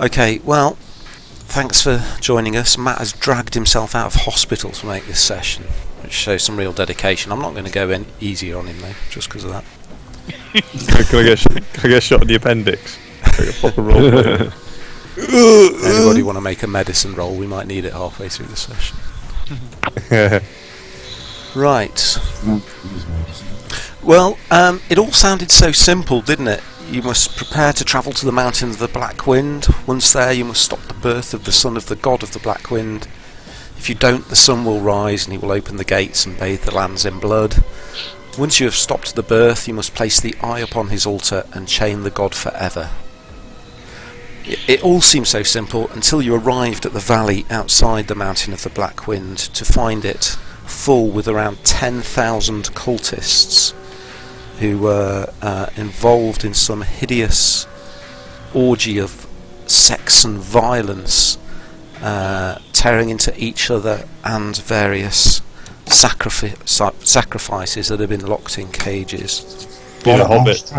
Okay, well, thanks for joining us. Matt has dragged himself out of hospital to make this session, which shows some real dedication. I'm not going to go any easier on him though, just because of that. Can I get shot in the appendix? Like a proper roll. Anybody want to make a medicine roll? We might need it halfway through the session. Right. Well, it all sounded so simple, didn't it? You must prepare to travel to the mountain of the Black Wind. Once there, you must stop the birth of the son of the god of the Black Wind. If you don't, the sun will rise and he will open the gates and bathe the lands in blood. Once you have stopped the birth, you must place the eye upon his altar and chain the god forever. It all seemed so simple until you arrived at the valley outside the mountain of the Black Wind to find it full with around 10,000 cultists who were involved in some hideous orgy of sex and violence, tearing into each other and various sacrifices that had been locked in cages. Hubert.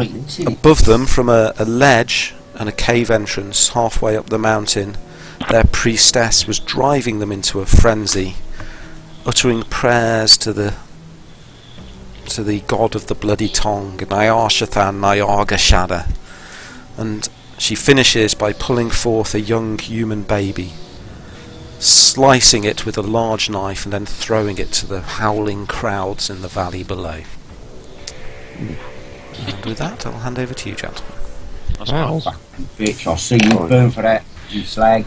Above them, from a ledge and a cave entrance halfway up the mountain, their priestess was driving them into a frenzy, uttering prayers to the god of the bloody tongue, Nyarlathotep Nyarlathotep, and she finishes by pulling forth a young human baby, slicing it with a large knife and then throwing it to the howling crowds in the valley below. And with that, I'll hand over to you, gentlemen. Wow. Bitch, I'll see you burn for that, you slag.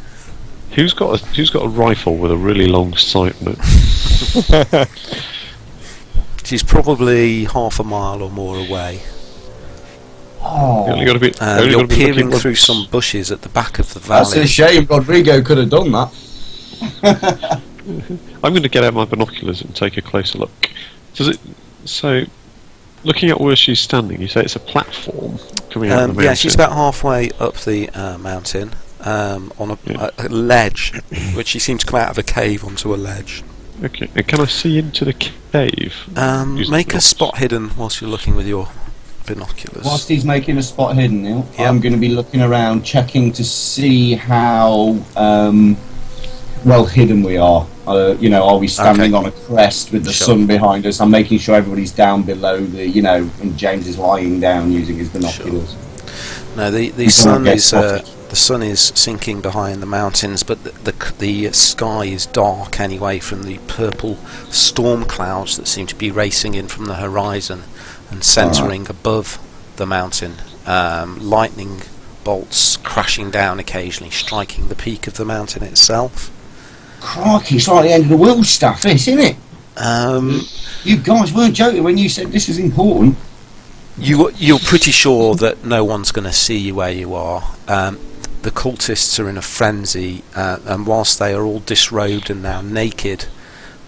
Who's got a rifle with a really long sight on it? She's probably half a mile or more away. Oh, You're peering through some bushes at the back of the valley. That's a shame. Rodrigo could have done that. I'm going to get out my binoculars and take a closer look. So, looking at where she's standing, you say it's a platform coming out of the mountain? Yeah, she's about halfway up the mountain, on a ledge, which she seems to come out of a cave onto a ledge. Okay, and can I see into the cave? Make a spot hidden whilst you're looking with your binoculars. whilst he's making a spot hidden, Neil, Yep. I'm going to be looking around, checking to see how well hidden we are. Are we standing on a crest with the sun behind us? I'm making sure everybody's down below and James is lying down using his binoculars. Sure. No, the sun is sinking behind the mountains, but the sky is dark anyway from the purple storm clouds that seem to be racing in from the horizon and centering above the mountain. Lightning bolts crashing down occasionally, striking the peak of the mountain itself. Crikey, it's like the end of the world stuff, this, isn't it? You guys weren't joking when you said this was important. You're pretty sure that no one's going to see you where you are. The cultists are in a frenzy, and whilst they are all disrobed and now naked,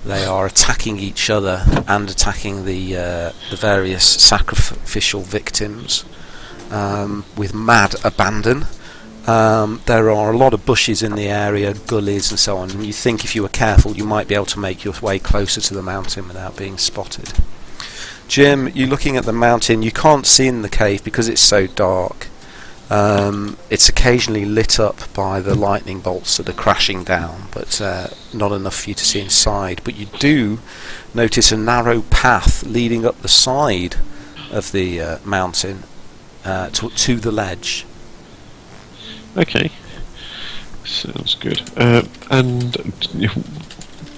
they are attacking each other and attacking the various sacrificial victims with mad abandon. There are a lot of bushes in the area, gullies and so on, and you think if you were careful you might be able to make your way closer to the mountain without being spotted. Jim, you're looking at the mountain. You can't see in the cave because it's so dark. It's occasionally lit up by the lightning bolts that are crashing down, but not enough for you to see inside. But you do notice a narrow path leading up the side of the mountain to the ledge. Okay, sounds good. And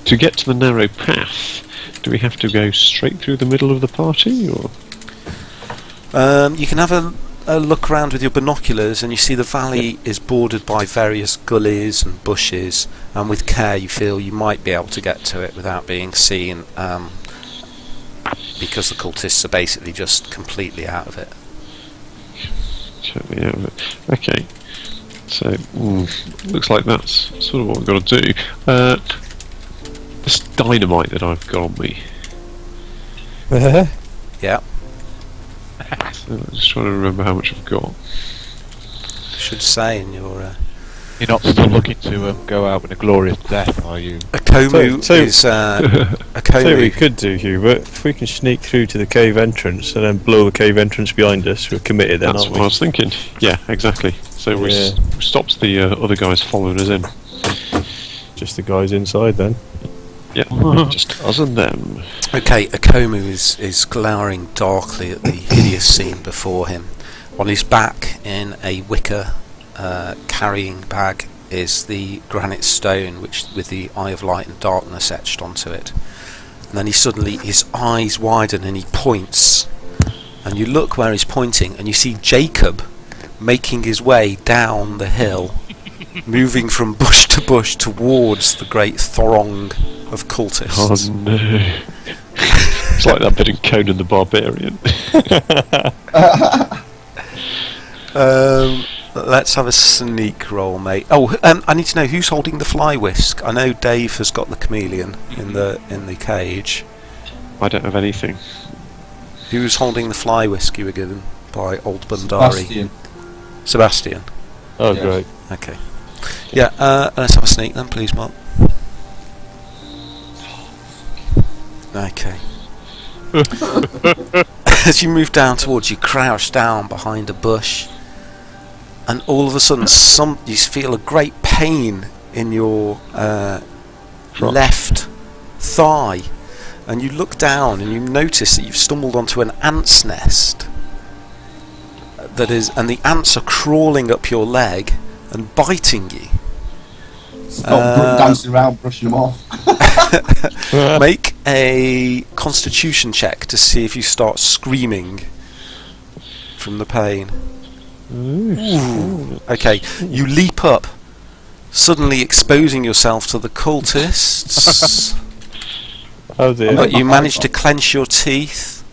to get to the narrow path, do we have to go straight through the middle of the party, or? You can have a look around with your binoculars, and you see the valley is bordered by various gullies and bushes, and with care you feel you might be able to get to it without being seen, because the cultists are basically just completely out of it. Totally out of it. Okay. So, looks like that's sort of what we've got to do. This dynamite that I've got on me. Yeah. So I'm just trying to remember how much I've got. Should say in your... You're not still looking to go out with a glorious death, are you? A Komu So- is a So we Komu. could do, Hubert, if we can sneak through to the cave entrance and then blow the cave entrance behind us, we're committed then, That's aren't what I we? was thinking. Yeah, exactly. So we Yeah. stopped the other guys following us in. Just the guys inside then. Yeah, just us and them. Okay, Akomu is glowering darkly at the hideous scene before him. On his back, in a wicker carrying bag, is the granite stone, which with the Eye of Light and Darkness etched onto it. And then his eyes widen and he points. And you look where he's pointing, and you see Jacob making his way down the hill, moving from bush to bush towards the great throng of cultists. Oh no. It's like that bit in Conan the Barbarian. Let's have a sneak roll, mate. Oh, I need to know who's holding the fly whisk. I know Dave has got the chameleon in the cage. I don't have anything. Who's holding the fly whisk you were given by Old Bundari? Sebastian. Sebastian. Oh, Yes. great. Okay. Yeah. Let's have a sneak then, please, Mark. Okay. As you move down towards, you crouch down behind a bush, and all of a sudden, you feel a great pain in your left thigh, and you look down and you notice that you've stumbled onto an ant's nest. And the ants are crawling up your leg and biting you. Stop dancing around, brushing them off. Make a constitution check to see if you start screaming from the pain. Ooh. Okay, you leap up, suddenly exposing yourself to the cultists, Oh dear. but you manage to clench your teeth,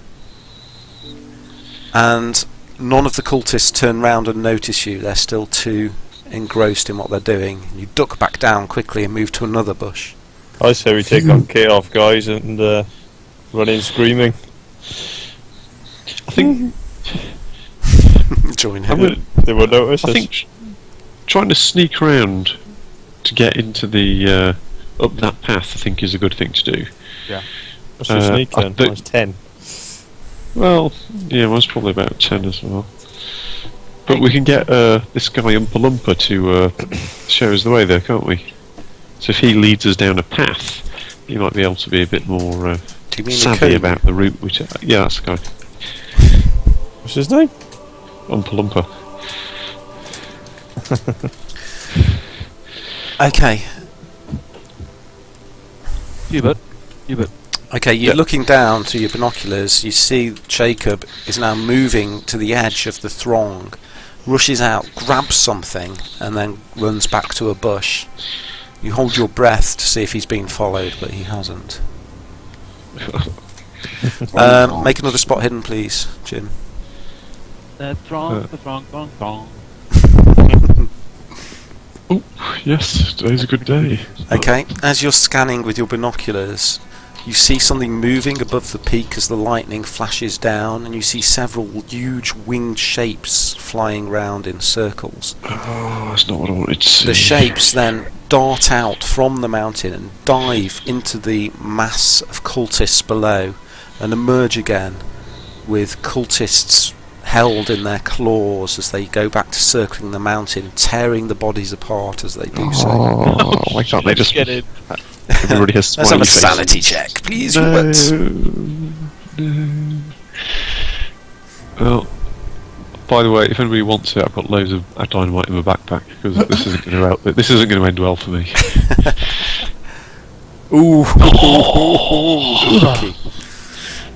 and none of the cultists turn round and notice you. They're still too engrossed in what they're doing. You duck back down quickly and move to another bush. I say we take on Kit off, guys, and run in screaming. I think Join I'm him. gonna, They won't notice I us. think trying to sneak around to get into the up that path, I think, is a good thing to do. What's your sneak I then? think- Mine's 10. Well, yeah, mine's probably about 10 as well. But we can get this guy Oompa Loompa to show us the way there, can't we? So if he leads us down a path, he might be able to be a bit more Do you mean savvy Akomu? about the route we take. Yeah, that's the guy. What's his name? Oompa Loompa. Okay. Hubert. Okay, you're looking down through your binoculars. You see Jacob is now moving to the edge of the throng, rushes out, grabs something, and then runs back to a bush. You hold your breath to see if he's been followed, but he hasn't. Make another spot hidden, please, Jim. The throng. Oh, yes, today's a good day. Okay, as you're scanning with your binoculars, you see something moving above the peak as the lightning flashes down, and you see several huge winged shapes flying round in circles. Oh, that's not what I wanted to see. The shapes then dart out from the mountain and dive into the mass of cultists below and emerge again with cultists held in their claws as they go back to circling the mountain, tearing the bodies apart as they do so. Oh, why can't they just... Get it. Everybody has Let's have a smiley sanity faces. check, please, No, Hubert. no. Well, by the way, if anybody wants it, I've got loads of dynamite in my backpack because this isn't going to help. This isn't going to end well for me. Ooh. Lucky.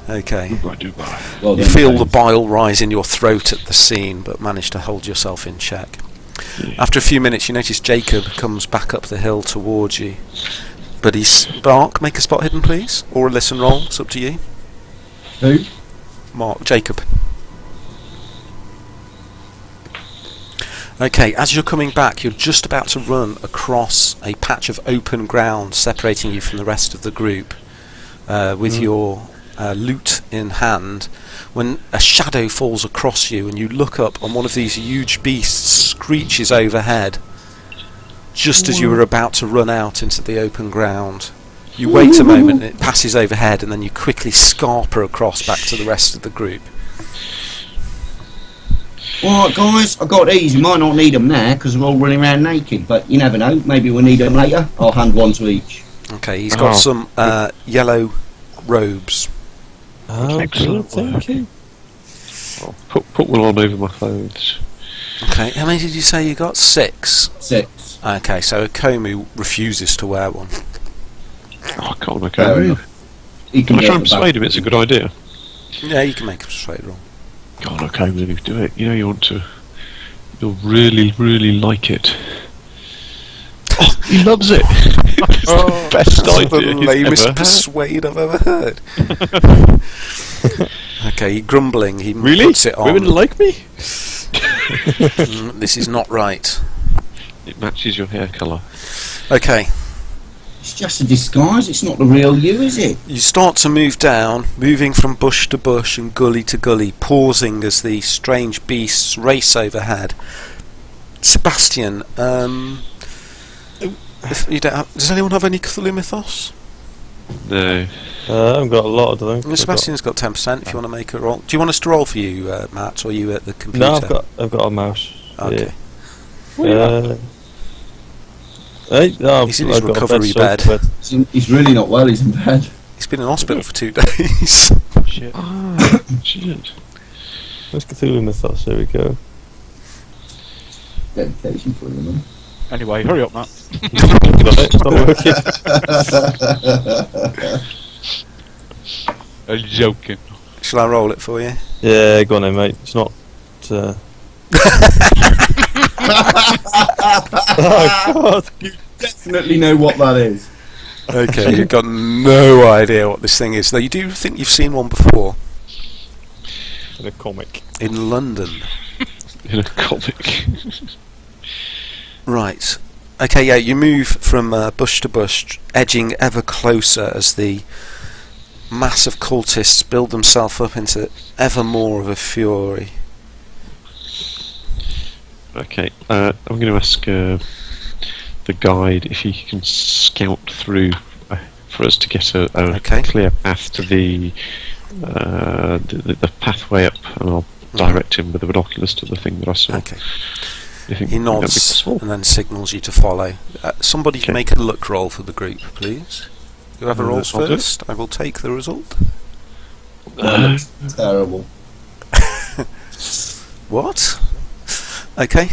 Okay. Well You done, feel James. the bile rise in your throat at the scene, but manage to hold yourself in check. After a few minutes, you notice Jacob comes back up the hill towards you. But he's... Mark, make a spot hidden, please. Or a listen roll. It's up to you. Who? Mark, Jacob. Okay, as you're coming back, you're just about to run across a patch of open ground separating you from the rest of the group with your loot in hand, when a shadow falls across you and you look up and one of these huge beasts screeches overhead, just as you were about to run out into the open ground. You wait a moment, and it passes overhead, and then you quickly scarper across back to the rest of the group. Alright guys, I got these. You might not need them now because we're all running around naked, but you never know, maybe we'll need them later. I'll hand one to each. Okay, he's got some yellow robes. Oh, Excellent good, thank you. I'll put one on over my clothes. Okay, how many did you say you got? 6? 6. Okay, so Komu refuses to wear one. Oh, I can't make Fair it. enough. He Can I get try and the back. persuade him it's a good idea? Yeah, you can make a persuade roll. God, okay, maybe do it. You know you want to. You'll really, really like it. Oh, he loves it. It's the best That's idea the he's lamest ever had. persuade I've ever heard. Okay, grumbling, he Really? puts it on. Women like me? This is not right. It matches your hair colour. Okay, It's just a disguise, it's not the real you, is it? you start to move down, moving from bush to bush and gully to gully, pausing as the strange beasts race overhead. Sebastian, if you don't have, does anyone have any Cthulhu Mythos? No. I haven't got a lot of them. Sebastian's got 10% if you want to make a roll. Do you want us to roll for you, Matt, or are you at the computer? No, I've got a mouse. Okay. Yeah. Hey, no, He's in his I've got a recovery bed. sofa He's really not well, he's in bed. He's been in hospital for 2 days. Shit. Ah, shit. Where's Cthulhu Mythos? There we go. Dedication for you, man. Anyway, hurry up, Matt. It's not working. I'm joking. Shall I roll it for you? Yeah, go on then, mate. It's not. Oh God! You definitely know what that is. Okay, you've got no idea what this thing is. Though you do think you've seen one before. In a comic. In London. In a comic. Right. Okay, yeah, you move from bush to bush, edging ever closer as the mass of cultists build themselves up into ever more of a fury. Okay, I'm going to ask the guide if he can scout through for us to get a Okay. clear path to the pathway up, and I'll direct him with the binoculars to the thing that I saw. Okay. You think He that'd be nods possible? and then signals you to follow. Somebody Okay. make a luck roll for the group, please. Whoever rolls I'll do it. first, I will take the result. Terrible. What? Okay.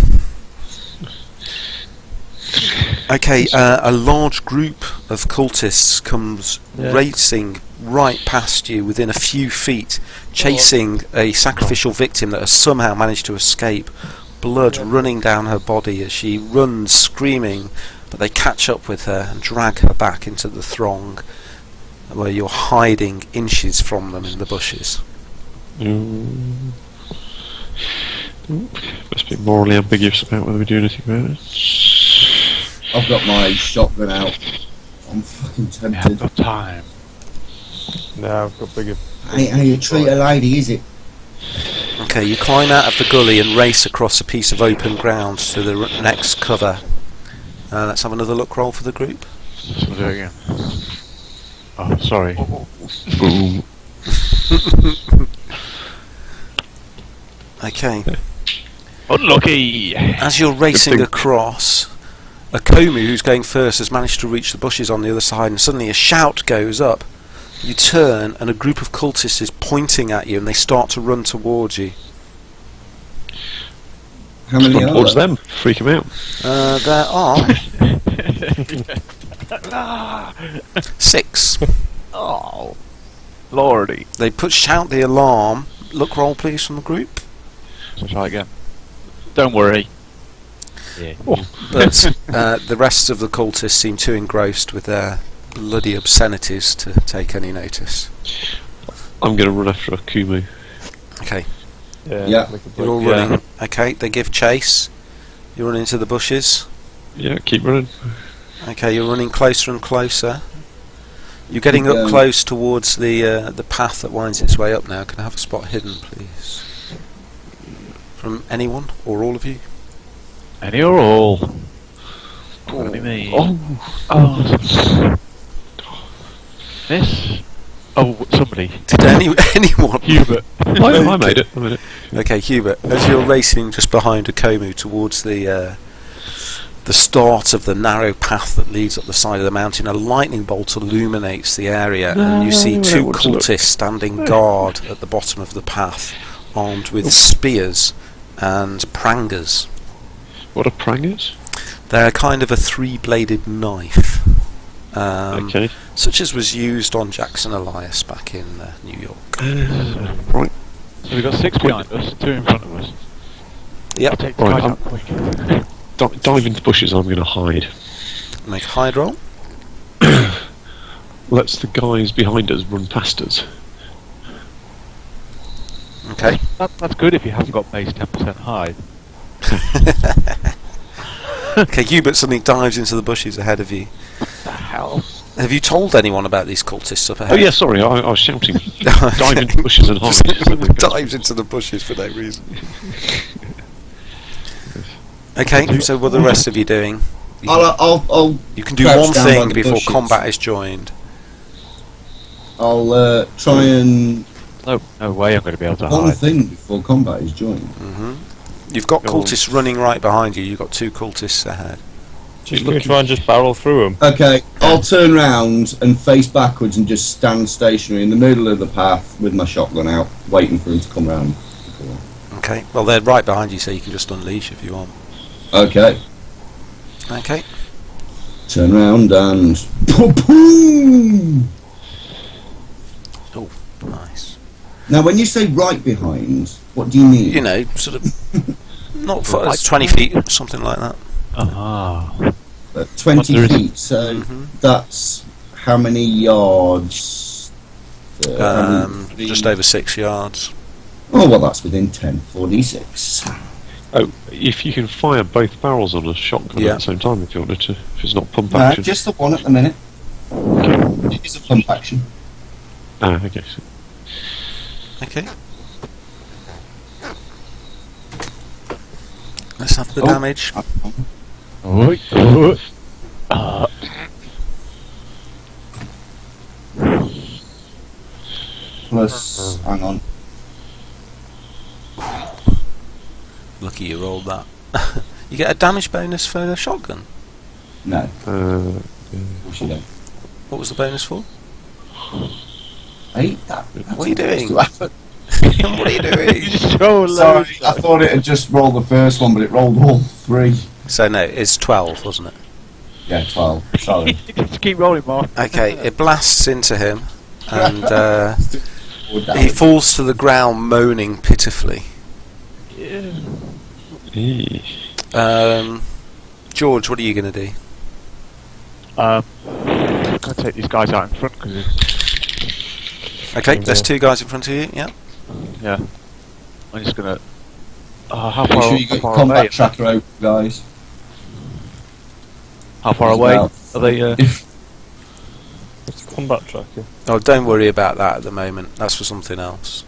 Okay, a large group of cultists comes racing right past you within a few feet, chasing a sacrificial victim that has somehow managed to escape. Blood running down her body as she runs screaming, but they catch up with her and drag her back into the throng, where you're hiding inches from them in the bushes. Must be morally ambiguous about whether we do anything about it. I've got my shotgun out. I'm fucking We have tempted. no time. No, I've got bigger. Ain't how you treat a lady, is it? Okay, you climb out of the gully and race across a piece of open ground to the next cover. Let's have another look roll for the group. So we'll do it again. Oh, sorry. Boom. Okay. Unlucky! As you're racing across, a Komu who's going first has managed to reach the bushes on the other side, and suddenly a shout goes up. You turn, and a group of cultists is pointing at you, and they start to run towards you. How many Run are towards there? them. Freak them out. There are 6. Oh, lordy. They shout the alarm. Look roll, please, from the group. So try again. Don't worry. Yeah. But the rest of the cultists seem too engrossed with their bloody obscenities to take any notice. I'm going to run after a Kumu. Okay, Yeah. you're all running. Okay, they give chase. You run into the bushes. Yeah, keep running. Okay, you're running closer and closer. You're getting up close towards the path that winds its way up now. Can I have a spot hidden, please? From anyone or all of you? Any or all? Only me. Oh, Miss? Oh, somebody. Did anyone? Hubert. I made it. I made it. Okay, Hubert, as you're racing just behind Akomu towards the start of the narrow path that leads up the side of the mountain, a lightning bolt illuminates the area, and you see two cultists standing guard at the bottom of the path, armed with spears and prangers. What are prangers? They're kind of a three-bladed knife, Okay. such as was used on Jackson Elias back in New York. Right. So we've got 6 behind us, 2 in front of us. Yep. Take the Right, guys out quick. Dive into bushes. I'm going to hide. Make a hide roll. Let's the guys behind us run past us. Okay. That's good if you haven't got base 10% high. Okay, Hubert suddenly dives into the bushes ahead of you. What the hell? Have you told anyone about these cultists up Oh ahead? yeah, sorry, I was shouting. Dive into bushes and hide. Dives into the bushes for no reason. Okay, so what are the rest of you doing? I'll You can do crouch one down by thing the before bushes. combat is joined. I'll try and No way I'm going to be able to one hide. thing before combat is joined. You've got Go on. cultists running right behind you. You've got 2 cultists ahead. Just going to try and just barrel through them. Okay, I'll turn round and face backwards and just stand stationary in the middle of the path with my shotgun out, waiting for him to come round. Okay, well they're right behind you, so you can just unleash if you want. Okay, Okay. turn round and boom! Oh, nice. Now, when you say right behind, what do you mean? You know, sort of, not for, 20 feet, something like that. Ah. 20 There is- feet. So that's how many yards? Just over 6 yards. Oh well, that's within 10. 4d6. Oh, if you can fire both barrels on a shotgun Yeah. at the same time, if you wanted to, if it's not pump No, action. just the one at the minute. It is a pump action. Ah, okay. So Okay. Let's have the Oh. damage. Oi. Plus, hang on. Lucky you rolled that. You get a damage bonus for the shotgun. No, uh, of course you don't. What was the bonus for? 8. What are you doing? What are you doing? So Sorry, I thought it had just rolled the first one, but it rolled all 3. So no, it's 12, wasn't it? Yeah, 12. Sorry. Just keep rolling, Mark. Okay, it blasts into him, and he falls to the ground moaning pitifully. George, what are you going to do? I'm going to take these guys out in front because Okay, there's 2 guys in front of you, yeah? yeah, I'm just going to. How Make far, sure you how get far combat away? tracker open, guys. How far It's away about- are they? It's a combat tracker. Oh, don't worry about that at the moment. That's for something else.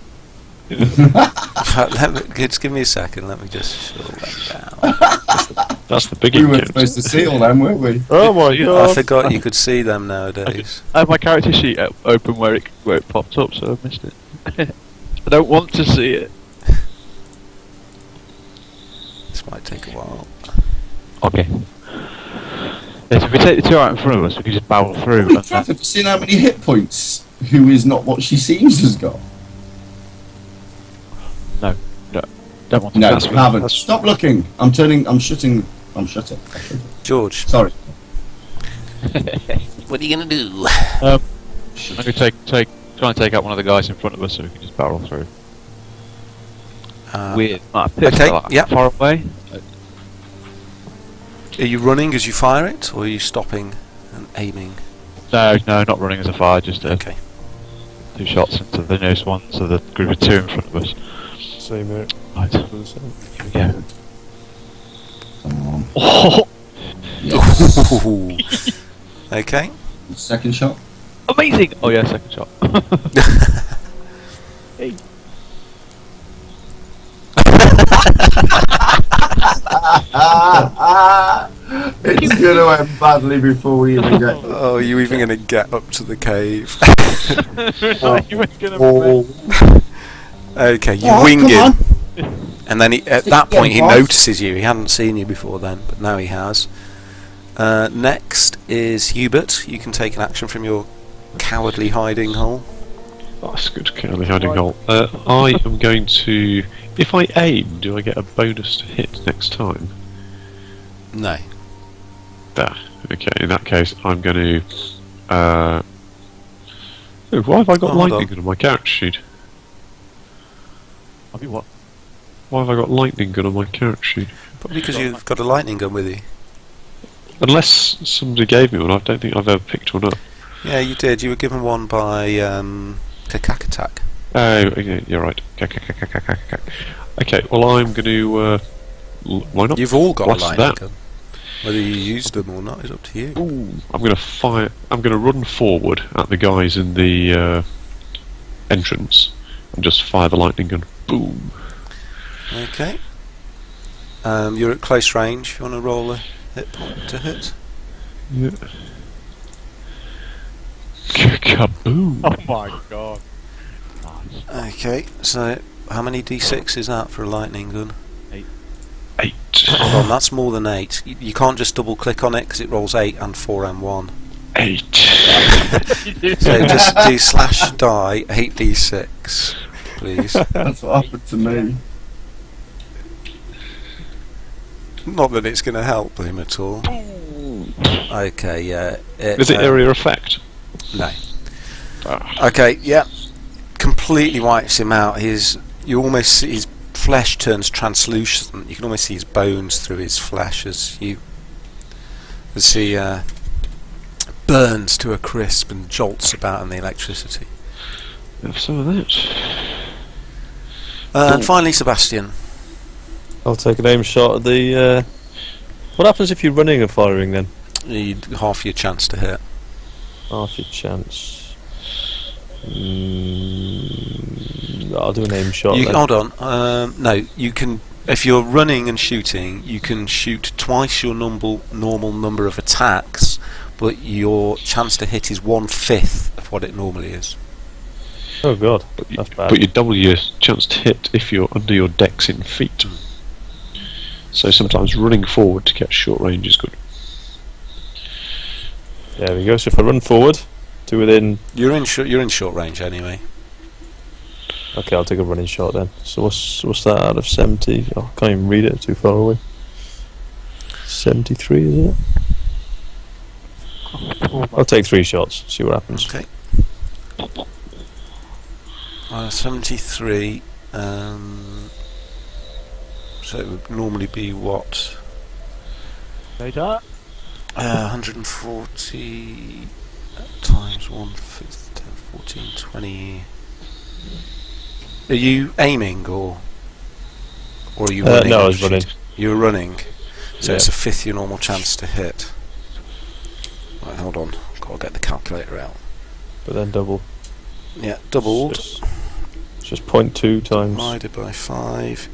Just give me a second. Let me just shut that down. that's the big We were encounter. supposed to seal them, weren't we? Oh my I god! forgot you could see them nowadays. I had my character sheet open where it popped up, so I missed it. I don't want to see it. This might take a while. Okay. Yeah, so if we take the 2 out in front of us, we can just barrel through. Holy and crap, have you seen how many hit points who is not what she seems has got? don't want to. No, That's you haven't. Stop looking. I'm shutting. George, Sorry. what are you going to do? I'm going to try and take out one of the guys in front of us so we can just barrel through. Weird. My pistol, okay, like, yep. far away. Are you running as you fire it, or are you stopping and aiming? No, not running as a fire, just Okay. 2 shots into the nearest one, so the group of 2 in front of us. Same here. Right, here we go. Come on. Oh, Yes. Ooh. Okay. Second shot. amazing! Oh yeah, second shot. Hey. It's gonna end badly before we even get. Oh, are you even going to get up to the cave? You ain't gonna Okay, you Oh, wing come him. on. And then at that Yeah, point he boss. notices you. He hadn't seen you before then, but now he has. Next is Hubert. You can take an action from your cowardly hiding hole. Oh, that's good, Kelly hiding hole. I am going to. If I aim, do I get a bonus to hit next time? No. There. Okay, in that case, I'm going to. Oh, why have I got Oh, hold lightning on. gun on my character sheet? I'll be what? Why have I got lightning gun on my character sheet? Probably because you've got a lightning gun with you. Unless somebody gave me one, I don't think I've ever picked one up. Yeah, you did. You were given one by Kakakatak. Oh, okay, you're right. Okay, well I'm going to. Why not? You've all got blast a lightning that. gun. Whether you use them or not is up to you. Ooh, I'm going to fire. I'm going to run forward at the guys in the entrance and just fire the lightning gun. Boom. Okay. You're at close range. If you want to roll a hit point to hit. Yeah. Kaboom. Oh my god. Okay. So how many d6 is that for a lightning gun? 8. Hold on, that's more than 8. You can't just double click on it because it rolls 8 and 4 and 1. 8. So just do slash die 8d6, please. That's what happened to me. Not that it's going to help him at all. Okay, yeah. Is it area effect? No. Ah. Okay, yeah. Completely wipes him out. You almost see his flesh turns translucent. You can almost see his bones through his flesh as he burns to a crisp and jolts about in the electricity. Have some of that. And finally, Sebastian. I'll take an aim shot at the. What happens if you're running and firing then? Half your chance to hit. Half your chance. I'll do an aim shot. You, then. hold on. No, you can. If you're running and shooting, you can shoot twice your normal number of attacks, but your chance to hit is 1/5 of what it normally is. Oh god, But that's bad. you double your chance to hit if you're under your decks in feet. So sometimes running forward to get short range is good. There we go. So if I run forward to within. You're in short range anyway. Okay, I'll take a running shot then. So what's that out of 70? Oh, I can't even read it, too far away. 73, is it? I'll take 3 shots, see what happens. Okay. 73. So it would normally be what? Slater? 140 times 1, 5, 10, 14, 20. Are you aiming or are you running? No, I was running. You're running. So Yeah. it's 1/5 your normal chance to hit. Right, hold on. Got to get the calculator out. But then double. Yeah, doubled. It's just 0.2 times. Divided by 5.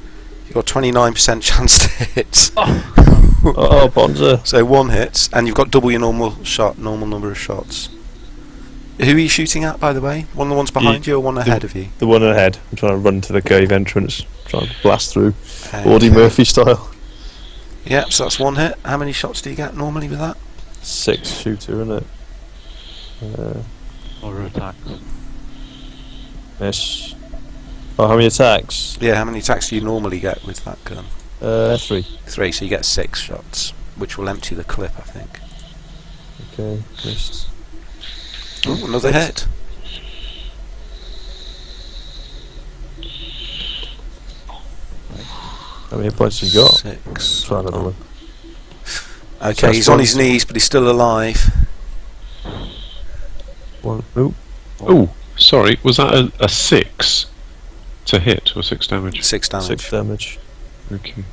You've got 29% chance to hit. Oh, Bonza. So 1 hit, and you've got double your normal number of shots. Who are you shooting at, by the way? One of the ones behind you or one ahead of you? The one ahead. I'm trying to run to the cave entrance. Trying to blast through. Okay. Audie Murphy style. Yep, so that's 1 hit. How many shots do you get normally with that? 6 shooter, isn't it? Or attacks. Miss. Oh, how many attacks? Yeah, how many attacks do you normally get with that gun? 3. 3, so you get 6 shots, which will empty the clip, I think. Okay, missed. Ooh, another hit. How many points you got? 6. Try another one. Okay, he's on his knees, but he's still alive. 1. Oop. Oh, sorry, was that a 6 to hit or 6 damage? 6 damage. 6 damage. Okay.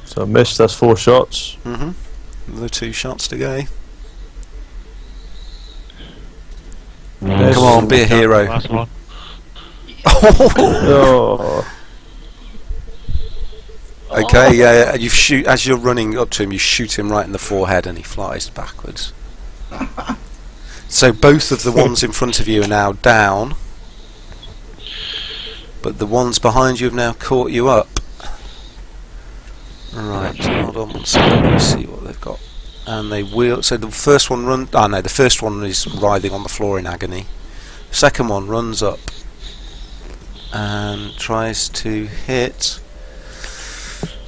So I missed, that's 4 shots. Another 2 shots to go. Miss. Come on, be a hero. Last one. Oh. Okay, yeah, you shoot as you're running up to him. You shoot him right in the forehead, and he flies backwards. So both of the ones in front of you are now down, but the ones behind you have now caught you up. Right, hold on one second. Let's see what they've got. And they wheel. So the first one runs. Oh no, the first one is writhing on the floor in agony. The second one runs up and tries to hit.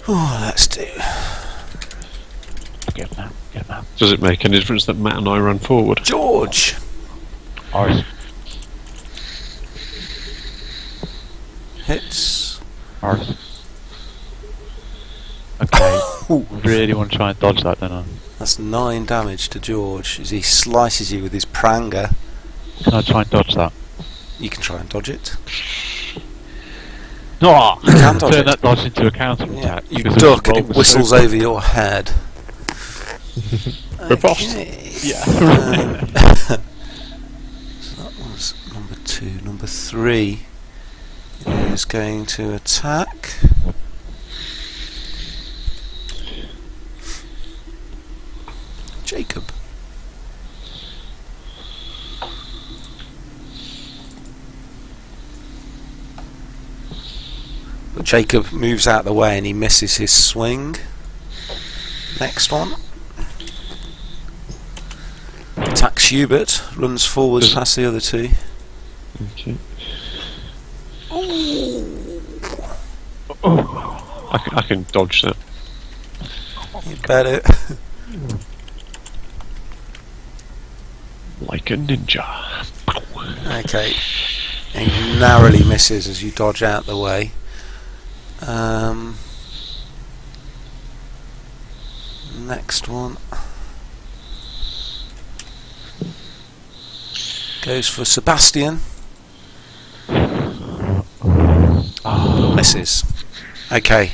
Oh, let's do. Get him out. Does it make any difference that Matt and I run forward? George! Ours. Hits. Ours. Okay. Really want to try and dodge that, don't I? That's 9 damage to George as he slices you with his pranger. Can I try and dodge that? You can try and dodge it. No! You can dodge Turn it. that dodge into a counter Yeah, attack. you because duck and the it roll was so whistles quick. over your head. Riposte. Yeah. So that was number 2. Number 3 is going to attack. Jacob. But Jacob moves out of the way and he misses his swing. Next one. Attacks Hubert, runs forwards past the other 2. Okay. Oh. I can dodge that. You better. Like a ninja. Okay. He narrowly misses as you dodge out the way. Next one goes for Sebastian. Misses. Okay.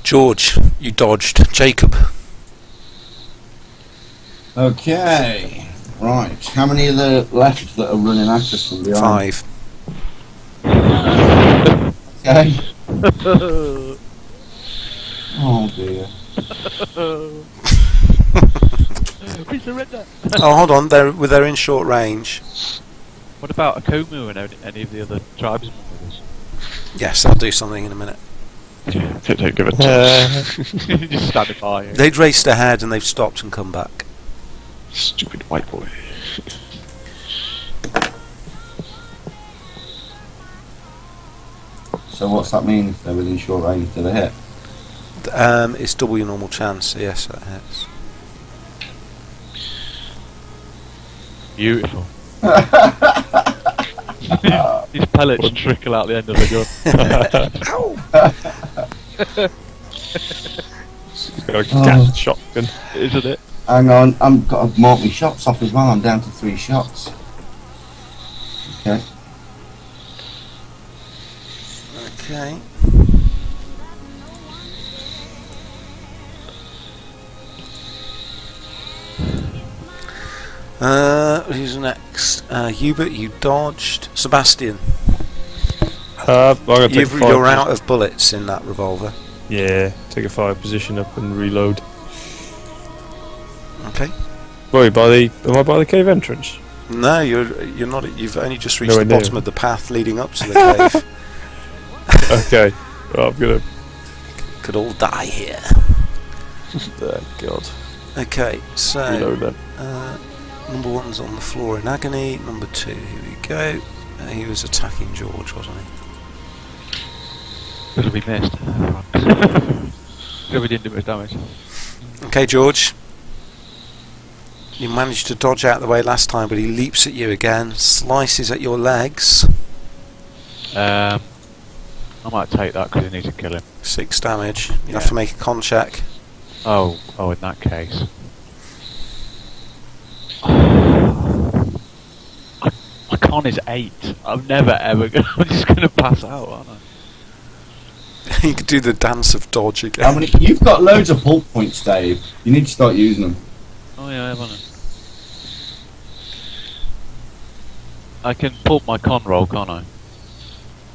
George, you dodged. Jacob. Okay. Right. How many are there left that are running at us from behind? 5. Okay. Oh dear. We surrender! Oh, hold on. They're in short range. What about Akomu and any of the other tribesmen with us? Yes, I'll do something in a minute. Yeah, don't give it to Just standing by here. They'd raced ahead and they've stopped and come back. Stupid white boy. So what's that mean if they're within short range to the hit? It's double your normal chance, so yes, that hits. Beautiful. These pellets trickle out the end of the gun. Got a gas shotgun. Isn't it? Hang on, I've got to mark my shots off as well. I'm down to 3 shots. Okay. Okay. Who's next? Hubert, you dodged. Sebastian, I'm gonna take a fire you're out of bullets in that revolver. Yeah, take a fire position up and reload. Okay. Wait, am I by the cave entrance? No, you're not. You've only just reached Nowhere the bottom near. of the path leading up to the cave. Okay. Well, I'm gonna. Could all die here. Oh, God. Okay, so Reload then. number 1's on the floor in agony. Number 2, here we go. He was attacking George, wasn't he? Because we missed. Because we didn't do much damage. Okay, George. You managed to dodge out the way last time, but he leaps at you again, slices at your legs. I might take that because I need to kill him. 6 damage. You have to make a con check. Oh, in that case. My con is 8. I'm never ever gonna. I'm just gonna pass out, aren't I? You could do the dance of dodge again. How many? You've got loads of pulp points, Dave. You need to start using them. Oh yeah, I have on it. I can pulp my con roll, can't I?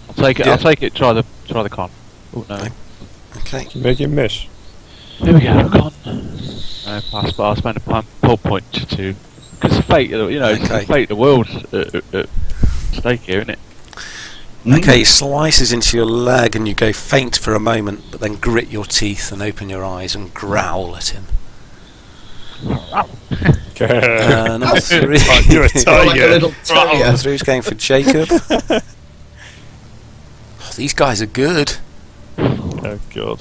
I'll take it. Yeah. I'll take it. Try the con. Oh no. Okay. Make him miss. Here we go, come on. Pass, but I'll spend a pull point to... Because the fate, it's the fate of the world at stake here, isn't it? Okay, he slices into your leg and you go faint for a moment, but then grit your teeth and open your eyes and growl at him. Number 3. You're a Like a tiger. little terrier. Number 3 is going for Jacob. Oh, these guys are good. Oh god.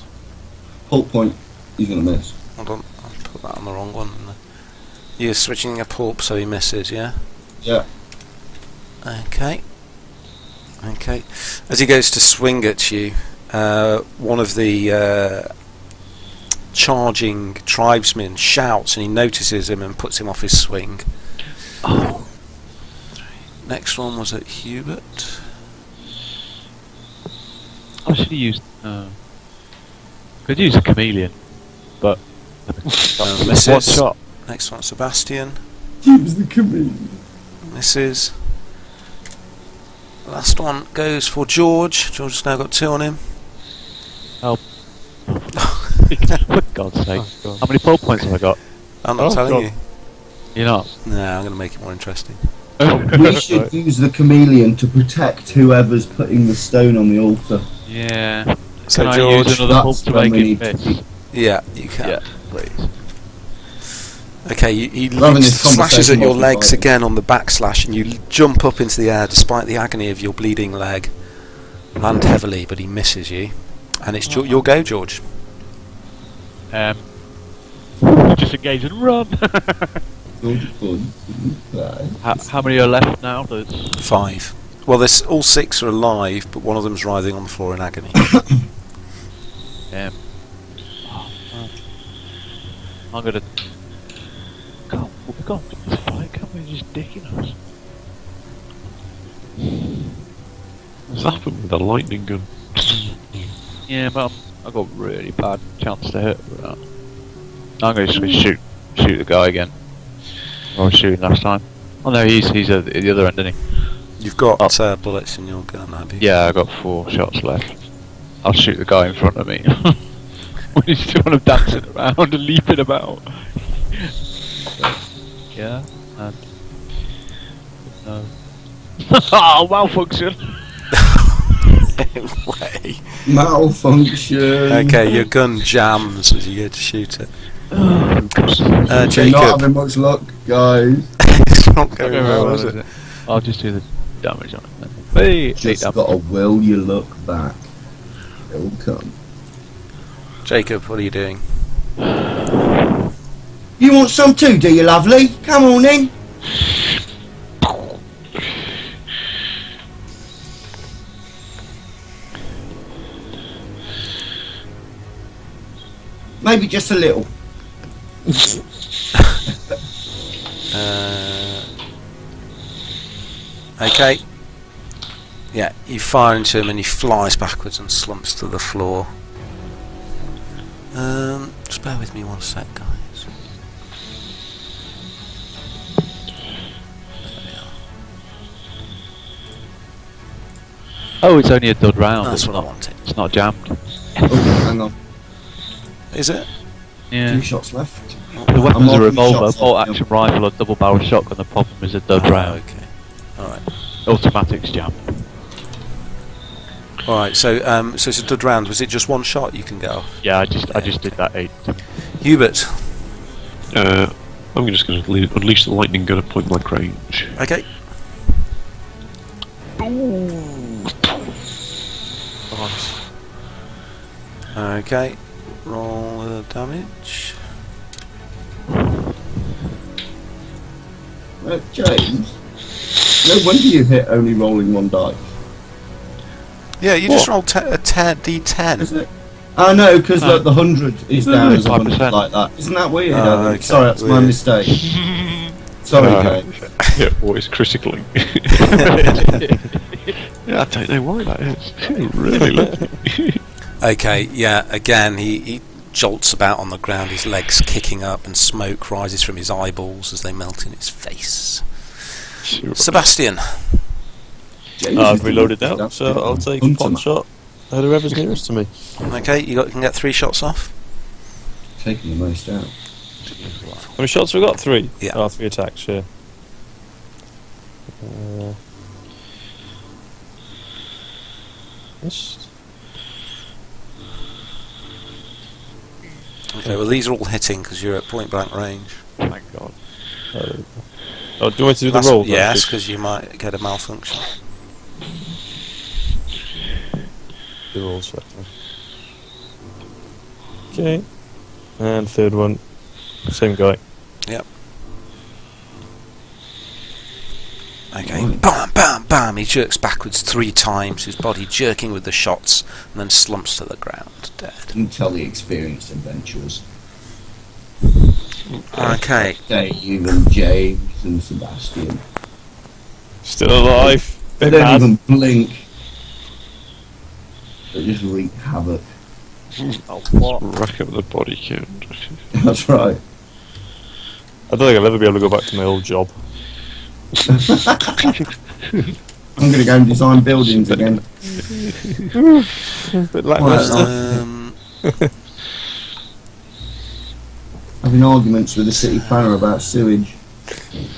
Pull point. He's gonna miss. Hold on, I'll put that on the wrong one. You're switching a pulp so he misses, yeah? Yeah. Okay. Okay. As he goes to swing at you, one of the charging tribesmen shouts and he notices him and puts him off his swing. Oh. Next one was at Hubert. I should have used... could use a chameleon, but... Misses. One shot. Next one, Sebastian. Use the chameleon. Misses. Last one goes for George. George has now got 2 on him. Help. For God's sake. Oh, God. How many pull points have I got? I'm not telling God. you. You're not? No, I'm going to make it more interesting. We should use the chameleon to protect whoever's putting the stone on the altar. Yeah. So Can I George, use another pull that's to when make we it need to miss? be- Yeah, you can. Yeah. Please. Okay, he Having this slashes at conversation your whilst legs fighting. again on the backslash, and you jump up into the air despite the agony of your bleeding leg. Land heavily, but he misses you. And it's your go, George. Just engage and run. How many are left now? There's 5. Well, there's all 6 are alive, but one of them's writhing on the floor in agony. I'm gonna. We can't do this fight, can we? Just dicking us. Zap him with a lightning gun. Yeah, but I got really bad chance to hit with that. I'm gonna just shoot the guy again. I was shooting last time. Oh no, he's at the other end, isn't he? You've got bullets in your gun, have you? Yeah, I got 4 shots left. I'll shoot the guy in front of me. We still want him dancing around and leaping about. Yeah, and no. Oh, malfunction. Way. Malfunction. Okay, your gun jams as you go to shoot it. Oh, God. You're not Jacob. having much luck, guys. It's not going Okay, well, well, is it? I'll just do the damage on it then. Hey, Just 8 gotta will your luck back. It'll come. Jacob, what are you doing? You want some too, do you, lovely? Come on in. Maybe just a little. Okay. Yeah, you fire into him and he flies backwards and slumps to the floor. Just bear with me one sec, guys. There we are. Oh, it's only a dud round. That's it's what I not, wanted. It's not jammed. Oh, hang on. Is it? Yeah. 2 shots left. The weapon's a I'm revolver, shots bolt left, action rifle, or double barrel shotgun. The problem is a dud round. Okay. Alright. Automatic's jammed. Alright, so it's a dud round. Was it just one shot you can get off? Yeah, I just did that 8. Hubert. I'm just going to unleash the lightning gun at point blank range. Okay. Okay. Roll the damage. James, no wonder you hit only rolling 1 die. Yeah, you just rolled a d10. Is it? Oh no, because No. the 100 is No, down no, as 100 5%. like that. Isn't that weird? Oh, okay. Sorry, that's my Weird. mistake. Sorry, James. Yeah, always critically. Yeah, I don't know why that is. Really lovely. Okay, yeah, again, he jolts about on the ground, his legs kicking up, and smoke rises from his eyeballs as they melt in his face. Sure. Sebastian. James I've is the reloaded one now, that's so I'll take Hunter one man. shot. Whoever's nearest to me. Okay, you can get 3 shots off. Taking the most out. How many shots have we got? 3? Yeah. Oh, 3 attacks, yeah. Yes. Okay, well these are all hitting because you're at point blank range. Thank God. Oh, do you want me to do the roll? then? Yes, because you might get a malfunction. The rolls, right. Okay. And third one. Same guy. Yep. Okay. Bam, bam, bam. He jerks backwards 3 times, his body jerking with the shots, and then slumps to the ground, dead. You can tell the experienced adventurers. Okay. Dave and James and Sebastian. Still alive. They don't even blink. They just wreak havoc. Rack up the body count. That's right. I don't think I'll ever be able to go back to my old job. I'm going to go and design buildings again. A bit lacklustre. Having arguments with the city planner about sewage.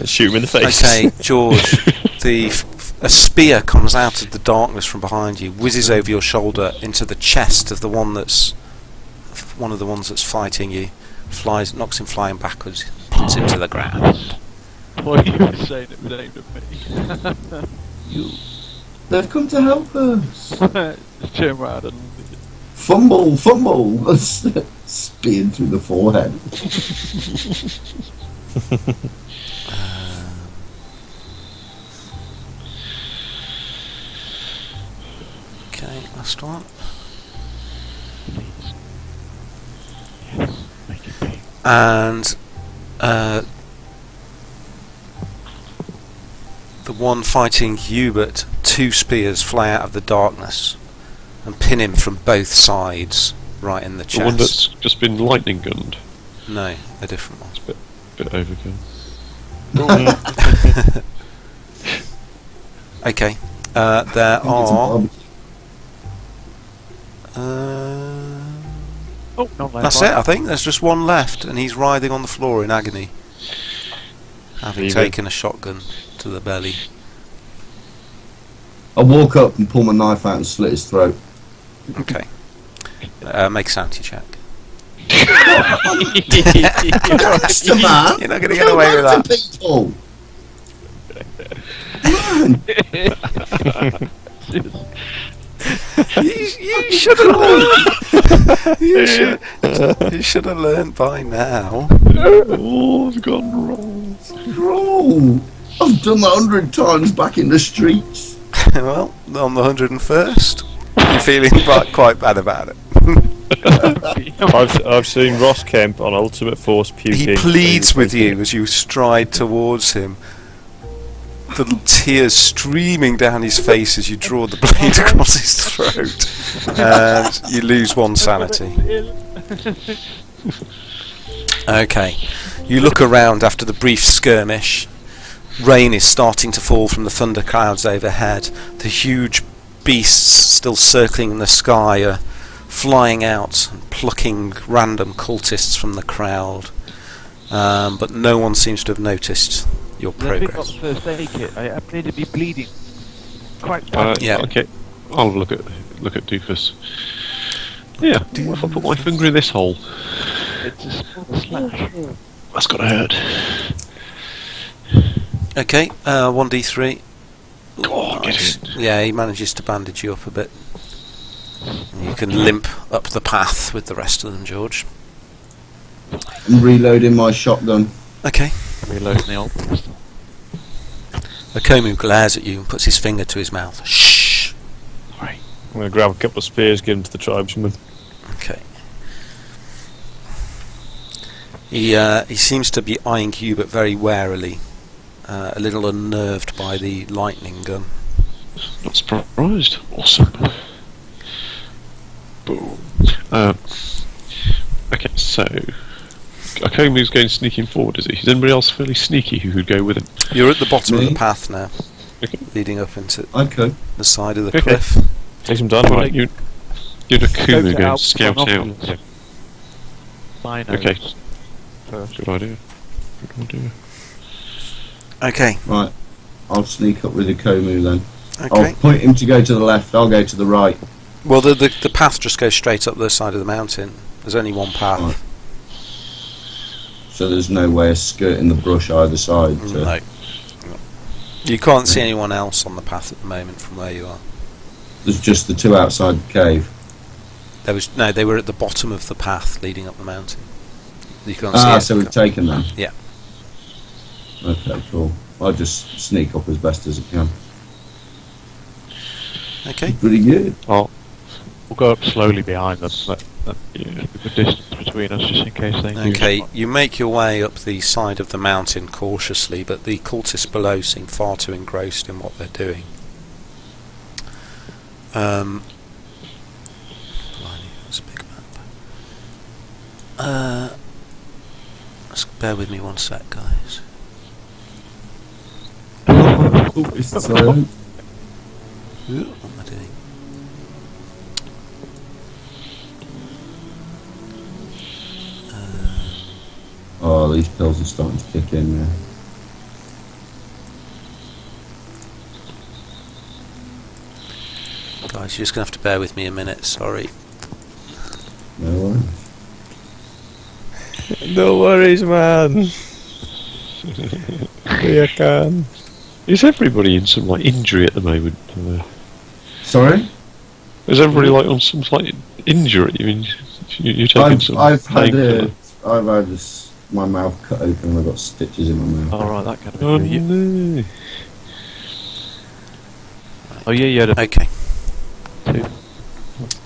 Shoot him in the face. Okay, George. A spear comes out of the darkness from behind you, whizzes over your shoulder into the chest of one of the ones that's fighting you. Knocks him flying backwards, puts him to the ground. What you were saying it was aimed at me. They've come to help us. Just turn around and Fumble, fumble. Speared through the forehead. Okay, last one. And the one fighting Hubert, 2 spears fly out of the darkness and pin him from both sides, right in the chest. The one that's just been lightning gunned. No, a different one. It's a bit overkill. Okay, there are. oh, no, That's it. I think there's just one left, and he's writhing on the floor in agony, having taken a shotgun to the belly. I walk up and pull my knife out and slit his throat. Okay, make a sanity check. Monster man! You're not going to get away with that. People. Man. You should have learned. You should have learned by now. Oh, it's gone wrong. Bro, I've done that 100 times back in the streets. Well, on the 101st, you're feeling quite bad about it. I've seen Ross Kemp on Ultimate Force puking. He pleads with you as you stride towards him, the tears streaming down his face as you draw the blade across his throat, and you lose 1 sanity. Okay, you look around after the brief skirmish. Rain is starting to fall from the thunder clouds overhead. The huge beasts still circling in the sky are flying out and plucking random cultists from the crowd, but no one seems to have noticed your progress. I've got the first aid kit. I appear to be bleeding quite bad. Yeah. Okay, I'll look at Doofus. Yeah, what if I put my finger in this hole? It's a small slash. That's gotta hurt. Okay, 1d3. Oh, get Nice. in. Yeah, he manages to bandage you up a bit. You can limp up the path with the rest of them, George. I'm reloading my shotgun. Okay. Reloading the old pistol. Akomu glares at you and puts his finger to his mouth. Shh! I'm going to grab a couple of spears, give them to the tribesman. Okay. He seems to be eyeing Hubert very warily, a little unnerved by the lightning gun. Not surprised. Awesome. Boom. Okay, so Akomu's going sneaking forward, is he? Is anybody else fairly sneaky who could go with him? You're at the bottom of Me? the path now, Okay. leading up into Okay. the side of the Okay. cliff. Take some Right, dynamite. you Did a Kumu go out scout out? binoculars. Mine Okay. first. Good idea. Good idea. Okay. Right. I'll sneak up with the Komu then. Okay. I'll point him to go to the left. I'll go to the right. Well, the path just goes straight up the side of the mountain. There's only one path. Right. So there's no way of skirting the brush either side. So. No. You can't see anyone else on the path at the moment from where you are. There's just the two outside the cave. They were at the bottom of the path leading up the mountain. You can't see. So we've taken them. Yeah. Okay, cool. I'll just sneak up as best as I can. Okay. Pretty good. We'll go up slowly behind them, but keep a distance between us just in case they do. Okay. You make your way up the side of the mountain cautiously, but the cultists below seem far too engrossed in what they're doing. Blimey, that's a big map. Just bear with me one sec, guys. Oh, it's silent. What am I doing? Oh, these pills are starting to kick in now. Guys, you're just going to have to bear with me a minute, sorry. No worries. No worries, man. We can. Is everybody in some injury at the moment? Sorry? Is everybody on some slight injury? I mean, you're taking some. I've had painkiller. my mouth cut open and I've got stitches in my mouth. Alright, that kind of Oh injury. no! Oh yeah, you had a Okay. two.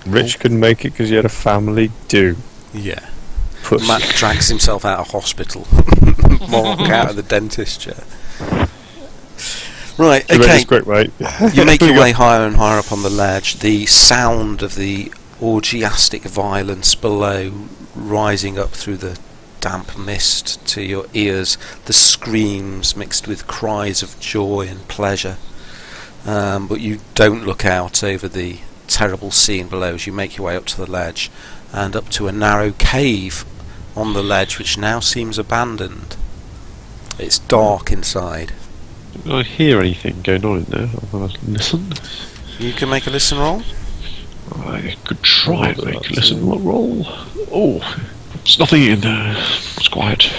Rich couldn't make it because he had a family do. Yeah. Push. Matt drags himself out of hospital. Mark out of the dentist chair. Right, okay. Great, mate. You make your way higher and higher up on the ledge. The sound of the orgiastic violence below rising up through the damp mist to your ears. The screams mixed with cries of joy and pleasure. But you don't look out over the terrible scene below as you make your way up to the ledge and up to a narrow cave on the ledge which now seems abandoned. It's dark inside. Do I hear anything going on in there? I'll have a listen. You can make a listen roll. I could try and make a listen roll. Oh, there's nothing in there. It's quiet.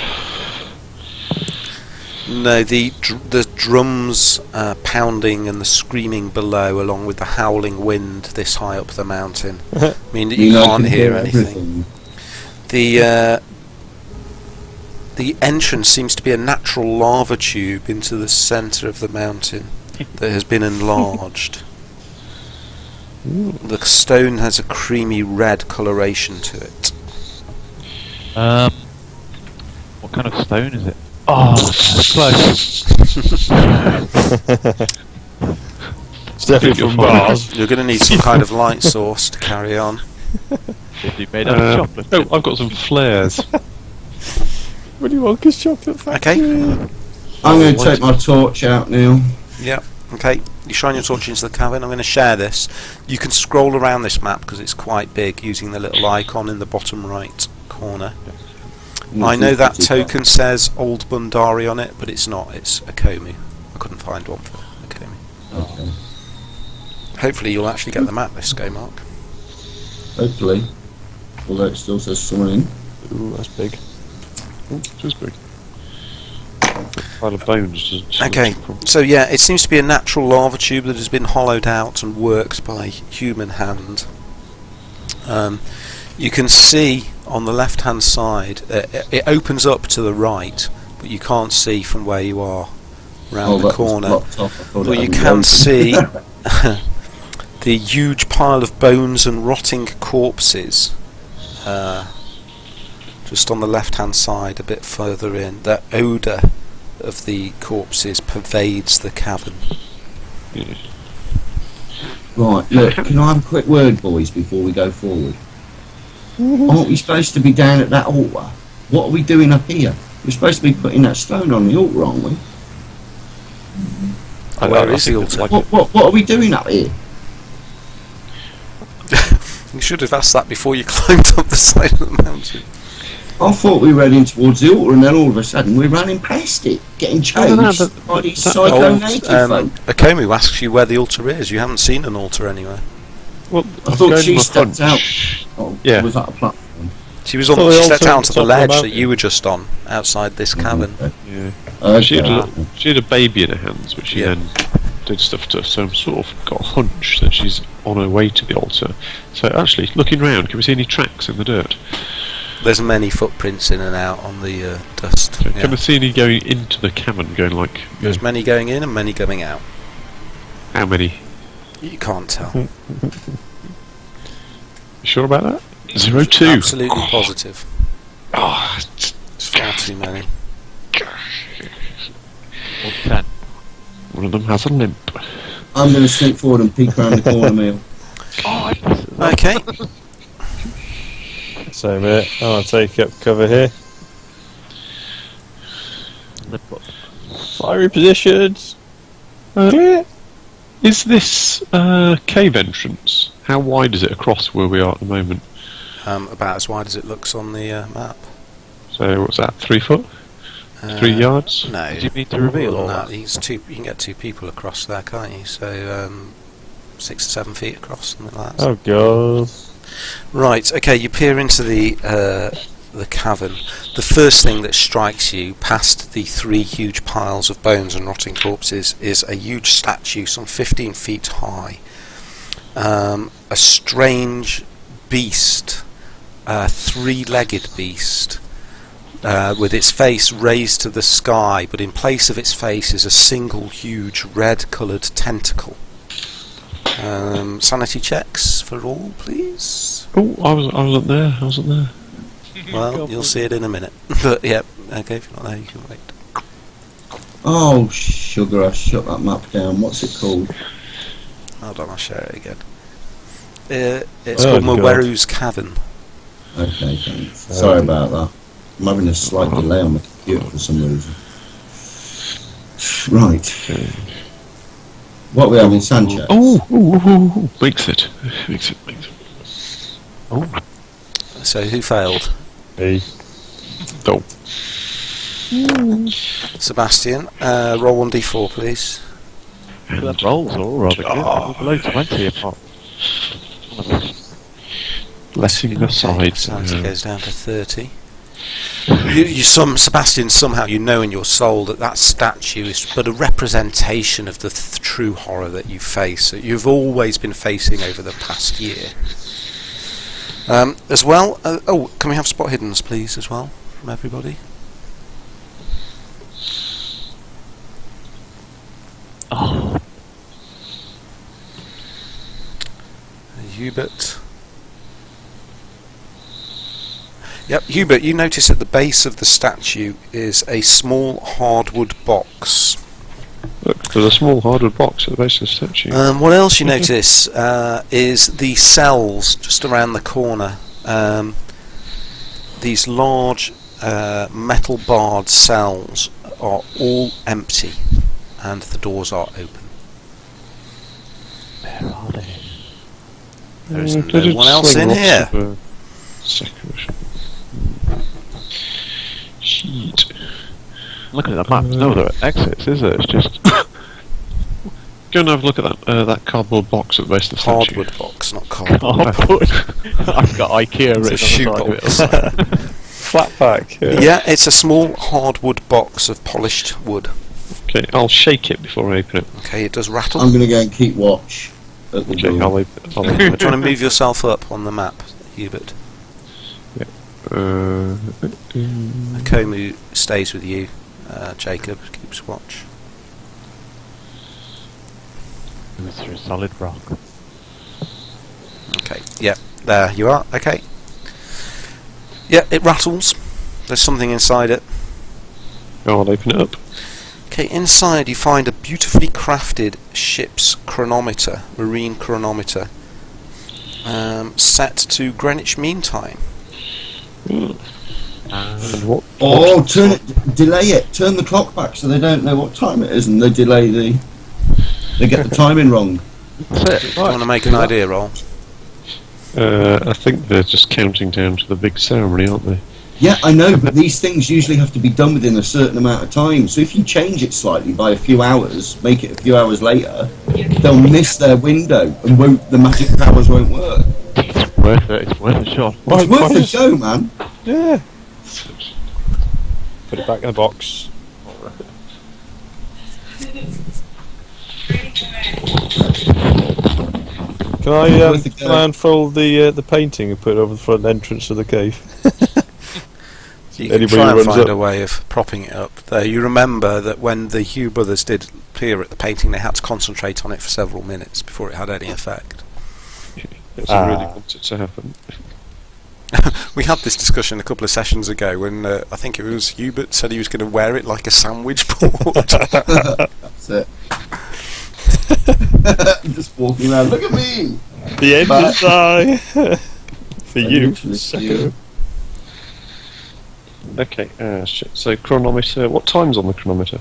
No, the drums pounding and the screaming below, along with the howling wind this high up the mountain, mean that you can't hear anything. The entrance seems to be a natural lava tube into the centre of the mountain that has been enlarged. The stone has a creamy red coloration to it. What kind of stone is it? Oh, close. It's definitely from Mars. You're going to need some kind of light source to carry on. Is it made out of chocolate? Oh, I've got some flares. Willy Wonka's chocolate factory. Okay. I'm going to take my torch out now. Yeah. Okay. You shine your torch into the cavern. I'm going to share this. You can scroll around this map because it's quite big using the little icon in the bottom right corner. I know that token says Old Bundari on it, but it's not. It's a Komu. I couldn't find one for a Komu. Okay. Hopefully you'll actually get the map this go, Mark. Hopefully. Although it still says someone in. Ooh, that's big. Oh, just big. Pile of bones. Okay, so yeah, it seems to be a natural lava tube that has been hollowed out and worked by human hand. You can see on the left hand side, it opens up to the right, but you can't see from where you are round the corner. But you can see the huge pile of bones and rotting corpses just on the left hand side a bit further in. The odour of the corpses pervades the cavern. Right, look, can I have a quick word, boys, before we go forward? Aren't we supposed to be down at that altar? What are we doing up here? We're supposed to be putting that stone on the altar, aren't we? Where is the altar? What are we doing up here? You should have asked that before you climbed up the side of the mountain. I thought we were heading towards the altar, and then all of a sudden we're running past it, getting chased by these psycho native folk. Akomu asks you where the altar is. You haven't seen an altar anywhere. Well, I thought she stepped out. Oh, Yeah. Was that a platform? She was So on. the She altar stepped at out the to the top of the ledge that mountain. you were just on, outside this cavern. Yeah. Okay. She had a baby in her hands, which she Yeah. then did stuff to. So I'm sort of got a hunch that she's on her way to the altar. So actually, looking round, can we see any tracks in the dirt? There's many footprints in and out on the dust. Yeah. Can we see any going into the cavern? Going like, There's many going in and many going out. how many? You can't tell. You sure about that? 02. Absolutely positive. Oh, It's far too many. Or 10. one of them has a limp. I'm going to slink forward and peek around the corner, Neil. Okay. So, mate, I'll take up cover here. Fiery positions. Clear. Is this cave entrance? How wide is it across where we are at the moment? About as wide as it looks on the map. So what's that? 3 foot? 3 yards? No. Do you mean to reveal all No, that? you can get 2 people across there, can't you? So 6 to 7 feet across, something like that. Oh, God. Right. Okay. You peer into the cavern. The first thing that strikes you, past the 3 huge piles of bones and rotting corpses, is a huge statue, some 15 feet high. A strange beast, a 3-legged beast, with its face raised to the sky, but in place of its face is a single huge red-coloured tentacle. Sanity checks for all, please. Oh, I wasn't there. Well, you'll see it in a minute. But yeah, okay, if you're not there, you can wait. Oh, sugar, I shut that map down. What's it called? Hold on, I'll share it again. It's Oh, called God. Maweru's Cavern. Okay, thanks. Sorry about that. I'm having a slight delay on the computer for some reason. Right. What are we having, Sanchez? Oh, makes it. So who failed? Me. Oh, Sebastian, roll 1d4, please. The rolls are all rather good. All below 20 apart. blessing aside. Sanity goes down to 30. Sebastian, somehow you know in your soul that statue is but a representation of the true horror that you face, that you've always been facing over the past year. As well, can we have spot hiddens, please, as well, from everybody? Oh, Hubert. Yep, Hubert, you notice at the base of the statue is a small hardwood box. Look, there's a small hardwood box at the base of the statue. What else you notice is the cells just around the corner. These large metal barred cells are all empty and the doors are open. where are they? There is no one else in here. Shit. Looking at the map, there's no other exits, is there? It's just Go and have a look at that cardboard box at the base of the statue. Hardwood box, not cardboard. cardboard. I've got IKEA It's a written on the side of it. Flat pack. Yeah, it's a small hardwood box of polished wood. Okay, I'll shake it before I open it. Okay, it does rattle. I'm going to go and keep watch at the Okay, door. I'll open it. Do you want to move yourself up on the map, Hubert? Komu stays with you. Jacob keeps watch. Through solid rock. Okay, yeah, there you are. Okay. Yeah, it rattles. There's something inside it. I'll open it up. Okay, inside you find a beautifully crafted ship's chronometer, marine chronometer, set to Greenwich Mean Time. And what? Oh, delay it. Turn the clock back so they don't know what time it is, and they delay they get the timing wrong. That's it. Do you want to make an idea roll? I think they're just counting down to the big ceremony, aren't they? Yeah, I know, but these things usually have to be done within a certain amount of time. So if you change it slightly by a few hours, make it a few hours later, they'll miss their window and the magic powers won't work. It's worth it. It's worth a shot. It's worth a go, man. Yeah. Put it back in the box. Can I unfold the painting and put it over the front entrance of the cave? You can try and find a way of propping it up there. You remember that when the Hugh brothers did peer at the painting, they had to concentrate on it for several minutes before it had any effect. Yes, I really want it to happen. We had this discussion a couple of sessions ago when I think it was Hubert said he was going to wear it like a sandwich board. That's it. I'm just walking around. Look at me. The end is nigh. For you. Okay, so chronometer. What time's on the chronometer?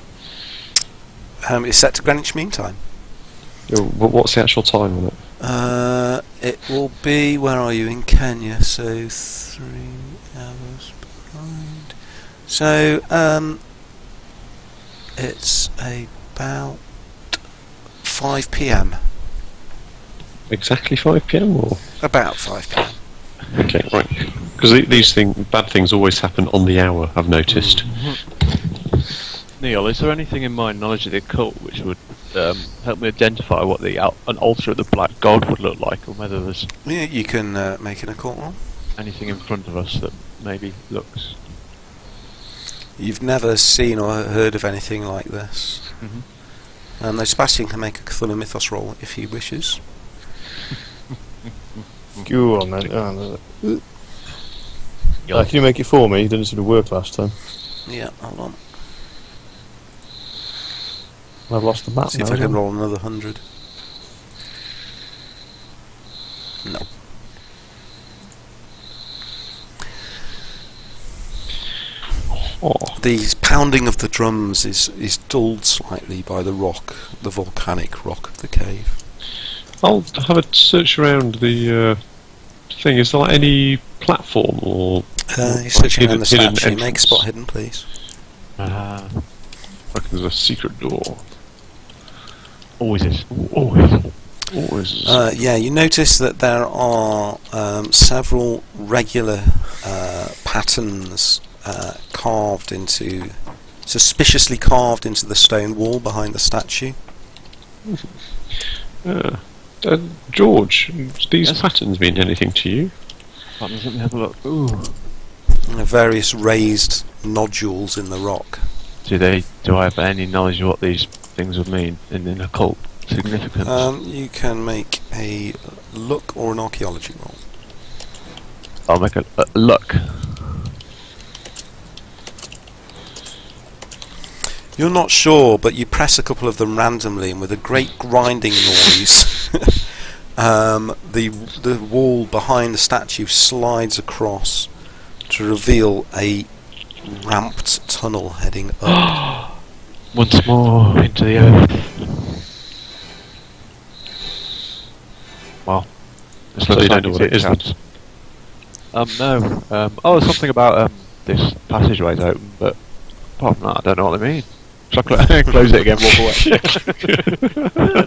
It's set to Greenwich Mean Time. What's the actual time on it? It will be, where are you, in Kenya, so 3 hours behind. So, it's about 5 PM. Exactly 5 PM or? About 5 PM. Okay, right. Because these bad things always happen on the hour, I've noticed. Neil, is there anything in my knowledge of the occult which would help me identify what an altar of the Black God would look like, or whether there's Yeah, you can make an occult roll. anything in front of us that maybe looks... You've never seen or heard of anything like this. Though Sebastian can make a Cthulhu Mythos roll if he wishes. Go on, then. Can you make it for me? It didn't seem to work last time. Yeah, hold on. I've lost the map See now. if I can roll another 100. No. The pounding of the drums is dulled slightly by the volcanic rock of the cave. I'll have a search around the thing. Is there any platform or? You're searching around the hidden statue. Make a entrance? spot hidden, please. I reckon there's a secret door. Always is. Always. Yeah, you notice that there are several regular patterns suspiciously carved into the stone wall behind the statue. George, these patterns mean anything to you? Let me have a look. Ooh. Various raised nodules in the rock. Do I have any knowledge of what these things would mean in occult significance? You can make a look or an archaeology roll. I'll make a look. You're not sure, but you press a couple of them randomly, and with a great grinding noise, the wall behind the statue slides across to reveal a ramped tunnel heading up. Once more into the earth. Well, So you don't know what it is then? No. There's something about this passageway's open, but apart from that, I don't know what they mean. Shall I close it again, walk away?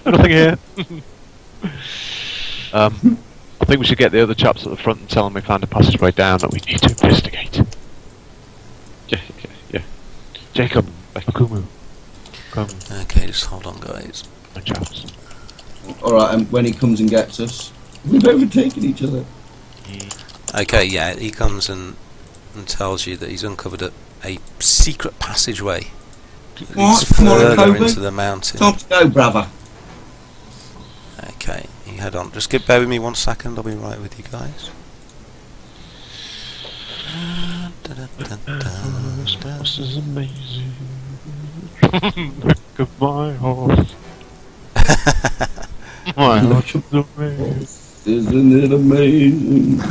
Nothing here. I think we should get the other chaps at the front and tell them we found a passageway down that we need to investigate. Yeah. Jacob, Akumu, come. Okay, just hold on, guys. My chaps. Alright, and when he comes and gets us, we've overtaken each other. Okay, yeah, he comes and tells you that he's uncovered a secret passageway that leads Come on, further Kobe. into the mountain. Time to go, brother. Okay, you head on. Just bear with me 1 second, I'll be right with you guys. This is amazing. Look at my horse. My horse is amazing. Isn't it amazing?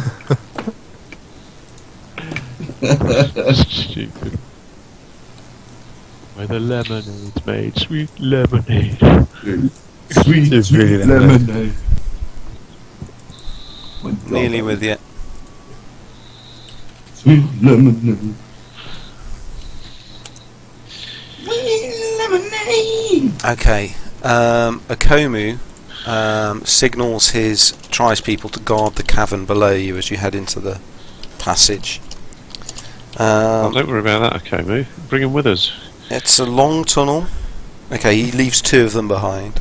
Stupid. Where the lemonade's made, sweet lemonade. Sweet, It's really lemonade. My God, Nearly with you. Sweet lemonade. Sweet lemonade. Okay. Akomu signals his tribespeople to guard the cavern below you as you head into the passage. Don't worry about that, okay, mate. Bring him with us. It's a long tunnel. Okay, he leaves 2 of them behind.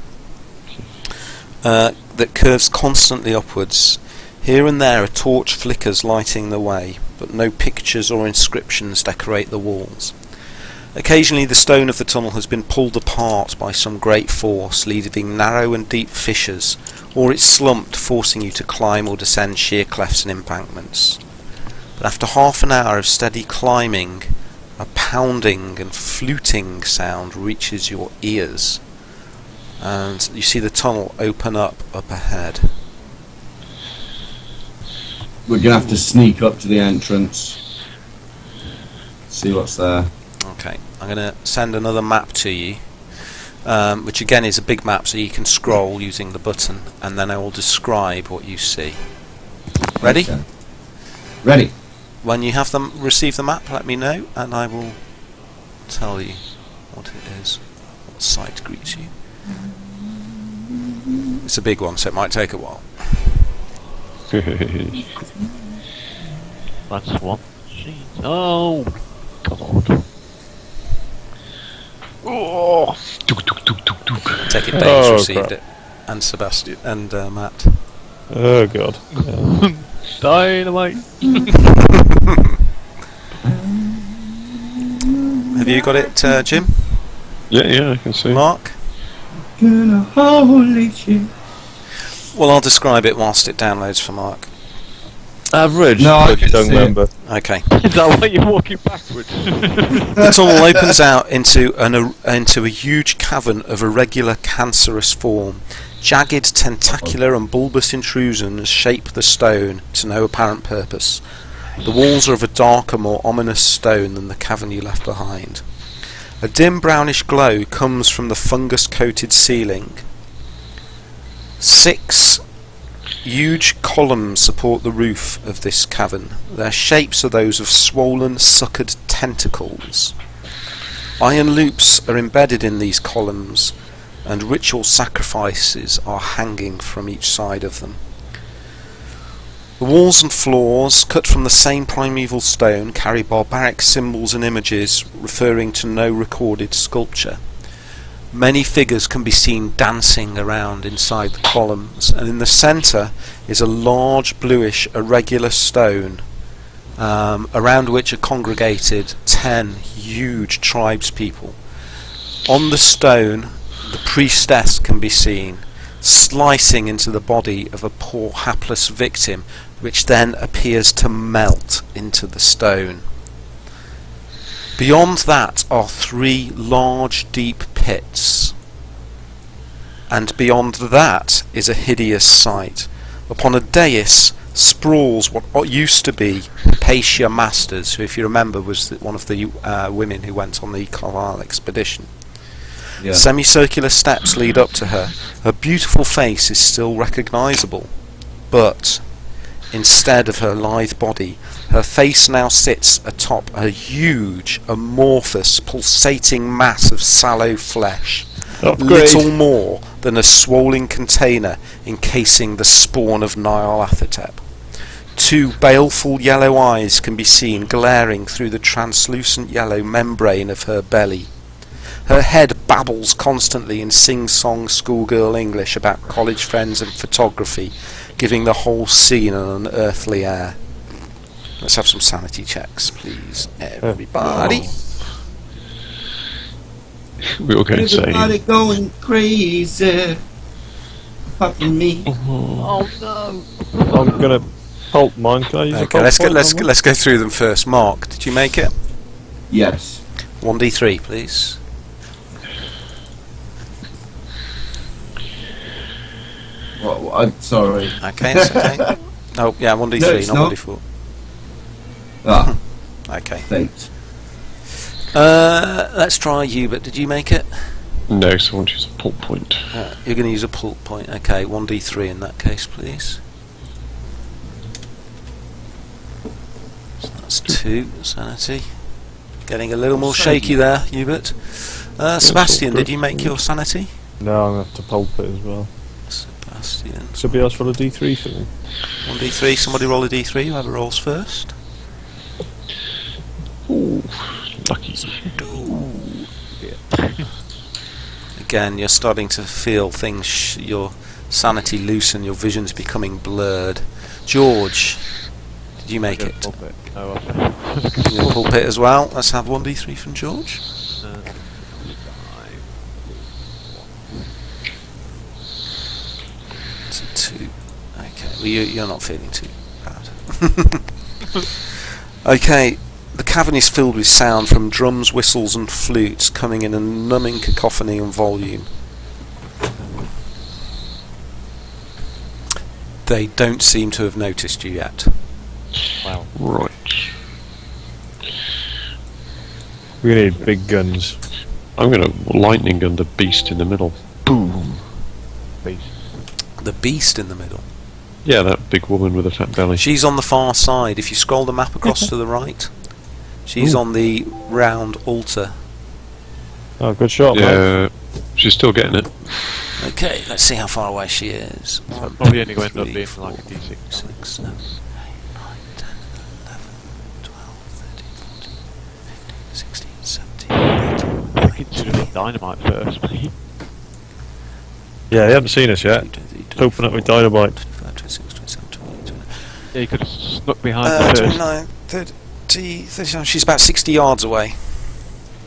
That curves constantly upwards. Here and there a torch flickers, lighting the way, but no pictures or inscriptions decorate the walls. Occasionally the stone of the tunnel has been pulled apart by some great force, leaving narrow and deep fissures, or it's slumped, forcing you to climb or descend sheer clefts and embankments. But after half an hour of steady climbing, a pounding and fluting sound reaches your ears, and you see the tunnel open up ahead. We're going to have to sneak up to the entrance. See what's there. Okay, I'm going to send another map to you, which again is a big map, so you can scroll using the button, and then I will describe what you see. Ready? Okay. Ready. When you have them receive the map, let me know, and I will tell you what it is, what sight greets you. It's a big one, so it might take a while. That's one sheet. Oh, God. Oh! Take it, Dave's Oh, received crap. it, and Sebastian, and Matt. Oh god. Yeah. Dynamite. Have you got it, Jim? Yeah, I can see. Mark? Gonna holy shit. Well, I'll describe it whilst it downloads for Mark. Average, No, I but can don't see it. remember. Okay. Is that why you're walking backwards? The tunnel opens out into a huge cavern of irregular, cancerous form. Jagged, tentacular and bulbous intrusions shape the stone to no apparent purpose. The walls are of a darker, more ominous stone than the cavern you left behind. A dim brownish glow comes from the fungus-coated ceiling. 6 huge columns support the roof of this cavern. Their shapes are those of swollen, suckered tentacles. Iron loops are embedded in these columns, and ritual sacrifices are hanging from each side of them. The walls and floors, cut from the same primeval stone, carry barbaric symbols and images referring to no recorded sculpture. Many figures can be seen dancing around inside the columns, and in the centre is a large bluish irregular stone around which are congregated 10 huge tribespeople. On the stone, the priestess can be seen slicing into the body of a poor hapless victim, which then appears to melt into the stone. Beyond that are 3 large deep pits, and beyond that is a hideous sight. Upon a dais sprawls what used to be Patia Masters, who, if you remember, was one of the women who went on the Carlisle expedition. Yeah. Semicircular steps lead up to her. Her beautiful face is still recognisable, but instead of her lithe body, her face now sits atop a huge, amorphous, pulsating mass of sallow flesh, little more than a swollen container encasing the spawn of Nyarlathotep. 2 baleful yellow eyes can be seen glaring through the translucent yellow membrane of her belly. Her head babbles constantly in sing-song schoolgirl English about college friends and photography, giving the whole scene an unearthly air. Let's have some sanity checks, please, everybody. We were going to say. Everybody going crazy. Apart from me. Oh no! I'm gonna pulp mine. Can I use a Okay, pulp let's point on go through them first. Mark, did you make it? Yes. 1d3, please. Well, I'm sorry. Okay, that's okay. Oh, yeah, 1d3, No, it's not not. 1d4. Ah, Okay. fate. Let's try Hubert. Did you make it? No, so I want to use a pulp point. You're going to use a pulp point. Okay, 1d3 in that case, please. 2 sanity. Getting a little more shaky there, Hubert. Sebastian, did you make your sanity? No, I'm going to have to pulp it as well. Sebastian. Somebody else roll a D3 for me? 1d3, somebody roll a d3, whoever rolls first. Ooh, lucky. Again, you're starting to feel things, your sanity loosen, your vision's becoming blurred. George, did you make it? No, You're gonna pulpit as well. Let's have 1d3 from George. It's a 2. Okay, well you're not feeling too bad. Okay, the cavern is filled with sound from drums, whistles and flutes coming in a numbing cacophony and volume. They don't seem to have noticed you yet. wow. Right. We need big guns. I'm going to lightning gun the beast in the middle. Boom. The beast in the middle. Yeah, that big woman with a fat belly. She's on the far side. If you scroll the map across to the right, she's on the round altar. Oh, good shot, mate. Yeah, she's still getting it. Okay, let's see how far away she is. So 1, probably only 2, going to end up 3, being 4, like a D6. 6, 7, 8, 9, 10, 11, 12, 13, 14, 15, 16, 17, 18, I think it should have been dynamite first, mate. Yeah, they haven't seen us yet. Open up with dynamite. 25, 26, 27, 28, 29. Yeah, you could have snuck behind the first. 29, 30, 39. She's about 60 yards away.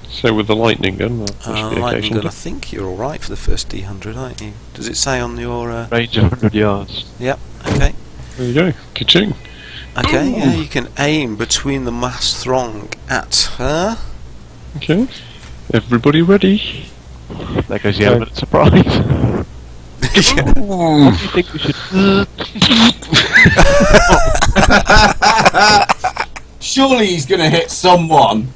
So with the lightning gun, well, that should be okay, Lightning shouldn't gun, I it? think you're alright for the first D100, aren't you? Does it say on your... Range of 100 yards. Yep, okay. There you go. Ka-ching. Okay, yeah, you can aim between the mass throng at her. Okay. Everybody ready? There goes the element of surprise. What do you think we should... Surely he's going to hit someone.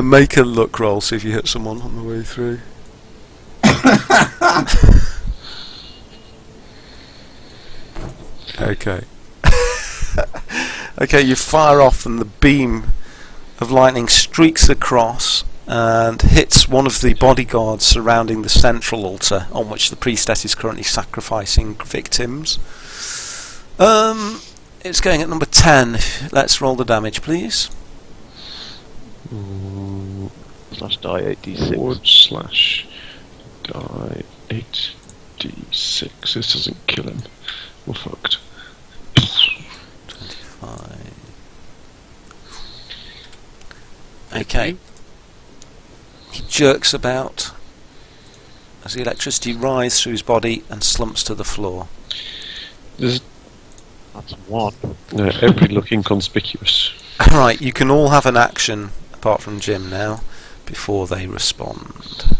Make a luck roll, see if you hit someone on the way through. Okay. Okay, you fire off and the beam of lightning streaks across and hits one of the bodyguards surrounding the central altar on which the priestess is currently sacrificing victims. It's going at number 10. Let's roll the damage, please. Slash die 8d6. Forward slash die 8d6. This doesn't kill him. We're fucked. 25. Okay. He jerks about as the electricity rises through his body and slumps to the floor. There's That's 1. every look inconspicuous. Alright, you can all have an action, apart from Jim now, before they respond.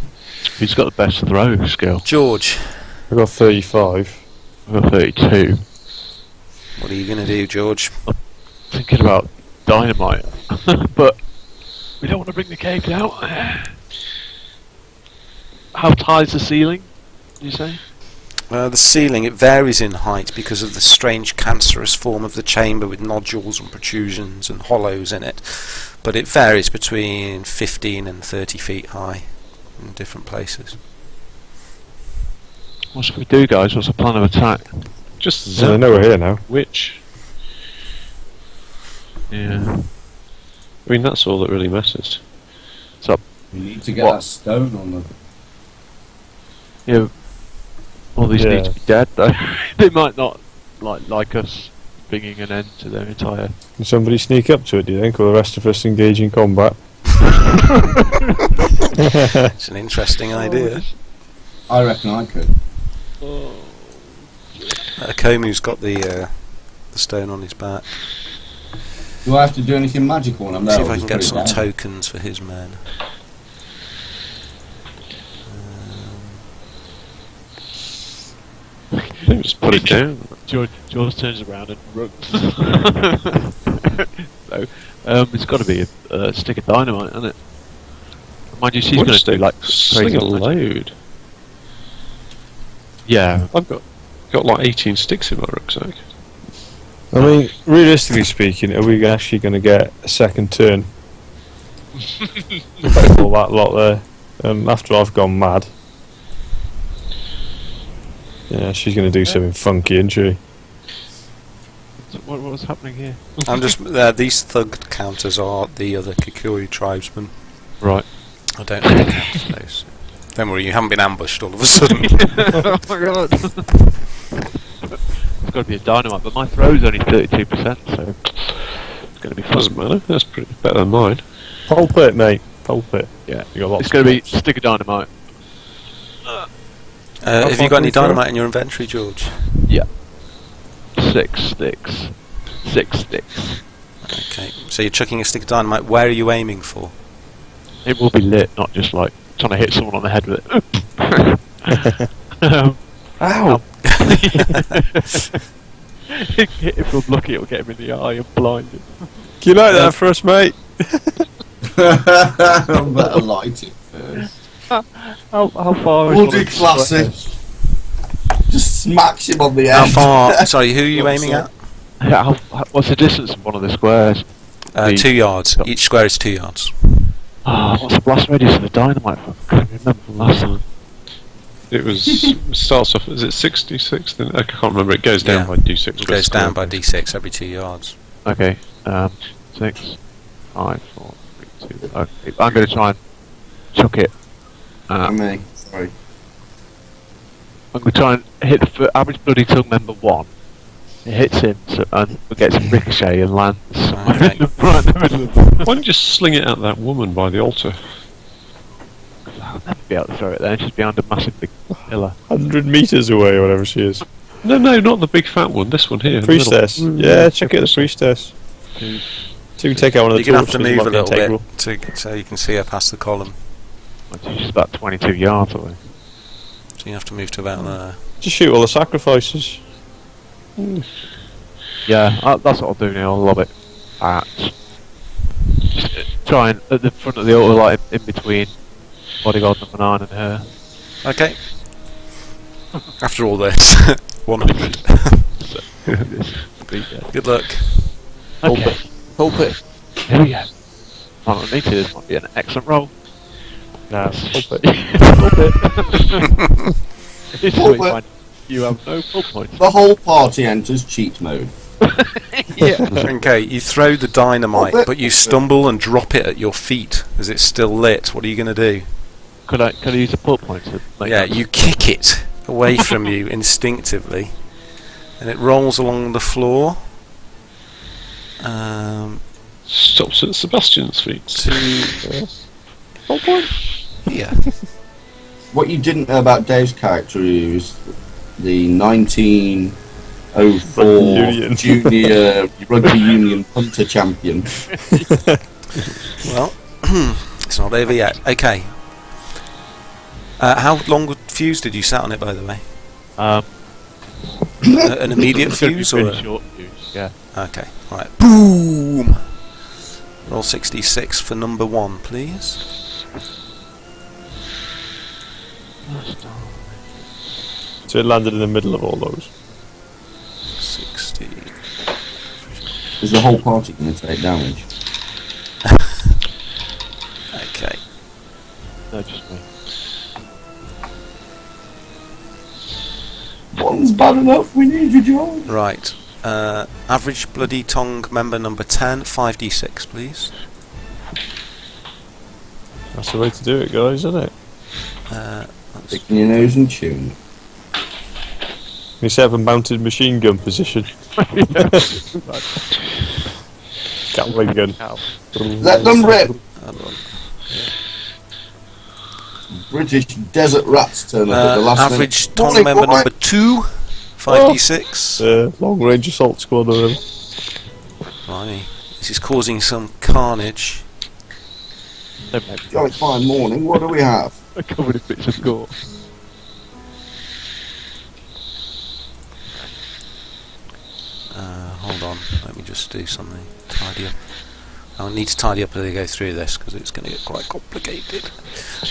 Who's got the best throw skill? George, I've got 35. I've got 32. what are you going to do, George? Thinking about dynamite. But we don't want to bring the caves out. How high is the ceiling, did you say? The ceiling, it varies in height because of the strange cancerous form of the chamber with nodules and protrusions and hollows in it. But it varies between 15 and 30 feet high in different places. What should we do, guys? What's the plan of attack? Just So they know we're here now. Which? Yeah. I mean, that's all that really matters. You need to get What? that stone on the... Yeah. All these Yeah. need to be dead, though. They might not like us bringing an end to their entire... Can somebody sneak up to it, do you think? Or the rest of us engage in combat? It's an interesting idea. I reckon I could. Komu's got the stone on his back. Do I have to do anything magical when I'm there? See if or I just can get put it some down? tokens for his men. Just put it down. George turns around and runs. So, it's got to be a stick of dynamite, isn't it? Mind you, she's What going a to do stick? like Sling crazy a magic. load. Yeah, I've got like 18 sticks in my rucksack. I mean, realistically speaking, are we actually going to get a second turn? All that lot there. After I've gone mad. Yeah, she's going to do something funky, isn't she? What was happening here? I'm just these thug counters are the other Kikuyu tribesmen. Right. I don't know the count for those. Don't worry, you haven't been ambushed all of a sudden. Oh my god. It's got to be a dynamite, but my throw's only 32%, so it's going to be fun. Doesn't matter. That's pretty better than mine. Pulp it, mate. Pulp it. Yeah, You got lots. it's going to be stick of dynamite. Have you got any dynamite in your inventory, George? 6 sticks. 6 sticks. Okay, so you're chucking a stick of dynamite. Where are you aiming for? It will be lit, not just like trying to hit someone on the head with it. Ow! If I'm lucky, it'll get him in the eye and blind him. Can you like that for us, mate? I better light it first. How far is We'll one do of the classic. squares? Just smacks him on the How head. far? Sorry, who are you aiming at? What's the distance of one of the squares? 2 yards. Each square is 2 yards. What's the blast radius of the dynamite? I can't remember from last time. It starts off. Is it 66? Then I can't remember. It goes down Yeah. by d6. It goes down by d6 every 2 yards. Okay, 6, 5, 4, 3, 2. Okay, I'm going to try and chuck it. Me. Sorry. I'm going to try and hit the average bloody tongue member 1. It hits him and gets a ricochet and lands somewhere Okay. right in the middle of them. Why don't you just sling it at that woman by the altar? I'll never be able to throw it there. She's behind a massive big pillar. 100 metres away, or whatever she is. No, not the big fat one. This one here. in the middle. Priestess. Yeah, check it, the priestess. So we take out one of the You're going to have to torches, move a might be little integral. bit so you can see her past the column. She's about 22 yards away. So you have to move to about there. Just shoot all the sacrifices. Yeah, that's what I'll do now. I'll lob it at. Try and at the front of the altar, like in between bodyguard number 9 and her. Okay. After all this, 100. Good luck. Okay, Pulp it. here we go. Might not need to. This might be an excellent roll. Yes. Pulp it. It's Pulp really it. fine. You have no pull points. The whole party enters cheat mode. Yeah. Okay, you throw the dynamite, Pulp it. but you stumble and drop it at your feet as it's still lit. What are you going to do? Could I use a pull point to make Yeah, that? you kick it away from you instinctively, and it rolls along the floor. Stops at Sebastian's feet. To here. What you didn't know about Dave's character is the 1904 Rugby union. junior rugby union punter champion. Well, it's not over yet. Okay. How long a fuse did you set on it, by the way? An immediate It's gonna be fuse or? really short fuse, yeah. Okay. Right. Boom. Roll 66 for number 1, please. So it landed in the middle of all those. 60. Is the whole party going to take damage? Okay. No, just me. One's bad enough. We need you, George. Right. Average bloody tongue member number 10, 5d6, please. That's the way to do it, guys, isn't it? Sticking your nose and tune. We set up a mounted machine gun position. Gatling gun. Let them rip. British desert rats turn up at the last Average minute. tongue Morning, member boy. number 2, 5d6. Long range assault squad or whatever. Right. This is causing some carnage. Don't make me Jolly fine morning. What do we have? I'm covered in bits of gore. Hold on, let me just do something. Tidy up. I need to tidy up as I go through this because it's going to get quite complicated.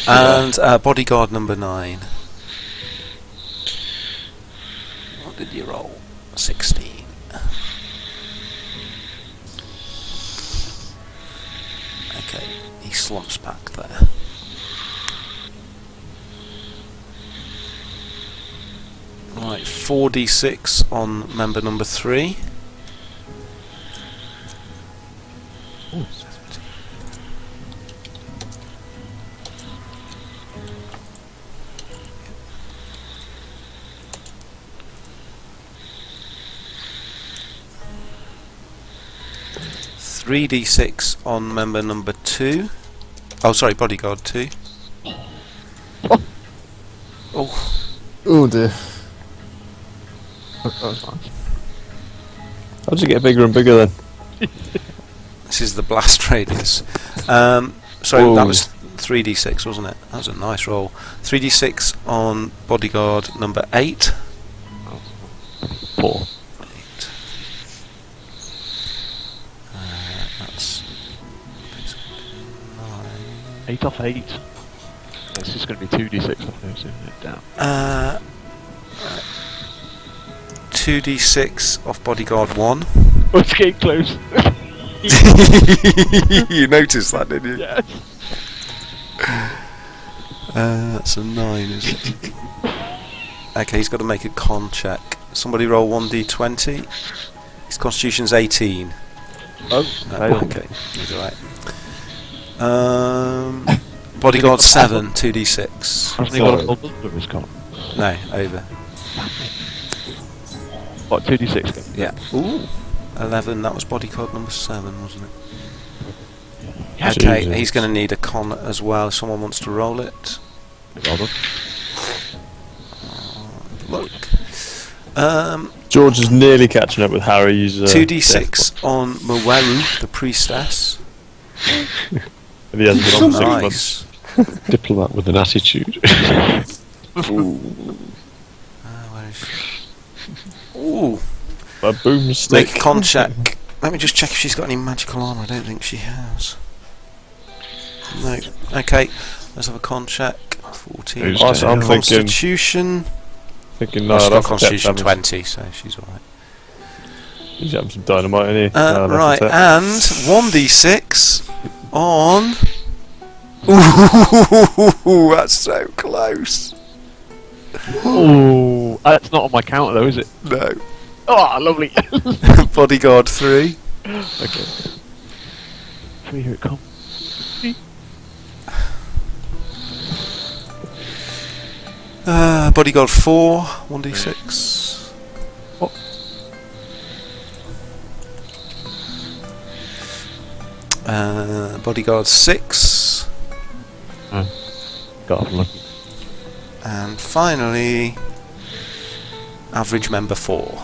And bodyguard number 9. What did you roll? 16. Okay, he slumps back there. Right, 4d6 on member number 3. Ooh. 3d6 on member number 2. Oh, sorry, bodyguard 2. Oh, Oh dear. How does it get bigger and bigger then? this is the blast radius. Sorry, Whoa. that was 3d6, wasn't it? That was a nice roll. 3d6 on bodyguard number 8. 4. 8. That's 9. 8 off 8. It's just going to be 2d6 off those, isn't it? Down. 2d6 off bodyguard 1. Oh, it's getting close. You noticed that, didn't you? Yes. That's a 9, isn't it? Okay, he's got to make a con check. Somebody roll 1d20. His constitution's 18. Oh, Okay, he's alright. Bodyguard 7, 2d6. Hasn't he got a full bundle of his con? No, over. What, 2d6? Yeah. Ooh. 11, that was bodyguard number 7, wasn't it? Yeah. Okay, Jesus. he's going to need a con as well. If someone wants to roll it. Well done. Look. George is nearly catching up with Harry's. 2d6 on Mweru, the priestess. Death. If he hasn't been on for 6 months. Nice. Diplomat with an attitude. Where is she? Ooh. A boomstick. Make a con check. Let me just check if she's got any magical armour. I don't think she has. No. Okay. Let's have a con check. 14. Who's I'm thinking, Constitution. no, She's got that's Constitution damage. 20, so she's alright. He's having some dynamite in here. Right, and 1d6 on. Ooh, that's so close. Oh, that's not on my counter though, is it? No. Oh, lovely. Bodyguard 3. Okay. 3, here it comes. Bodyguard 4, 1d6. What? Bodyguard 6. Got off lucky. And finally, average member 4.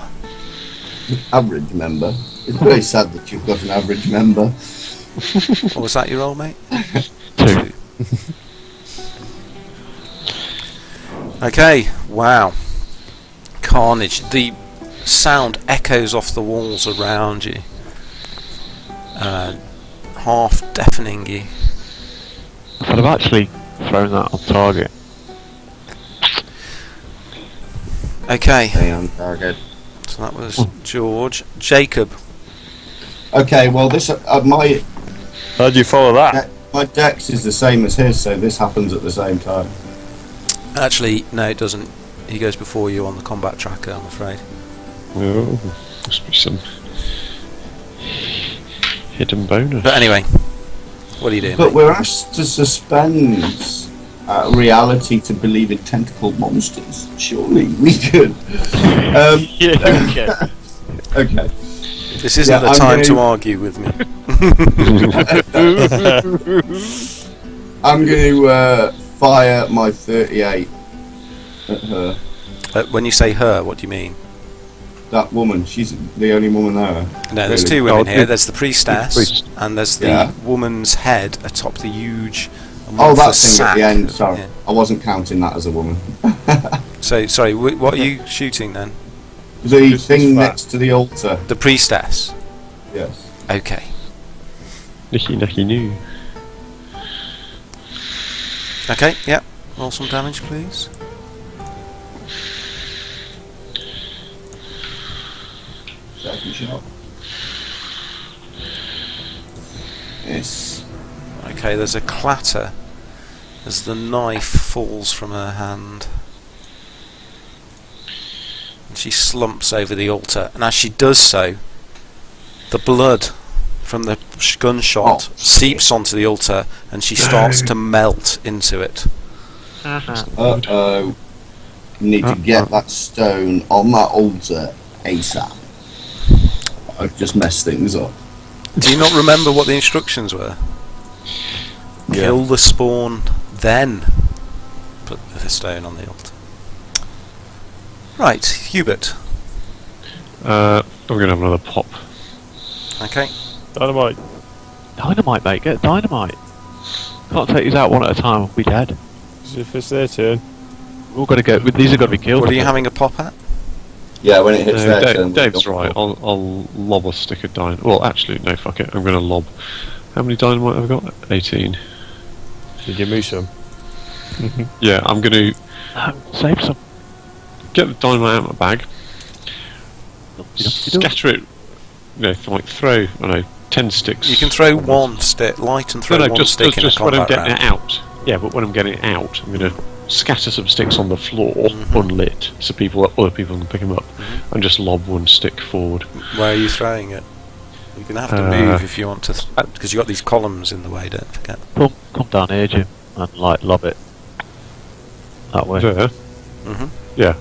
Average member. It's very sad that you've got an average member. What was that, your old mate? 2. Okay, wow. Carnage. The sound echoes off the walls around you, half deafening you. I'd have actually thrown that on target. Okay, Stay on target. so that was George. Jacob. Okay, well, this my How'd you follow that? my dex is the same as his, so this happens at the same time. Actually, no, it doesn't. He goes before you on the combat tracker, I'm afraid. Oh, must be some hidden bonus. But anyway, what are you doing? But mate? we're asked to suspend reality to believe in tentacle monsters. Surely we could. Yeah, Okay. This isn't Yeah, the I'm time to going- argue with me. I'm going to fire my 38 at her. When you say her, what do you mean? That woman, she's the only woman there. No, there's Really? two women Oh, here. There's the priestess, priest. and there's the Yeah. woman's head atop the huge Oh, that amorphous thing at sack. the end. Sorry, Yeah. I wasn't counting that as a woman. So, sorry, what are you shooting then? The This is thing fat. next to the altar. The priestess. Yes. Okay. Nicky new. Okay, yep. Roll some damage, please. Second shot. Yes. Okay, there's a clatter as the knife falls from her hand. And she slumps over the altar, and as she does so, the blood from the gunshot seeps onto the altar, and she starts to melt into it. Uh-oh. Need to get that stone on that altar ASAP. I've just messed things up. Do you not remember what the instructions were? Kill the spawn, then put the stone on the altar. Right, Hubert. I'm going to have another pop. Okay. Dynamite. Dynamite, mate. Get dynamite. Can't take these out one at a time. We'll be dead. As if it's their turn. We've all got to go. These are going to be killed. What are you having a pop at? Yeah, when it hits their turn. Dave's right. I'll lob a stick of dynamite. Well, actually, no, fuck it. I'm going to lob. How many dynamite have I got? 18. You give me some. Yeah, I'm going to Save some. get the dynamite out of my bag, scatter it, like throw, I don't know, 10 sticks. You can throw one stick, light and throw No, one just stick in a when I'm combat getting round. it out. Yeah, but when I'm getting it out, I'm going to scatter some sticks on the floor, unlit, so other people can pick them up, and just lob one stick forward. Where are you throwing it? You're going to have to move if you want to, because you've got these columns in the way, don't forget. Come down here, Jim, and lob it that way. There. Mhm. Yeah,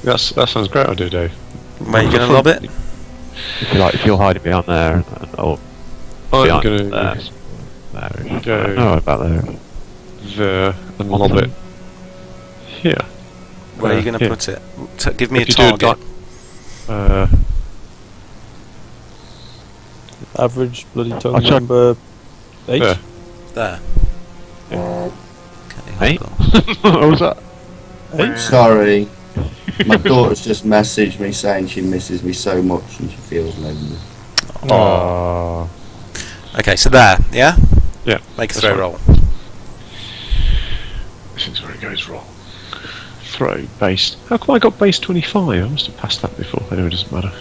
that sounds great idea, Dave. Where are you going to lob it? If you like, if you're hiding behind there, or I'm behind going there. to There. go No, about there. there and lob it here. Where are you going to here. put it? Give me If a you do target. Average bloody tongue I'll check. number 8. There. There. Hey? Okay, hold on. What was that? 8? Sorry. My daughter's just messaged me saying she misses me so much and she feels lonely. Aww. Okay, so there, yeah? Yeah. Make a that's throw right. roll. This is where it goes wrong. Throw, base. How come I got base 25? I must have passed that before. Anyway, it doesn't matter.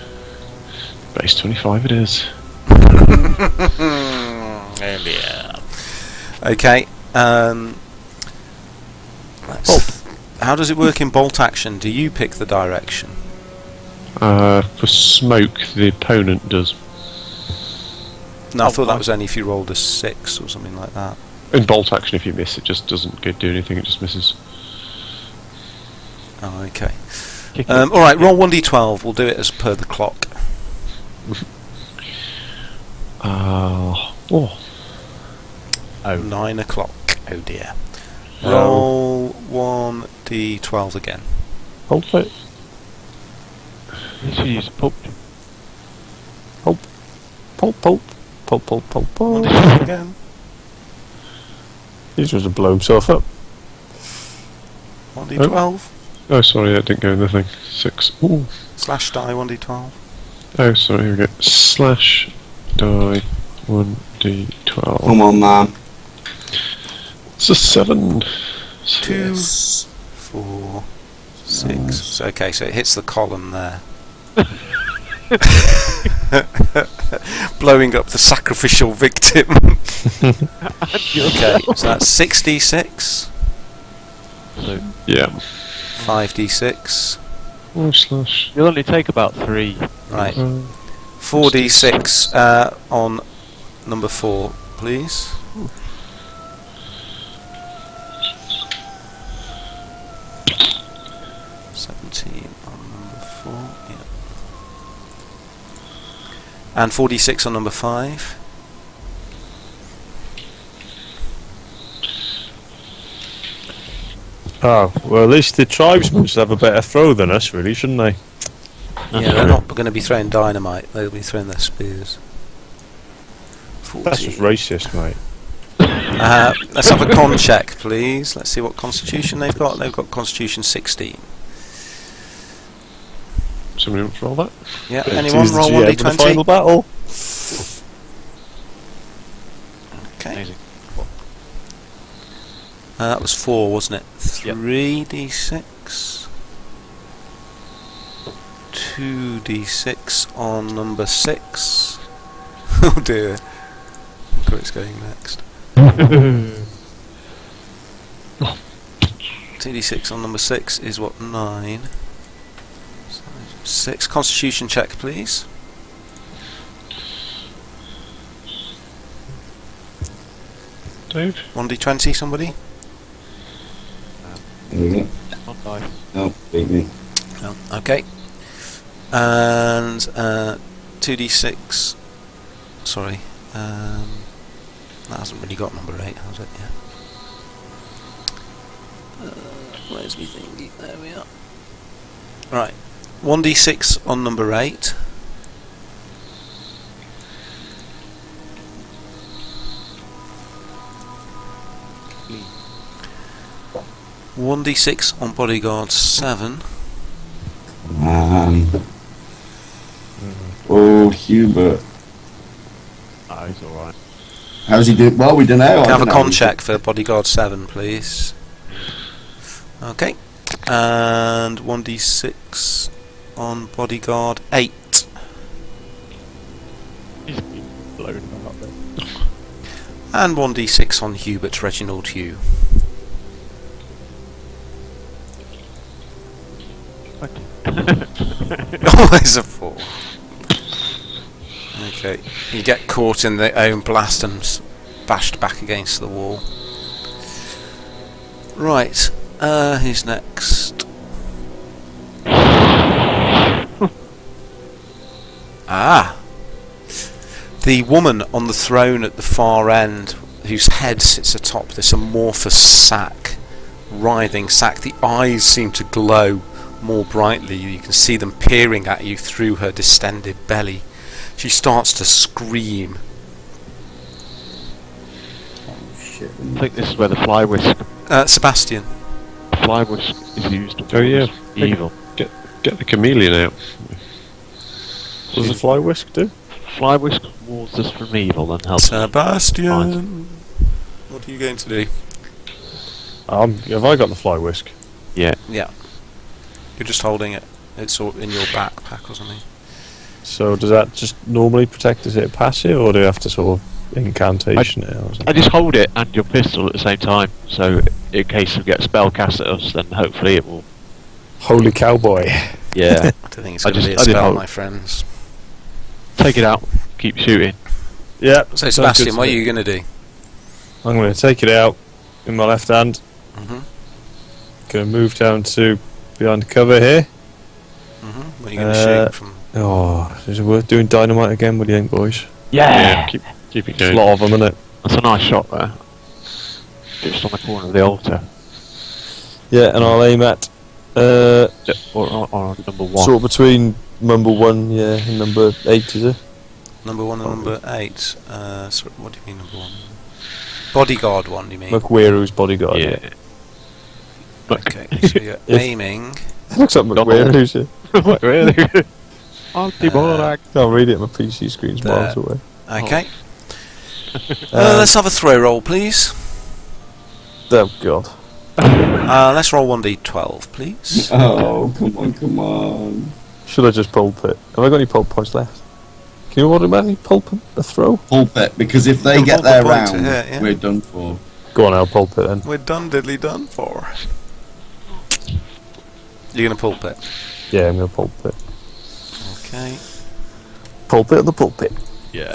Base 25 it is. Oh dear. Okay, how does it work in bolt action? Do you pick the direction? For smoke, the opponent does. No, I thought that was only if you rolled a 6 or something like that. In bolt action, if you miss, it just doesn't do anything, it just misses. Oh, okay. Alright, roll 1d12. We'll do it as per the clock. Oh. 9 o'clock. Oh dear. Roll 1d12 again. Hold it. You should use pulp. Pulp. Pulp, pulp. Pulp, pulp, pulp, pulp. 1d12 again. He's supposed to blow himself up. 1d12. Oh, sorry, that didn't go in the thing. 6. Ooh. Slash die 1d12. Oh, sorry, here we go. Slash die 1d12. Come on, man. It's a 7. 2, Yes. 4, 6. So, okay, so it hits the column there. Blowing up the sacrificial victim. Okay, so that's 6d6, Yeah. 5d6, Oh, slash. You'll only take about 3. right, 4d6 on number 4, please. On number 4, yeah. And 4d6 on number 5. Oh, well, at least the tribesmen should have a better throw than us, really, shouldn't they? Yeah, they're not going to be throwing dynamite, they'll be throwing their spears. 14. That's just racist, mate. Let's have a con check, please. Let's see what constitution they've got. They've got constitution 16. Somebody wants to roll that? Yeah, It anyone is the roll GM for the final 1d20? battle. Okay. Amazing. That was 4, wasn't it? Yep. 3d6. 2d6 on number 6. Oh dear. Look where it's going next. 2d6 on number 6 is what, 9? 6. Constitution check, please. Dave? 1d20, somebody? Not nice. No, beat me. No. Okay. And 2d6. Sorry. That hasn't really got number 8, has it? Yeah. Where's me thingy? There we are. Right. 1d6 on number 8. One d6 on bodyguard 7. Oh, Hubert. Ah, he's alright. How's he doing? Well, we don't know. Can I have a con check for bodyguard 7, please? Okay. And 1d6 on bodyguard 8. He's been blown up there. And 1d6 on Hubert Reginald Hugh. Always a 4. Okay, you get caught in their own blast and bashed back against the wall. Right, who's next? The woman on the throne at the far end, whose head sits atop this amorphous sack, writhing sack. The eyes seem to glow more brightly. You can see them peering at you through her distended belly. She starts to scream. Shit. I think this is where the fly whisk is used. Oh yeah. Evil. Get the chameleon out. What does the fly whisk do? Fly whisk wards us from evil and helps. Sebastian, what are you going to do? Have I got the fly whisk? Yeah. Yeah, you're just holding it. It's all in your backpack or something. So does that just normally protect us? Is it passive, or do you have to sort of incantation it or something? I just hold it and your pistol at the same time, so in case we get a spell cast at us, then hopefully it will. Holy cowboy! Yeah. I don't think it's going to be a spell, my friends. Take it out. Keep shooting. Yeah. So Sebastian, what are you going to do? I'm going to take it out in my left hand. Mhm. Going to move down to behind cover here. Mhm. What are you going to shoot from? Oh, is it worth doing dynamite again? What do you think, boys? Yeah. Keep it There's a going. lot of them, isn't it? That's a nice shot there. Just on the corner of the altar. Yeah, and I'll aim at Or number 1. sort of between number 1, yeah, and number 8, is it? Number 1 and number 8. Sorry, what do you mean number 1? Bodyguard 1, you mean? McWearu's bodyguard. Yeah. Okay, so you're aiming. Looks like McWearu's. Yeah. Really? Anti-Borak. Can't read it on my PC screen's There. miles away. Okay. Let's have a throw roll, please. Oh god. Let's roll 1d12, please. Oh, come on. Should I just pulpit? Have I got any pulp points left? Can you automatically pulp a throw? Pulpit, because if they Can get pulp a their point round, to hit, yeah. we're done for. Go on, I'll pulpit then. We're done diddly done for. You're going to pulpit. Yeah, I'm going to pulpit. Okay. Pulpit on the pulpit. Yeah.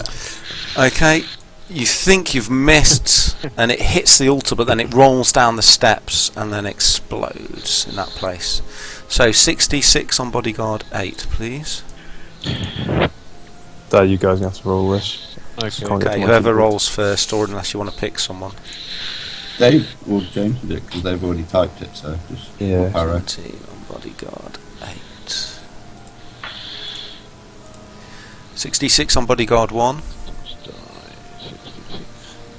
Okay. You think you've missed, and it hits the altar, but then it rolls down the steps and then explodes in that place. So 66 on bodyguard 8, please. There, you guys have to roll this. Okay. Can't get Okay, to my whoever keyboard. rolls first, or unless you want to pick someone. Dave or James did it, because they've already typed it, so just Yeah. arrow. 20 on bodyguard 8. 66 on bodyguard 1.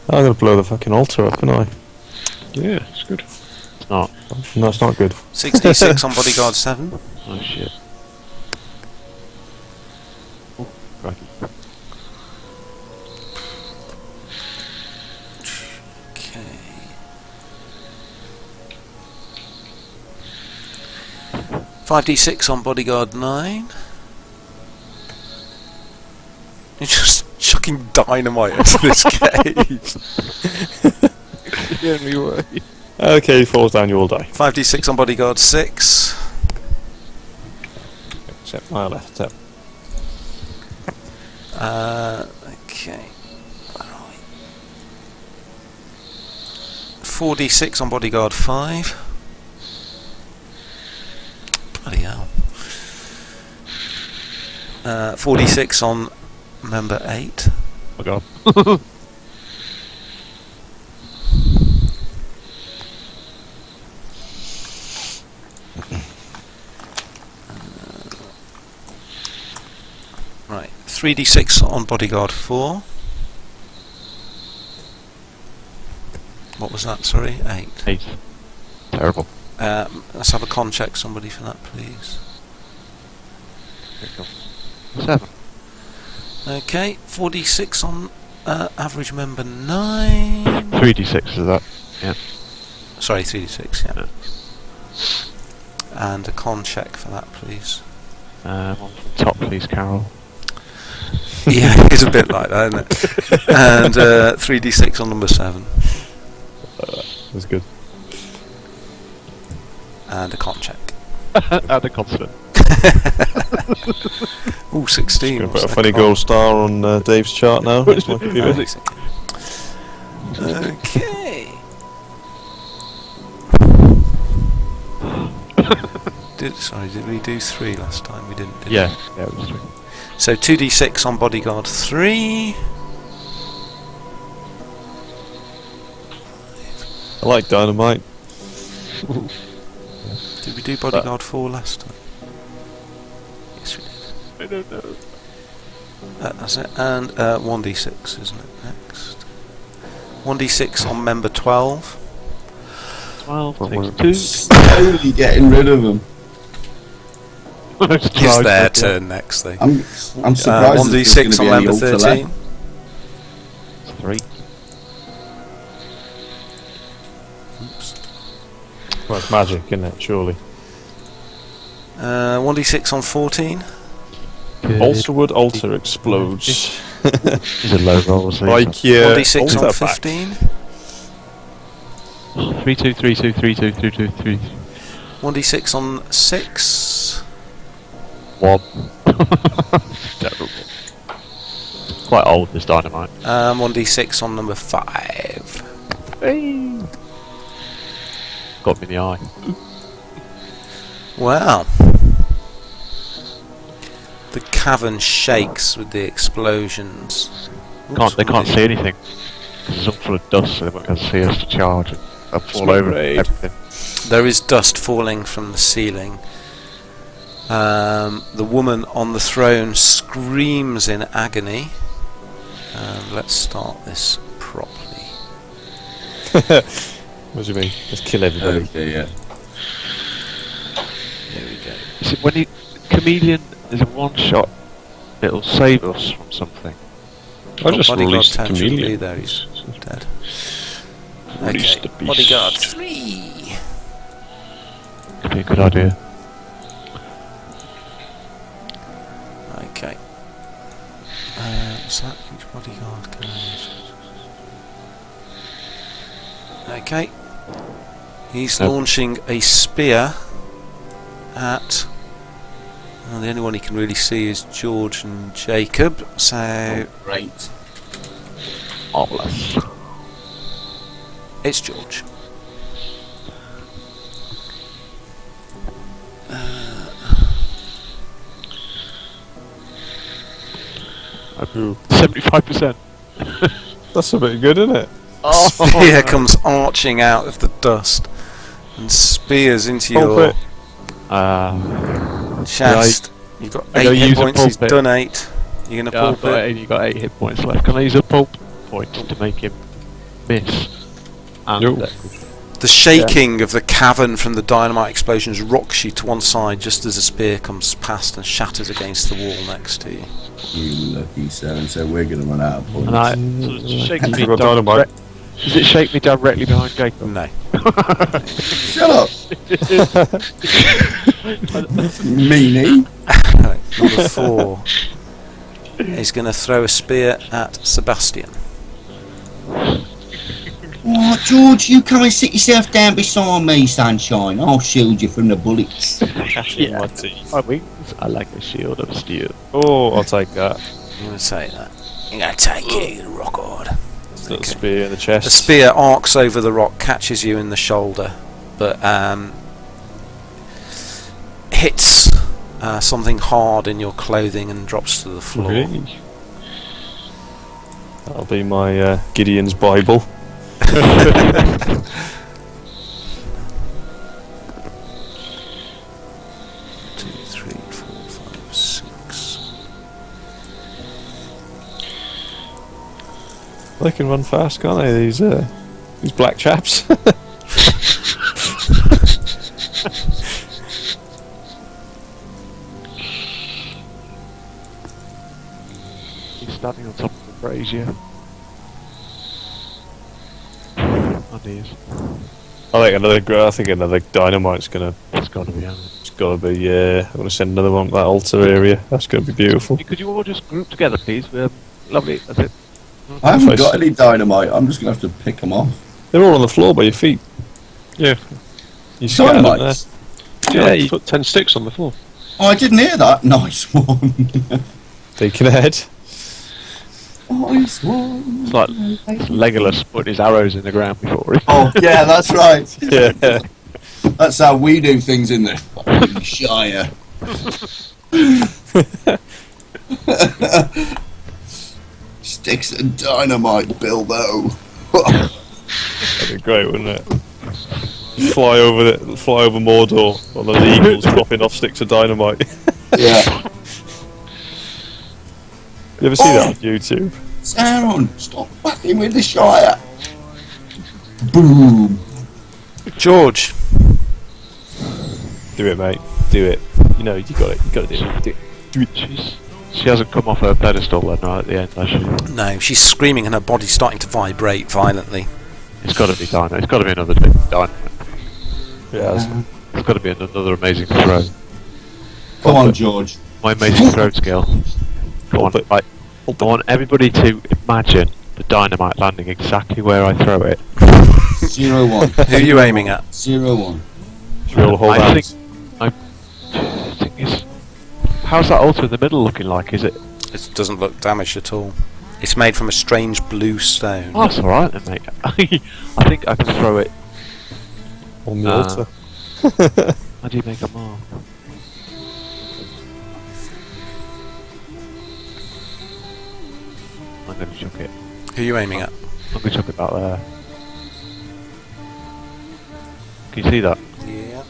I'm going to blow the fucking altar up, aren't I? Yeah, it's good. It's not. No, it's not good. 66 on bodyguard 7. Oh shit. Oh, crikey. Okay. 5d6 on bodyguard 9. You just chuck fucking dynamite into this cave. The only way. Okay, he falls down, you all die. 5d6 on bodyguard 6. Except Nyarlathotep. Okay. Where are we? 4d6 on bodyguard 5. Bloody hell. 4d6 on member 8. Oh my god. Right, 3d6 on bodyguard 4. What was that, sorry? 8. 8. Terrible. Let's have a con check, somebody, for that, please. 7. Okay, 4d6 on average member 9. 3d6 is that? Yeah. Sorry, 3d6, yeah. And a con check for that, please. On the top, please, Carol. Yeah, it's a bit like that, isn't it? And 3d6 on number 7. That's good. And a con check. And a constant. Ooh, 16. Gonna what's put a that funny con? gold star on Dave's chart now. Next to my computer. Amazing. Okay. Did we do 3 last time? We didn't, did we? Yeah, it was 3. So 2d6 on bodyguard 3. I like dynamite. Did we do bodyguard 4 last time? Yes, we did. I don't know. That's it. And 1d6, isn't it, next? 1d6 on member 12. 12 What takes was 2. Slowly getting rid of them. It's their turn next, though. I'm surprised. there's 1d6 gonna on be any member ultra 13. left. 3. Oops. Well, it's magic, isn't it? Surely. 1d6 on 14. Altar would altar explodes. These are low rolls. Like your 1d6 on altar back. 15. 3, 2, 3, 2, 3, 2, 3, 2, 3. 1d6 on 6. 1. Terrible. Quite old, this dynamite. 1d6 on number 5. Hey. Got me in the eye. Wow. The cavern shakes with the explosions. Oops, They can't see anything. It's all full of dust, so they won't be able to see us to charge and fall over raid. everything. There is dust falling from the ceiling. The woman on the throne screams in agony. Let's start this properly. What do you mean? Let's kill everybody. Okay, yeah. Here we go. Is it when you chameleon is a one shot, it'll save us from something. I just Bodyguard released the 10 should be chameleon. there, he's dead. Release Okay, the beast. bodyguard 3. Could be a good idea. Okay. What's that? Each bodyguard can Okay. He's launching a spear at... Well, the only one he can really see is George and Jacob, so... Great. Marvellous. It's George. 75%. That's a bit good, isn't it? Spear comes arching out of the dust and spears into your chest. You've got I 8 gotta hit use a points, he's pulpit. done 8. You're going to I've pull it. you got 8 hit points left. Can I use a pulp point to make him miss? And No. The shaking of the cavern from the dynamite explosions rocks you to one side just as a spear comes past and shatters against the wall next to you. You lucky seven, so we're going to run out of points. and I sort of shake me You've got dynamite. Does it shake me directly behind Jacob? No. Shut up! Meanie! Right, number 4. is going to throw a spear at Sebastian. Oh, George, you come and sit yourself down beside me, sunshine. I'll shield you from the bullets. Catching my teeth. My wings are like a shield of steel. Oh, I'll take that. I'm going to take that. I'm going to take you, rock hard. Little spear in the chest. The spear arcs over the rock, catches you in the shoulder, but hits something hard in your clothing and drops to the floor. Really? That'll be my Gideon's Bible. 2, 3, 4, 5, 6. They can run fast, can't they? These black chaps. He's standing on top of the brazier. Oh dear. I think another dynamite's gonna. It's got to be, hasn't it? It's gotta be. Yeah, I'm gonna send another one to that altar area. That's gonna be beautiful. Could you all just group together, please? Lovely, that's it. I haven't got any dynamite. I'm just going to have to pick them off. They're all on the floor by your feet. Yeah. You scatter them there. Dynamites? Yeah, you put 10 sticks on the floor. Oh, I didn't hear that. Nice one. Peeking ahead. Nice one. It's like Legolas putting his arrows in the ground before him. Oh, yeah, that's right. Yeah. That's how we do things in the fucking Shire. Sticks and dynamite, Bilbo. That'd be great, wouldn't it? Fly over Mordor, while the eagles dropping off sticks of dynamite. Yeah. You ever see that on YouTube? Sauron, stop fucking with the Shire. Boom. George, Do it, mate. Do it. You know, you got it. You got to do it. Do it. She hasn't come off her pedestal then, right at the end, has she? no, she's screaming and her body's starting to vibrate violently. It's got to be Dino. It's got to be another Dino. Yeah. It's got to be another amazing throw. Come on, George. My amazing throw skill. Go on, I want everybody to imagine the dynamite landing exactly where I throw it. 0-1. Who are you aiming at? 0-1. Should we all hold I hands? think it's... How's that altar in the middle looking like? Is it... It doesn't look damaged at all. It's made from a strange blue stone. Oh, that's alright then, mate. I think I can throw it... On the altar. How do you make a mark? I'm going to chuck it. Who are you aiming at? I'm going to chuck it back there. Can you see that? Yeah.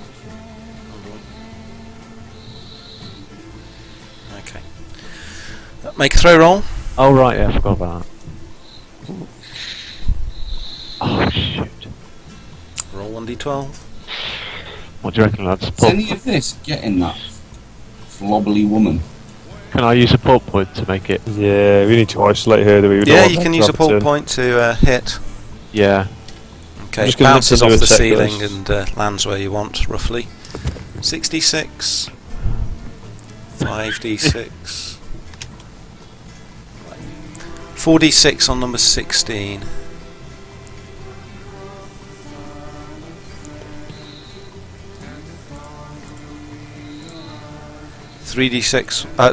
Okay. Make a throw roll. Oh right, yeah, I forgot about that. Oh shoot. Roll 1d12. What do you reckon, lads? Is Pulp. any of this getting that flobbly woman? Can I use a pulp point to make it? Yeah, we need to isolate her. Yeah, you can use a pull point to hit. Yeah. Okay, just it gonna bounces listen off to the a ceiling checklist. and lands where you want, roughly. 66. 5d6. 4d6 on number 16.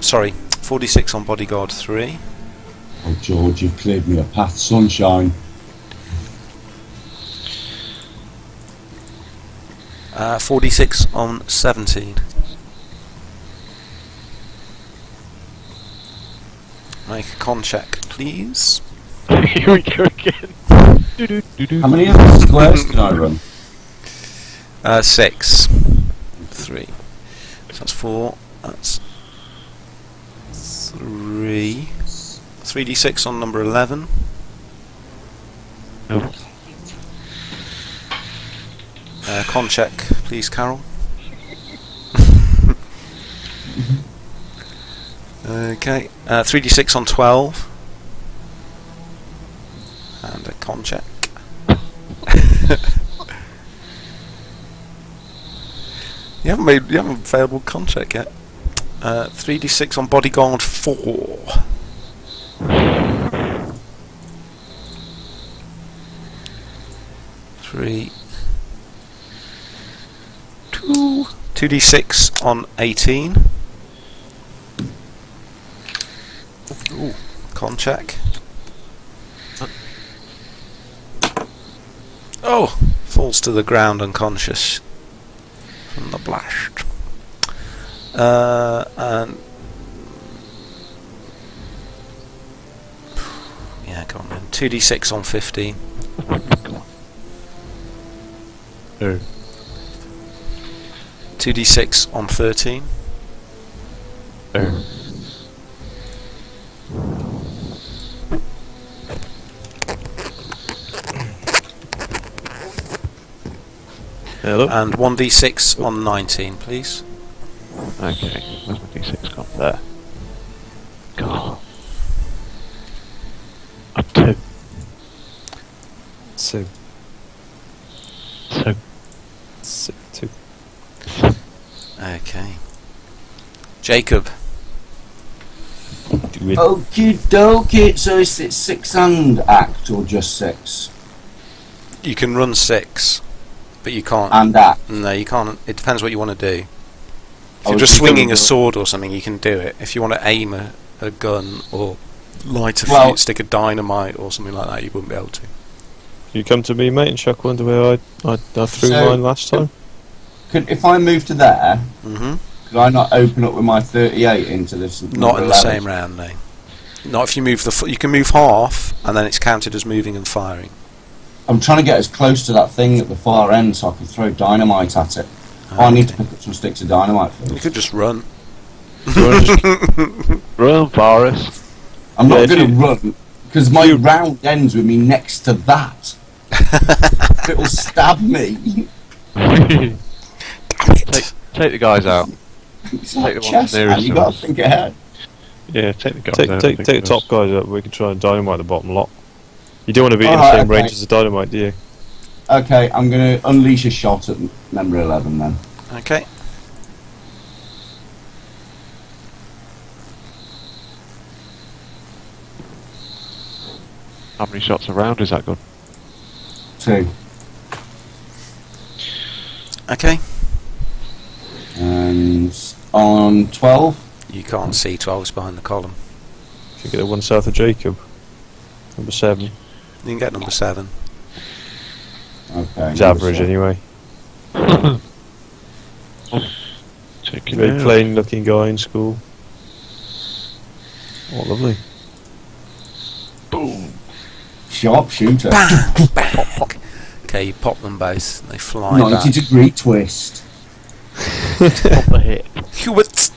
Sorry, 4d6 on bodyguard 3. Oh, George, you've cleared me a path, sunshine. 4d6 on 17. Make a con check, please. Here we go again. How many other squares can I run? 6. 3. So that's 4. That's 3. 3d6 on number 11. No. Con check, please, Carol. Okay. 3d6 on 12. And a con check. You haven't failed one con check yet. 3d6 on bodyguard 4. Three. 2d6 on 18. Ooh, con check. Oh, falls to the ground unconscious from the blast. And yeah, go on then. 2d6 on 15. Oh. 2d6 on 13. Oh. Hello. And 1d6 on 19, please. Okay, where's my d6 gone? There. God. A 2. So, So, 2. Okay. Jacob. Do it. Okie dokie. So is it 6 act or just 6? You can run 6, but you can't. And act. No, you can't. It depends what you want to do. If I you're was just just swinging gonna a do- sword or something, you can do it. If you want to aim a gun or light a Well- stick of dynamite or something like that, you wouldn't be able to. You come to me, mate, and chuck one the way I threw So- mine last time. If I move to there, hmm could I not open up with my 38 into this? Not in number the 11? same round, no. Not if you move you can move half, and then it's counted as moving and firing. I'm trying to get as close to that thing at the far end so I can throw dynamite at it. I need to pick up some sticks of dynamite You first. could just run. run, Forrest. I'm not Yeah, going to you- run because my round ends with me next to that. It'll stab me. Take the guys out. It's Take like the one chess, man. nearest You to got us. to think ahead. Yeah, take the guys Take out, I take think take the first. top guys up. We can try and dynamite the bottom lot. You don't want to be in the Alright, same range okay. as the dynamite, do you? Okay, I'm going to unleash a shot at number 11 then. Okay. How many shots around is that gun? 2. Okay. And on 12, You can't see 12's behind the column. If you get the one south of Jacob, number 7. You can get number 7. okay. He's number average 7. anyway. Check it Very out. plain looking guy in school. Oh, lovely. Sharpshooter. Bang! Bang! Okay, you pop them both. They fly 90-degree twist. Off the hip. back. Hubert!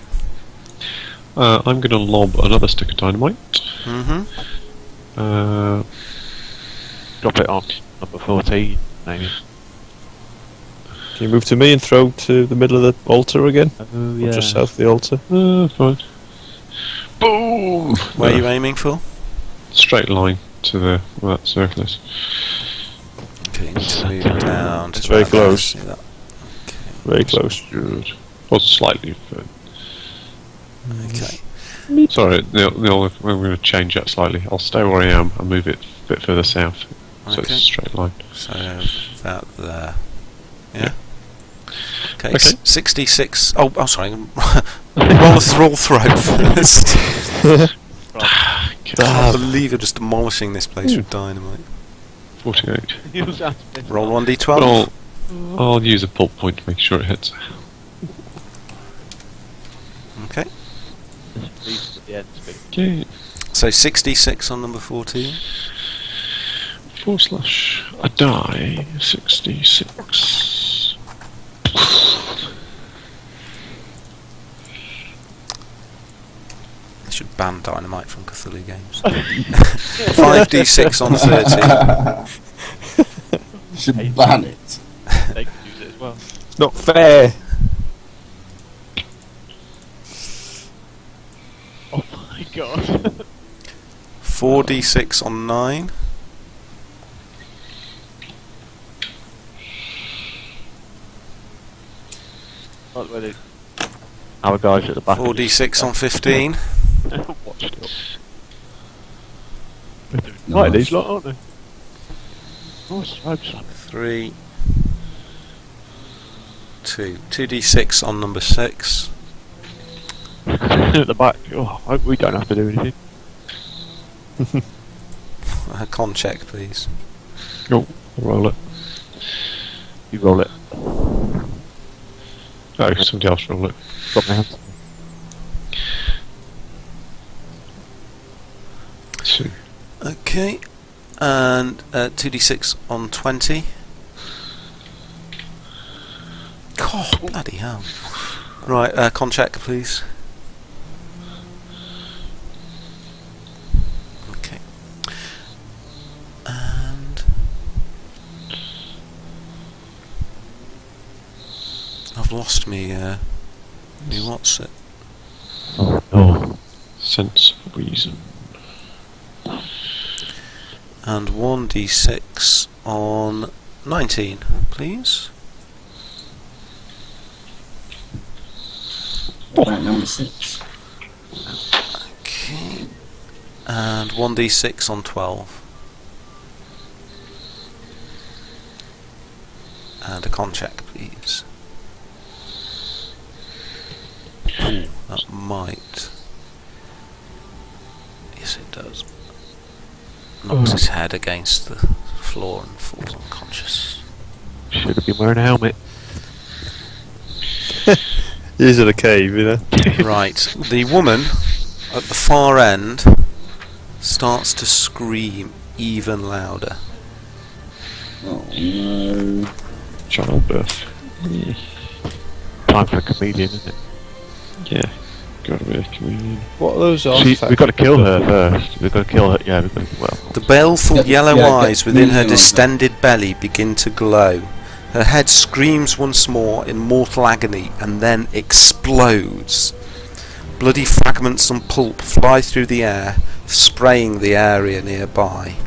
I'm going to lob another stick of dynamite. Mm-hmm. Drop it on number 14, maybe. Can you move to me and throw to the middle of the altar again? Oh, Or just south of the altar? Fine. Boom! Where are you aiming for? Straight line to where that circle is. Okay, you need to move down to It's very about there. close. See that? Very close. Good. Or slightly further. Okay. Sorry, we're going to change that slightly. I'll stay where I am and move it a bit further south. So it's Okay. a straight line. So that there. Yeah. Okay. Okay. 66. Oh, sorry. roll throw first. I can't believe you're just demolishing this place with dynamite. 48. Roll 1d12. I'll use a pulp point to make sure it hits. Okay. Okay. So 66 on number 14. / a die 66. They should ban dynamite from Cthulhu games. 5d6 on 13. Should ban it. They could use it as well. It's not fair. Oh my god. 4d6 on 9. Our guys at the back. 4d6 on 15. Watch it. Right, these lot, aren't they? Nice, hope so. 3, 2. 2d6 on number 6. At the back. Oh, I hope we don't have to do anything. A con check, please. Oh, I'll roll it. You roll it. Oh, somebody else roll it. Got my hand. 2. Okay. And 2d6 on 20. God, bloody hell. Right, con check, please. Okay. And I've lost me, what's it? Oh, no. Sense of reason. And 1d6 on 19, please. About number 6. Okay. And 1d6 on 12. And a con check, please. Ooh, that might. Yes, it does. Knocks his head against the floor and falls unconscious. Should have been wearing a helmet. He's in a cave, you know. Right, the woman at the far end starts to scream even louder. Oh no. Childbirth. Yeah. Time for a comedian, isn't it? Yeah. Gotta be a comedian. What are those See, artifacts? we've got to kill her first. We've got to kill her. Yeah, we've got to, well. The baleful Yeah, yellow yeah, eyes get within her moving on distended belly begin to glow. Her head screams once more in mortal agony and then explodes. Bloody fragments and pulp fly through the air, spraying the area nearby.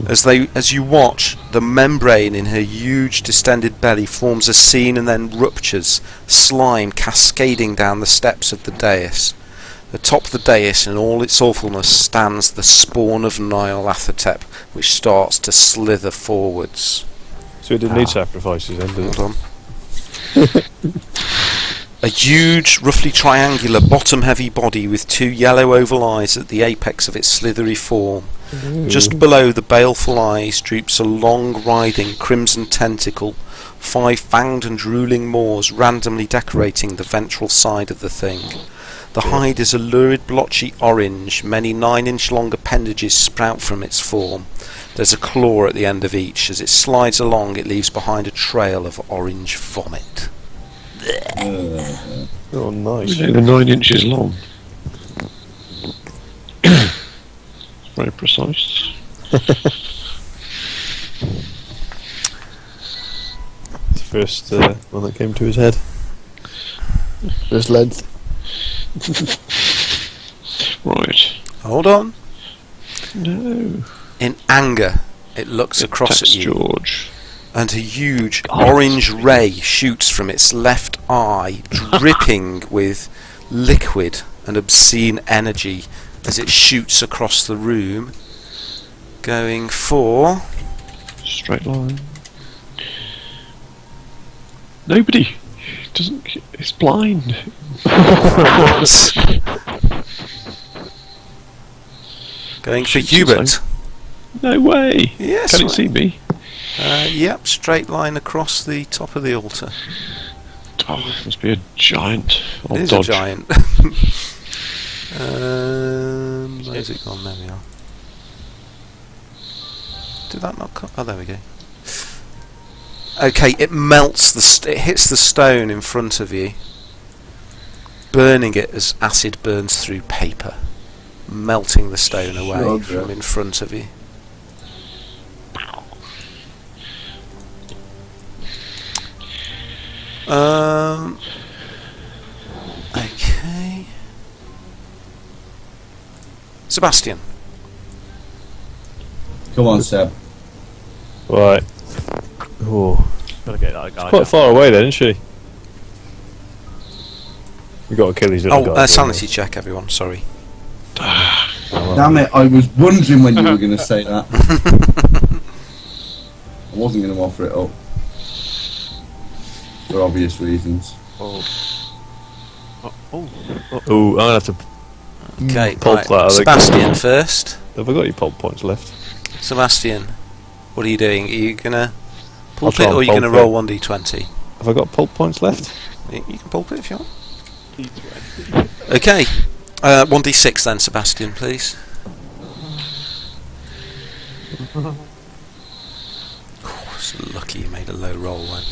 As you watch, the membrane in her huge distended belly forms a scene and then ruptures, slime cascading down the steps of the dais. Atop the dais, in all its awfulness, stands the spawn of Nyarlathotep, which starts to slither forwards. So it didn't need sacrifices then, did it? Hold on. A huge, roughly triangular, bottom-heavy body with 2 yellow oval eyes at the apex of its slithery form. Just below the baleful eyes droops a long, writhing, crimson tentacle, 5 fanged and drooling maws randomly decorating the ventral side of the thing. The hide is a lurid, blotchy orange. Many 9-inch long appendages sprout from its form. There's a claw at the end of each. As it slides along, it leaves behind a trail of orange vomit. Oh, nice. They're 9 inches long. Very precise. It's the first one that came to his head. First length. Right. Hold on. No. In anger, it looks across That's at you, George. and a huge orange ray shoots from its left eye, dripping with liquid and obscene energy as it shoots across the room, going for... Straight line. Nobody. Doesn't. It's blind. Going for Shoots Hubert. inside. No way. Yes. Can it right. see me? Yep, straight line across the top of the altar. Oh, it must be a giant. Or It is dodge. a giant. Where's it gone? There we are. Did that not come? Oh, there we go. Okay, it melts it hits the stone in front of you, burning it as acid burns through paper, melting the stone away from in front of you. Okay. Sebastian. Come on, Seb. Right. Oh. Gotta get that guy. Quite far away then, isn't she? You got to kill these little guys. Sanity check, everyone. Sorry. Alright. Damn it, I was wondering when you were going to say that. I wasn't going to offer it up. For obvious reasons. Oh, I'm gonna have to Okay, pulp right. that. I think. Sebastian first. Have I got your pulp points left? Sebastian, what are you doing? Are you gonna pulp try it, and or are you gonna pulp roll 1d20? Have I got pulp points left? You can pulp it if you want. Okay, 1d6 then, Sebastian, please. So lucky you made a low roll then.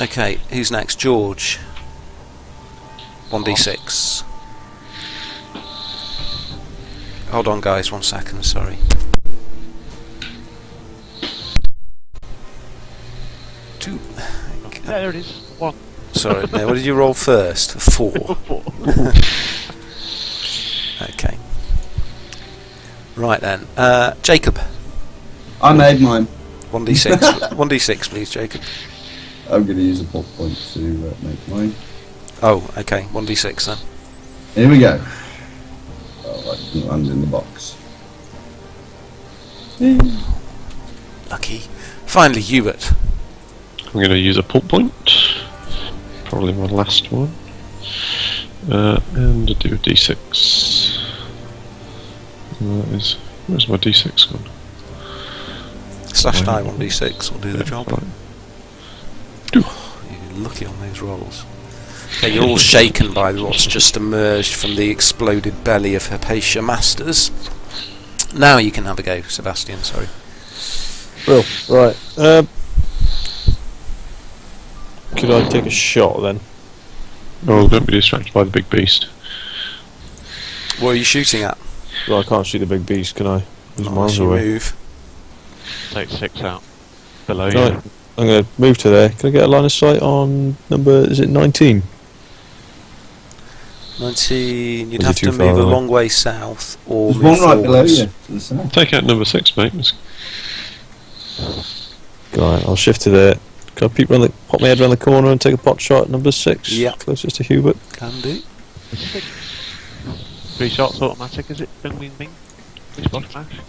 Okay, who's next? George. 1d6. Hold on, guys, 1 second, sorry. Two. There it is. 1. Sorry, no, what did you roll first? 4. 4. Okay. Right then, Jacob. I made mine. 1d6. 1d6, please, Jacob. I'm going to use a pulp point to make mine. Oh, okay, 1d6 then. Here we go. Oh, I didn't land in the box. Lucky. Finally, Hubert. I'm going to use a pulp point. Probably my last one. And do a d6. And that is. Where's my d6 gone? Slash die 1d6 will do the job. Right. You're lucky on those rolls. Okay, you're all shaken by what's just emerged from the exploded belly of Hypatia Masters. Now you can have a go, Sebastian, sorry. Well, right. Could I take a shot then? Oh, don't be distracted by the big beast. What are you shooting at? Well, I can't shoot the big beast, can I? He's Not miles as you away. move. Take 6 out. Below Right. you. I'm going to move to there. Can I get a line of sight on number, is it 19? 19, you'd Is it have too to far move a away? long way south or There's move one right below forwards. you. To the south. Take out number 6, mate. Right, I'll shift to there. Can I peep round pop my head around the corner and take a pot shot at number 6? Yeah. Closest to Hubert. Can do. 3 shots automatic, is it? Bing, bing, bing. Response smash.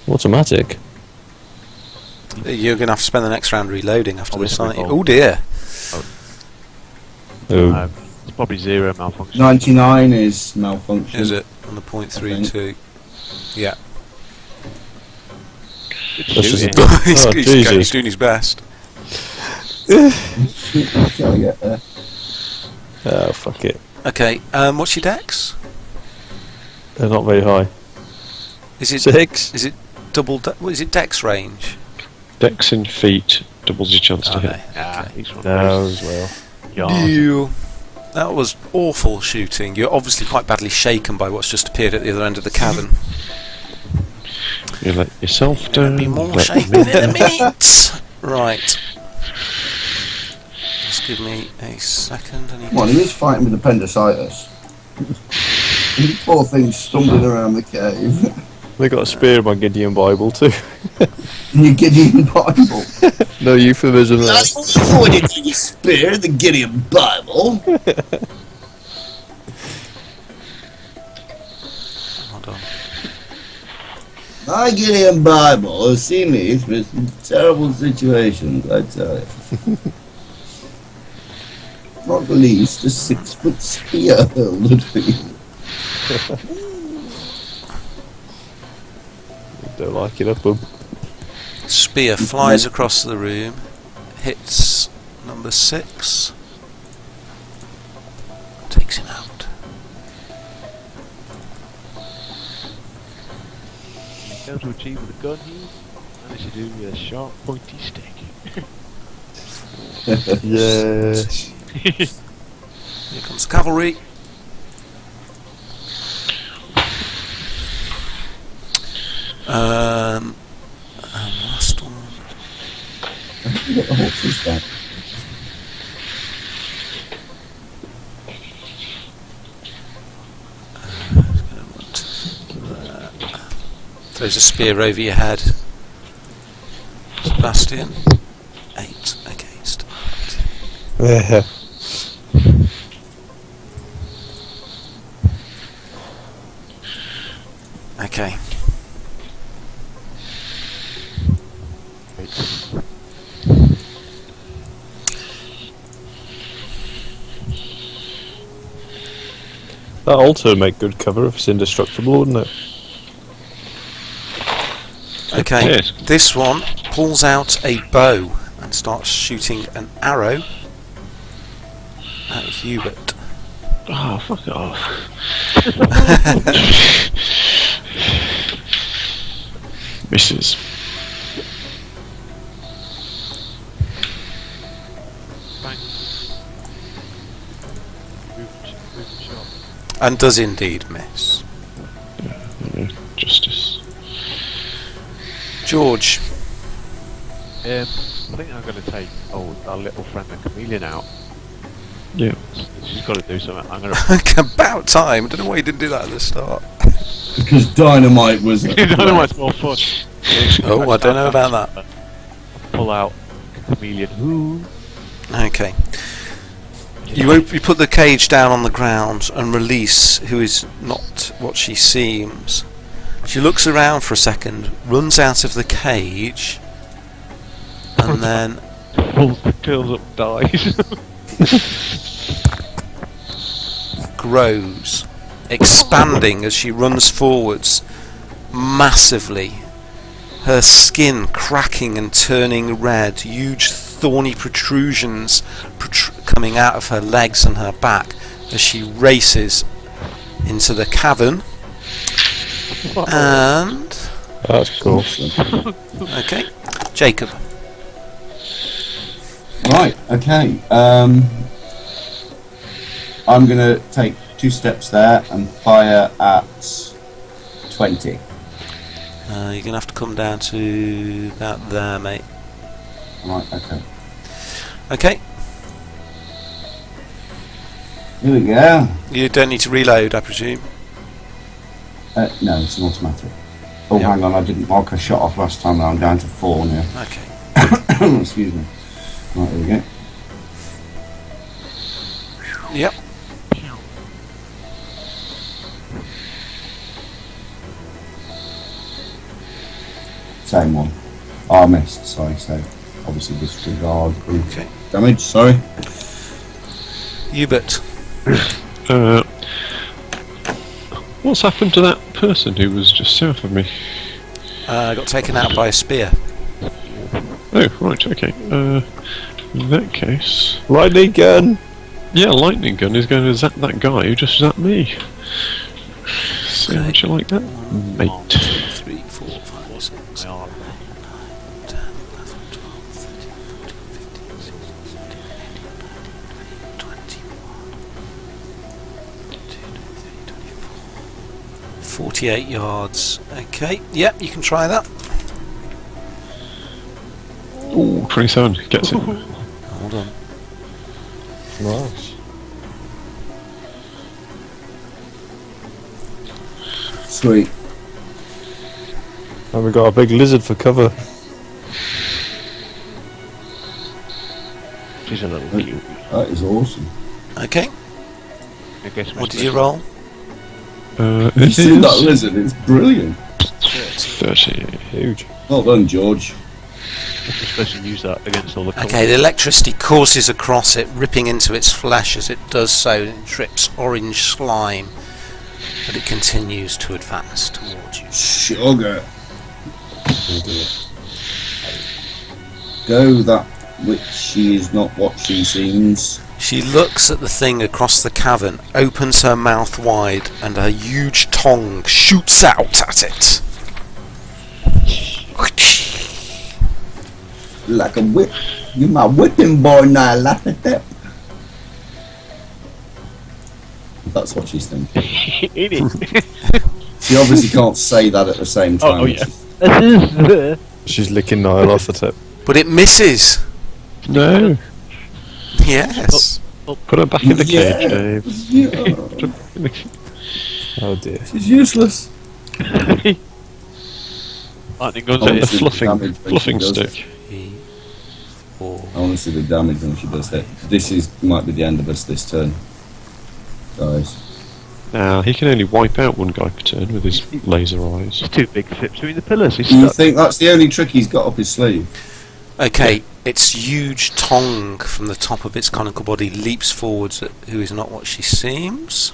Automatic. You're going to have to spend the next round reloading after this, aren't you? Oh. Oh dear. Oh. It's probably 0 malfunction. 99 is malfunction. Is it? On the .32. Yeah. Good That's just shooting. a he's, Oh, he's Jesus. doing his best. Gotta get there. Oh, fuck it. Okay, what's your dex? They're not very high. Is it 6. Is it double? What is it? Dex range? Dex in feet doubles your chance to hit. Okay. Ah, each one No, goes as well. yard. Deal. That was awful shooting. You're obviously quite badly shaken by what's just appeared at the other end of the cavern. You let yourself There'll down. be more let shaking me in a minute. Right. Just give me a second. I need Come on, he is fighting with appendicitis. The poor thing stumbling around the cave. They got a spear in my Gideon Bible too. In your Gideon Bible. No euphemism there. Before you take your spear in the Gideon Bible. Hold on. My Gideon Bible has seen me through some terrible situations, I tell you. Not the least, a 6-foot spear hurled at me. Don't like it, up them. Spear flies across the room, hits number 6, takes him out. How to achieve with a gun here? Manage to do with a sharp, pointy stick. Yeah. Here comes the cavalry. And last one. You got the horses back. Throws a spear over your head. Sebastian. 8 against. Yeah. Okay. That altar would make good cover if it's indestructible, wouldn't it? Okay. Yes. This one pulls out a bow and starts shooting an arrow at Hubert. Oh, fuck off. Misses. And does indeed miss. Justice. George. I think I'm going to take our little friend the chameleon out. Yeah. She's got to do something. I'm going to. About time. I don't know why you didn't do that at the start. Because dynamite was. Dynamite's more fun. Oh, I don't know about that. Pull out chameleon. Who? Okay. You put the cage down on the ground and release who is not what she seems. She looks around for a second, runs out of the cage, and then Curls up, dies. grows, expanding as she runs forwards massively. Her skin cracking and turning red, huge thorny protrusions coming out of her legs and her back as she races into the cavern. And That's cool. okay, Jacob. Right, okay. I'm going to take 2 steps there and fire at 20. You're gonna have to come down to about there, mate. Right, okay. Okay, Here we go. you don't need to reload, I presume. No, it's an automatic. Oh, Yeah. hang on, I didn't mark a shot off last time, now I'm down to 4 now. Okay. Excuse me. Right, here we go. Yep. Same one. Oh, I missed, sorry, so obviously disregard the Okay. damage, sorry. Hubert. What's happened to that person who was just south of me? Got taken out by a spear. Oh, right, okay. In that case... Lightning gun! Yeah, lightning gun is going to zap that guy who just zapped me. So Okay. would you like that, mate? 1, 2, 3, 4, 5, 6, 7, 8, 9, 10, 11, 12, 13, 14, 15, 16, 17, 18, 19, 20, 48 yards. Okay, yep, you can try that. Ooh, 27, gets it. Hold on. Nice. Sweet. And we got a big lizard for cover. She's a little cute. That is awesome. Okay, I guess what did you roll? You It see that is lizard? It's brilliant. 30. Huge. Well done, George. We're supposed to use that against all the Okay, the electricity courses across it, ripping into its flesh as it does so, and it drips orange slime, but it continues to advance towards you. Sugar. Go that which she is not what she seems. She looks at the thing across the cavern, opens her mouth wide, and her huge tongue shoots out at it. Like a whip. You're my whipping boy, Nyarlathotep. That's what she's thinking. In it. She obviously can't say that at the same time. Oh, yeah. She's licking Nyarlathotep. But it misses. No, Yes. put her back in the cage, Dave. Yeah. Oh dear. She's useless. Lightning guns Oh, at it's it. the damage when Fluffing she does stick. 3, 4. I want to see the damage when she does that. This might be the end of us this turn, guys. He can only wipe out one guy per turn with his laser eyes. He's too big to fit between the pillars. He's Do you stuck. think that's the only trick he's got up his sleeve? Okay, its huge tongue from the top of its conical body leaps forwards at who is not what she seems.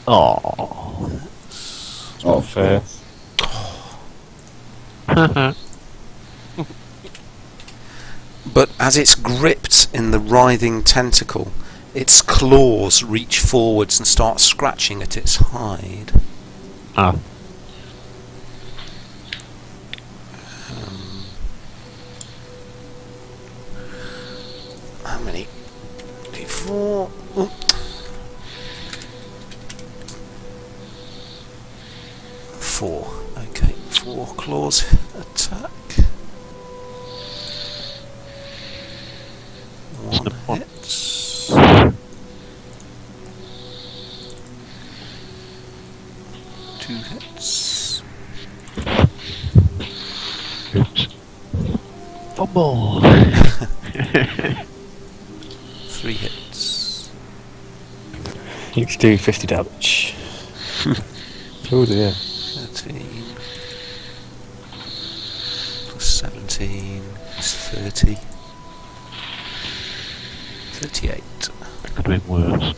Oh. Oh, fair. But as it's gripped in the writhing tentacle, its claws reach forwards and start scratching at its hide. Ah. How many? D4. Ooh. 4. Okay, 4 claws attack. 1 hits. 2 hits. Oops. Fumble. 3 hits. Each do 50 damage. Oh dear. 13 plus 17 is 30. 38. Could have been worse.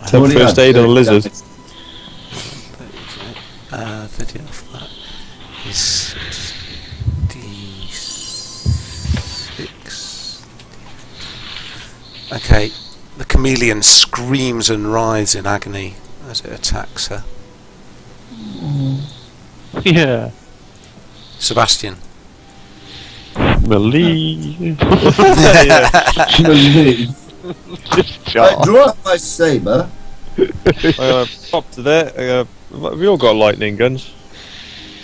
Take first aid on a lizard. 30 off that is D6. Okay, the chameleon screams and writhes in agony as it attacks her. Yeah. Sebastian. Melee. Draw up my saber. Pop to there. Have you all got lightning guns?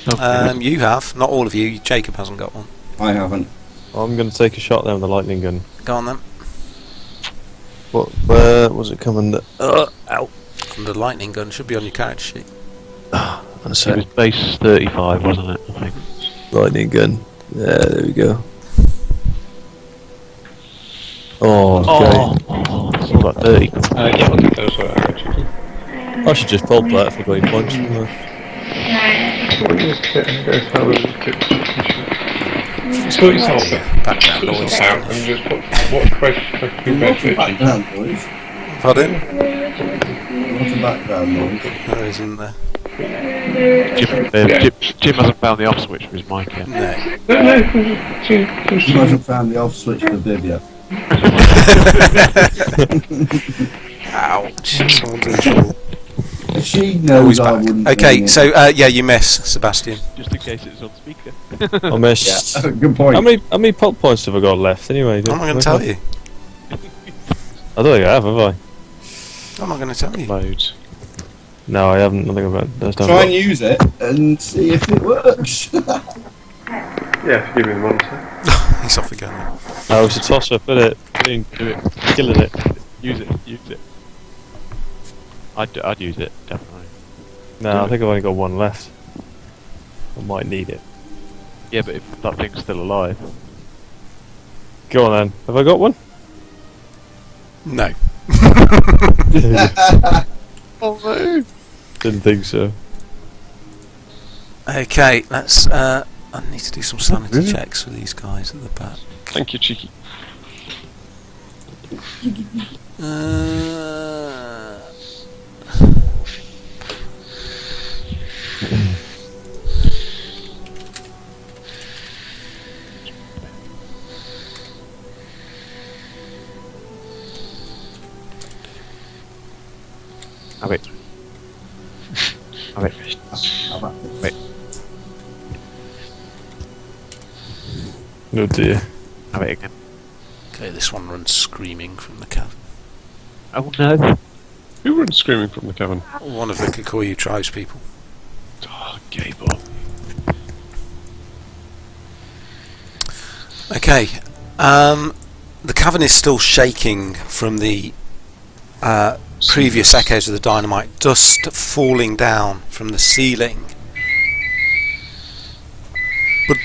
You have, not all of you. Jacob hasn't got one. I haven't. I'm going to take a shot there with the lightning gun. Go on then. Where was it coming? Ow. And the lightning gun should be on your character sheet. That's It was it. base 35, wasn't it? I think. Lightning gun. Yeah, there we go. Oh, great. It's about 30. Yeah, I'll get those actually. I should just pull that if I've got any points. Sort yourself Background noise sound. and just what question Background noise. Pardon? What's a background noise? There isn't there. Jim hasn't found the off switch for his mic yet. No. He hasn't found the off switch for Viv yet. Ouch. Someone's in trouble. She Oh, knows he's I back. wouldn't. Okay, ring so yeah, you miss, Sebastian. Just in case it's on speaker. I missed. it. Yeah, good point. How many pulp points have I got left anyway? I'm not going to tell you. I don't think I have I? I'm not going to tell you. Loads. No, I haven't. Nothing about that. Try and use it and see if it works. Yeah, give me the monster. He's off again. Oh, it's a toss up, isn't it? Do it. Killing it. Use it. I'd use it, definitely. No, I think I've only got one left. I might need it. Yeah, but if that thing's still alive. Go on then. Have I got one? No. Oh no! Didn't think so. Okay, let's. I need to do some sanity checks for these guys at the back. Thank you, Cheeky. Have it. Have it. Wait. Oh dear. Have it again. Okay, this one runs screaming from the cavern. Oh no. Who runs screaming from the cavern? One of the Kikuyu tribes people. Oh, gave up. Okay, the cavern is still shaking from the previous echoes of the dynamite, dust falling down from the ceiling. But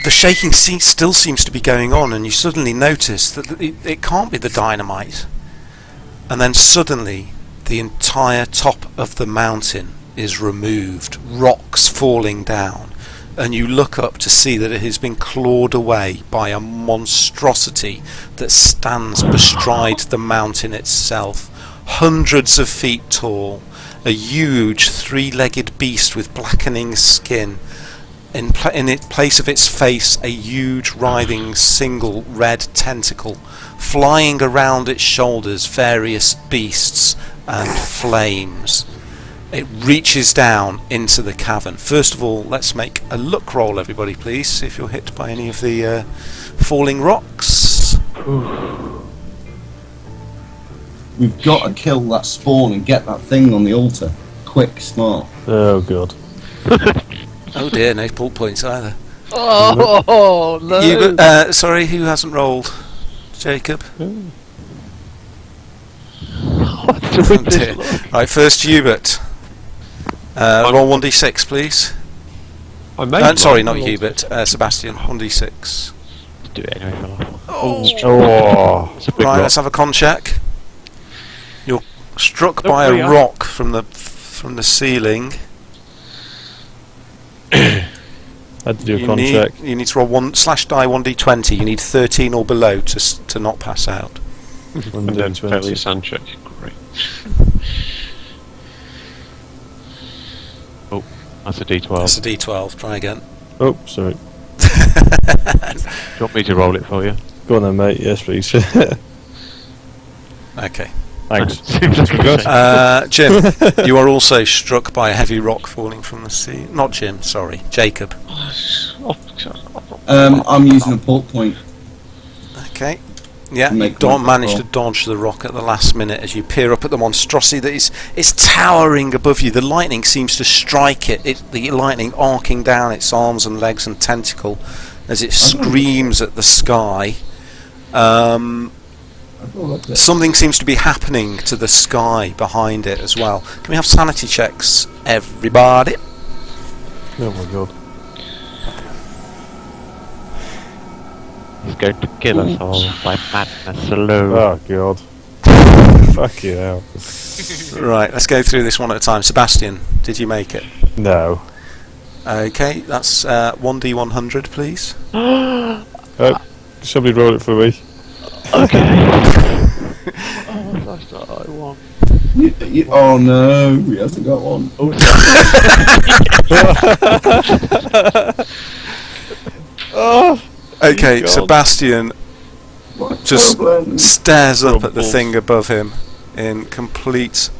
the shaking still seems to be going on, and you suddenly notice that it can't be the dynamite. And then suddenly, the entire top of the mountain is removed, rocks falling down, and you look up to see that it has been clawed away by a monstrosity that stands bestride the mountain itself, hundreds of feet tall, a huge three-legged beast with blackening skin. In place of its face, a huge writhing single red tentacle, flying around its shoulders various beasts and flames. It reaches down into the cavern. First of all, let's make a look roll, everybody, please. See if you're hit by any of the falling rocks. We've got to kill that spawn and get that thing on the altar. Quick, smart. Oh god. Oh dear, no pull points either. Oh no! Sorry, who hasn't rolled? Jacob? Oh dear. Right, first Hubert. Roll 1d6, please. Sorry, not Hubert. Sebastian, 1d6. Do it anyway, fella. Oh. Right, let's have a con check. You're struck by a rock from the ceiling. Had to do a con check. You need to roll /die 1d20. You need 13 or below to not pass out. And then fairly a sand check. Great. Oh, that's a D12. That's a d12. Try again. Oh, sorry. Do you want me to roll it for you? Go on then, mate. Yes, please. Okay. Thanks. Jim, you are also struck by a heavy rock falling from the sea. Not Jim, sorry, Jacob. I'm using a port point. Okay. Yeah, you Make don't one manage to roll. dodge the rock at the last minute as you peer up at the monstrosity that is towering above you. The lightning seems to strike it. The lightning arcing down its arms and legs and tentacle as it screams at the sky. Something seems to be happening to the sky behind it as well. Can we have sanity checks, everybody? Oh my god. He's going to kill us all by madness alone. Oh god. Fuck you hell. Right, let's go through this one at a time. Sebastian, did you make it? No. Okay, that's 1d100, please. Oh, somebody roll it for me. Okay. Oh, that's what I want. Oh no, he hasn't got one. Oh. Okay, God. Sebastian just Problem. stares up at the Rumbles. thing above him in complete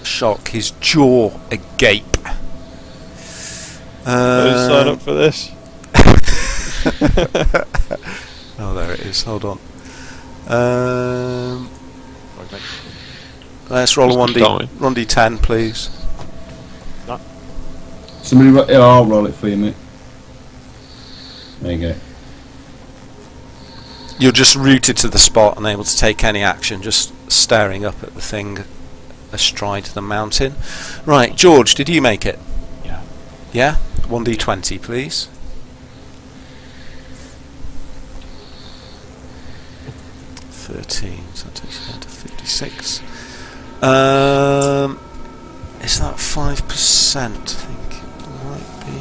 shock, his jaw agape. I didn't sign up for this. Oh, there it is. Hold on. Let's roll a 1d10, please. Somebody, I'll roll it for you, mate. There you go. You're just rooted to the spot, unable to take any action, just staring up at the thing astride the mountain. Right, George, did you make it? Yeah. Yeah? 1d20, please. 13, so that takes you down to 56. Is that 5%? I think it might be.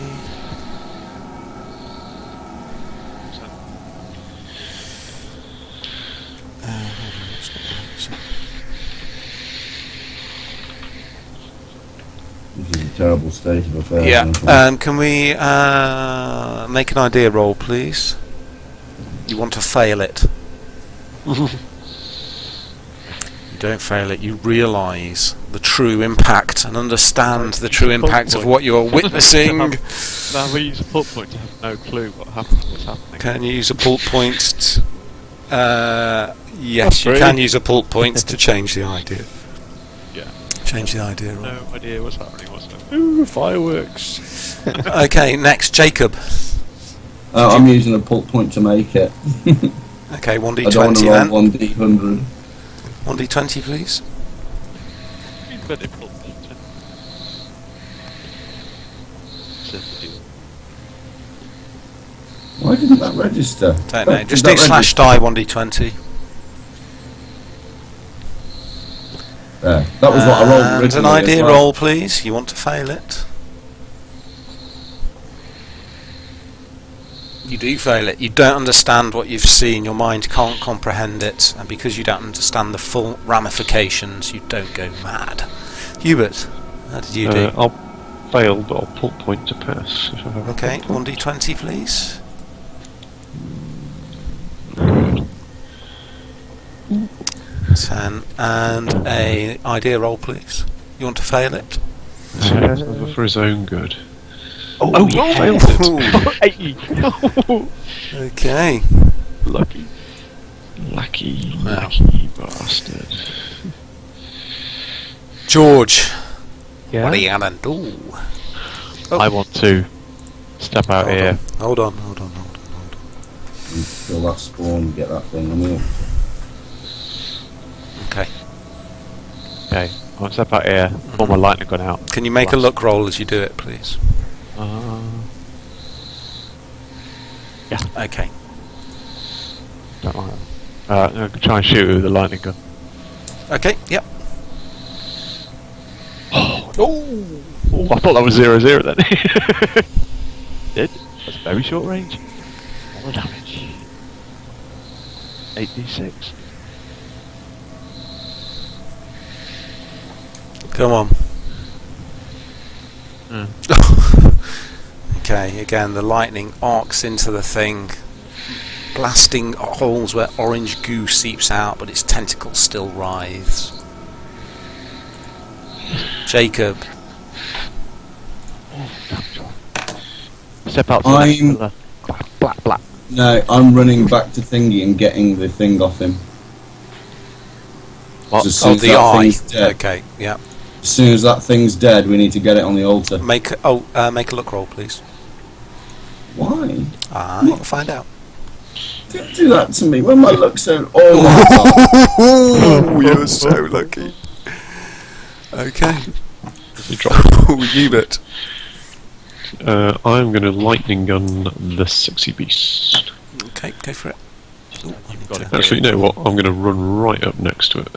Hold on, it's not right, is it? This is a terrible state of affairs. Yeah. unfortunately. Can we make an idea roll, please? You want to fail it. You don't fail it. You realise the true impact and understand the true impact of what you are witnessing. Now we use a pull point to have no clue what's happening. Can you use a pull point? Yes, That's you free. can use a pull point to change the idea. Yeah. Change the idea. Roll. No idea what's happening whatsoever. Ooh, fireworks. Okay, next, Jacob. I'm using a port point to make it. Okay, I don't want 1d20 to then. roll 1d100. 1d20, please. You'd better pull point. Why didn't that register? Don't know. Just do slash die 1d20. There. That was what I rolled And originally. an idea as well. roll, please. You want to fail it? You do fail it. You don't understand what you've seen. Your mind can't comprehend it, and because you don't understand the full ramifications, you don't go mad. Hubert, how did you do? I'll fail, but I'll pull point to pass. If I have a Okay, pull point. 1d20, please. Good. 10 and a idea roll, please. You want to fail it? For his own good. Oh, he failed it. 80. Okay. Lucky. Lucky Wow. bastard. George, Yeah. what are you gonna do? I want to step out here. Hold on. Kill that spawn, get that thing. I'm here. Okay. Okay, I want to step out here. Pull my lightning gun out. Can you make a look roll as you do it, please? Yeah. Okay. Don't like that. I'm going to try and shoot with the lightning gun. Okay, yep. Oh, I thought that was 0-0 then. Did? That's very short range. More damage. 8d6. Come on. Okay, again, the lightning arcs into the thing, blasting holes where orange goo seeps out, but its tentacles still writhes. Jacob. Step out. I'm- Black. No, I'm running back to Thingy and getting the thing off him. What? As soon Oh, as the that eye. thing's dead. Okay, yeah. As soon as that thing's dead, we need to get it on the altar. Make a look roll, please. Why? You'll find out. Don't do that to me when my luck's so... Oh my god. You're so lucky. Okay. You drop. Hubert. I'm going to lightning gun the sexy beast. Okay, go for it. Ooh, I need to- Actually, you know what? I'm going to run right up next to it.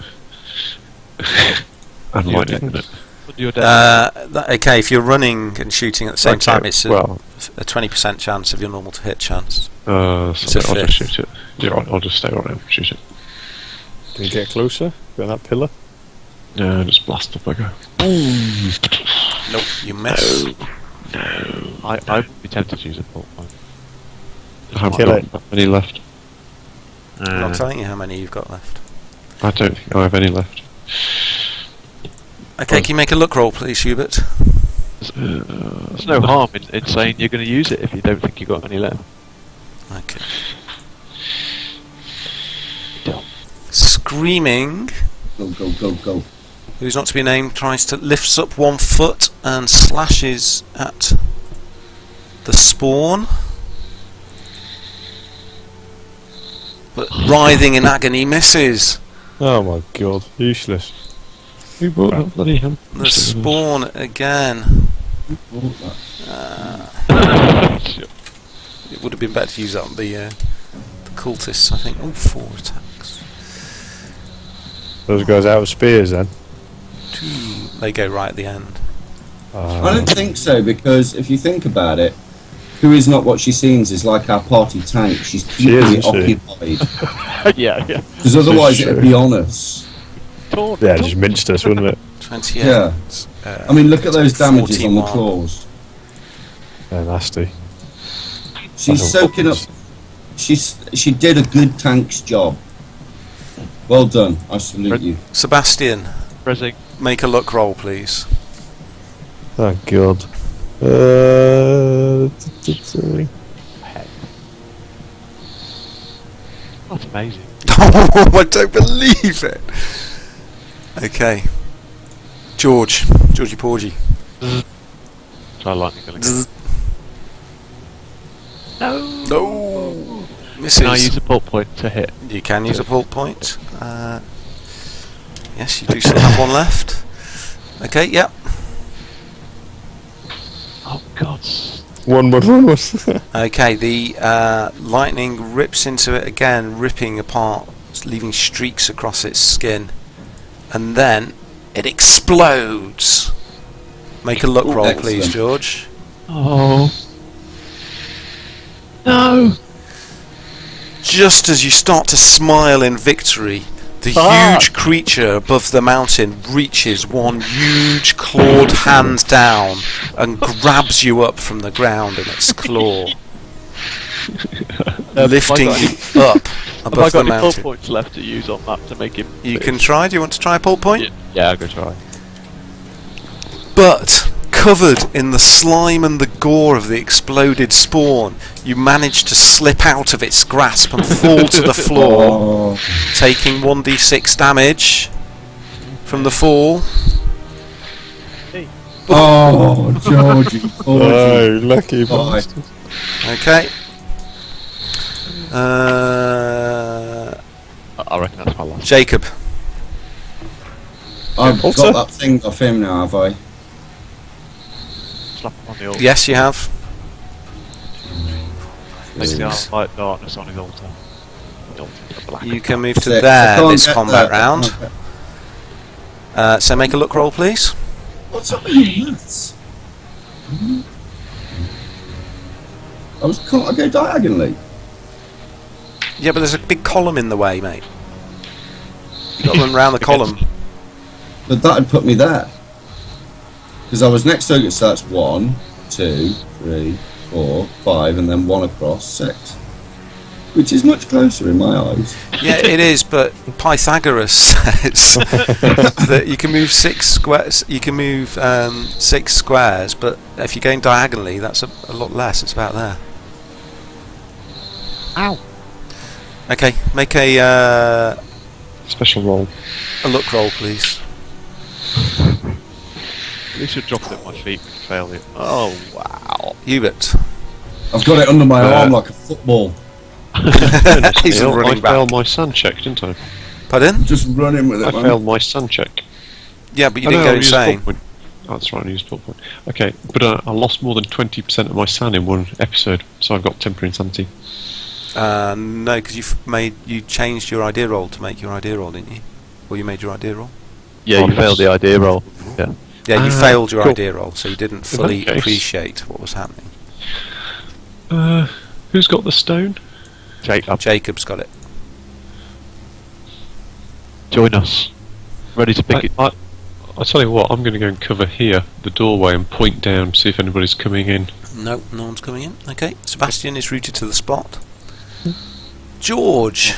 And lightning gun it. You're dead. Okay, if you're running and shooting at the same time, it's a 20% chance of your normal to hit chance. So It's a I'll fifth. just shoot it. Yeah, right, I'll just stay right now and shoot it. Can you get closer? Got that pillar? Yeah, just blast up I go. Nope, you miss. I would be tempted to use a bolt point. I haven't Kill got it. that many left. I'm not telling you how many you've got left. I don't think I have any left. Okay, can you make a look roll, please, Hubert? There's no harm in saying you're going to use it if you don't think you've got any left. Okay. Screaming, Go. who's not to be named, tries to lifts up one foot and slashes at the spawn. But writhing in agony misses. Oh my god, useless. Who brought that bloody ham? The spawn again. It would have been better to use that on the cultists, I think. Oh, 4 attacks. Those guys out of spears then? 2. They go right at the end. I don't think so, because if you think about it, who is not what she seems is like our party tank. She's keeping is, it isn't she? occupied. yeah. Because otherwise it'd be on us. Yeah, just minced us, wouldn't it? 28. Yeah. I mean, look at those damages on the 41. claws. They're nasty. She's soaking up. She did a good tank's job. Well done. I salute you. Sebastian, Pressing. make a look roll, please. Oh god. That's amazing. Oh, I don't believe it. Okay. Georgie Porgy. Try lightning gun again. Zzz. No. Misses. Can I use a bolt point to hit? You can use a vault point. Yes, you do still have one left. Okay, yep. Oh god. Onward. Okay, the lightning rips into it again, ripping apart, leaving streaks across its skin, and then it explodes. Make a luck roll, excellent. please, George. Oh. No! Just as you start to smile in victory, the huge creature above the mountain reaches one huge clawed hand down and grabs you up from the ground in its claw, lifting you up Have I above got the any pull mountain. points left to use on that to make him... You can try. Do you want to try a pull point? Yeah, I'll go try. But covered in the slime and the gore of the exploded spawn, you manage to slip out of its grasp and fall to the floor, taking 1d6 damage from the fall. Oh, Georgie. Oh, lucky Bye. bastard. Okay. I reckon that's my last. Jacob. I've got Also- that thing off him now, have I? Slap him on the altar. Yes, you have. Make the arm light darkness on his altar. The altar, the black. You can move to Six. I there can't this get combat there. round. So make a look roll, please. What's up with your maths? Can't I go diagonally? Yeah, but there's a big column in the way, mate. You got to run round the column. But that'd put me there. Because I was next to it, so that's 1, 2, 3, 4, 5, and then 1 across 6. Which is much closer in my eyes. Yeah, it is, but Pythagoras says that you can move 6 squares. You can move 6 squares, but if you're going diagonally, that's a lot less. It's about there. Ow! Okay, make a Special roll. look roll, please. At least you dropped it at my feet when you failed it. Oh, wow. Hubert. I've got it under my arm like a football. He's Neil, running I back. failed my sun check, didn't I? Pardon? Just running with it, I man. failed my sun check. Yeah, but you Oh, didn't no, go I used insane. pull point. Oh, that's right, I used pull point. Okay, but I lost more than 20% of my san in one episode, so I've got temporary insanity. No, because you changed your idea roll to make your idea roll, didn't you? Or you made your idea roll? Yeah, Oh, you failed the idea roll. Yeah. Yeah, you Ah, failed your cool. idea roll, so you didn't that fully case- appreciate what was happening. Who's got the stone? Jacob's got it. Join us. Ready to pick it. I'll tell you what, I'm going to go and cover here, the doorway, and point down, see if anybody's coming in. No, no one's coming in. Okay, Sebastian is routed to the spot. George.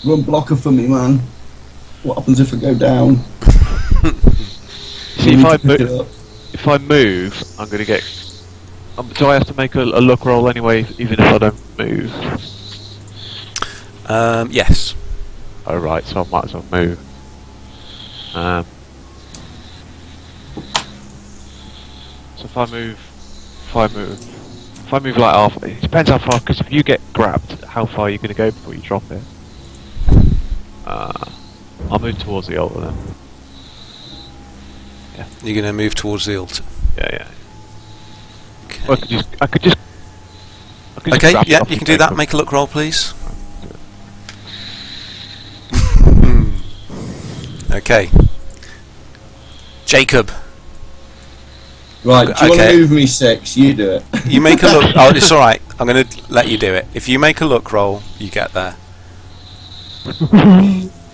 Run blocker for me, man. What happens if I go down? See, I need if I to pick it move, up. if I move, I'm going to get... do I have to make a luck roll anyway, even if I don't move? Yes. Oh, right, so I might as well move. So if I move like half, it depends how far, because if you get grabbed, how far are you going to go before you drop it? I'll move towards the altar then. You're going to move towards the altar. Yeah. Okay, Well, I could just okay, grab it yeah, off you and can do take that. it. Make a look roll, please. Okay. Jacob, Right, do you want Okay. to move me 6? You do it. you make a look. Oh, it's all right. I'm going to let you do it. If you make a look roll, you get there.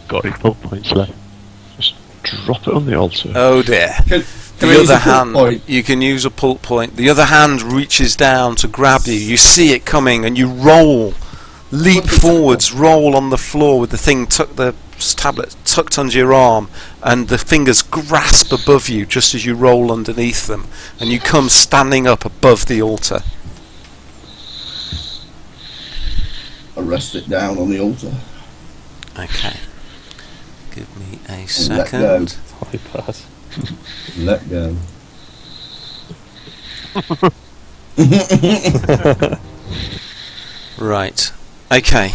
Got any pull points left? Just drop it on the altar. Oh dear. Can The I use other a pull hand, point? you can use a pull point. The other hand reaches down to grab you. You see it coming, and you roll, leap forwards, roll on the floor with the thing the tablet tucked under your arm, and the fingers grasp above you just as you roll underneath them, and you come standing up above the altar. I rest it down on the altar. Okay. Give me a Let go. second. Let go. Right. Okay.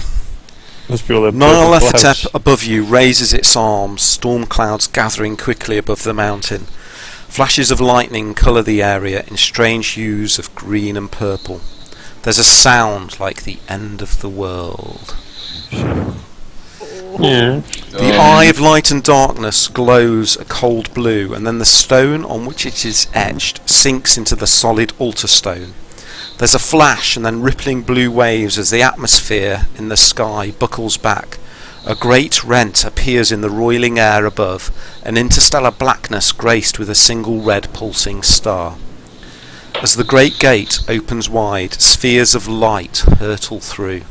Must feel their purple Nyarlathotep clouds. above you raises its arms, storm clouds gathering quickly above the mountain. Flashes of lightning colour the area in strange hues of green and purple. There's a sound like the end of the world. Yeah. The eye of light and darkness glows a cold blue, and then the stone on which it is etched sinks into the solid altar stone. There's a flash and then rippling blue waves as the atmosphere in the sky buckles back. A great rent appears in the roiling air above, an interstellar blackness graced with a single red pulsing star. As the great gate opens wide, spheres of light hurtle through.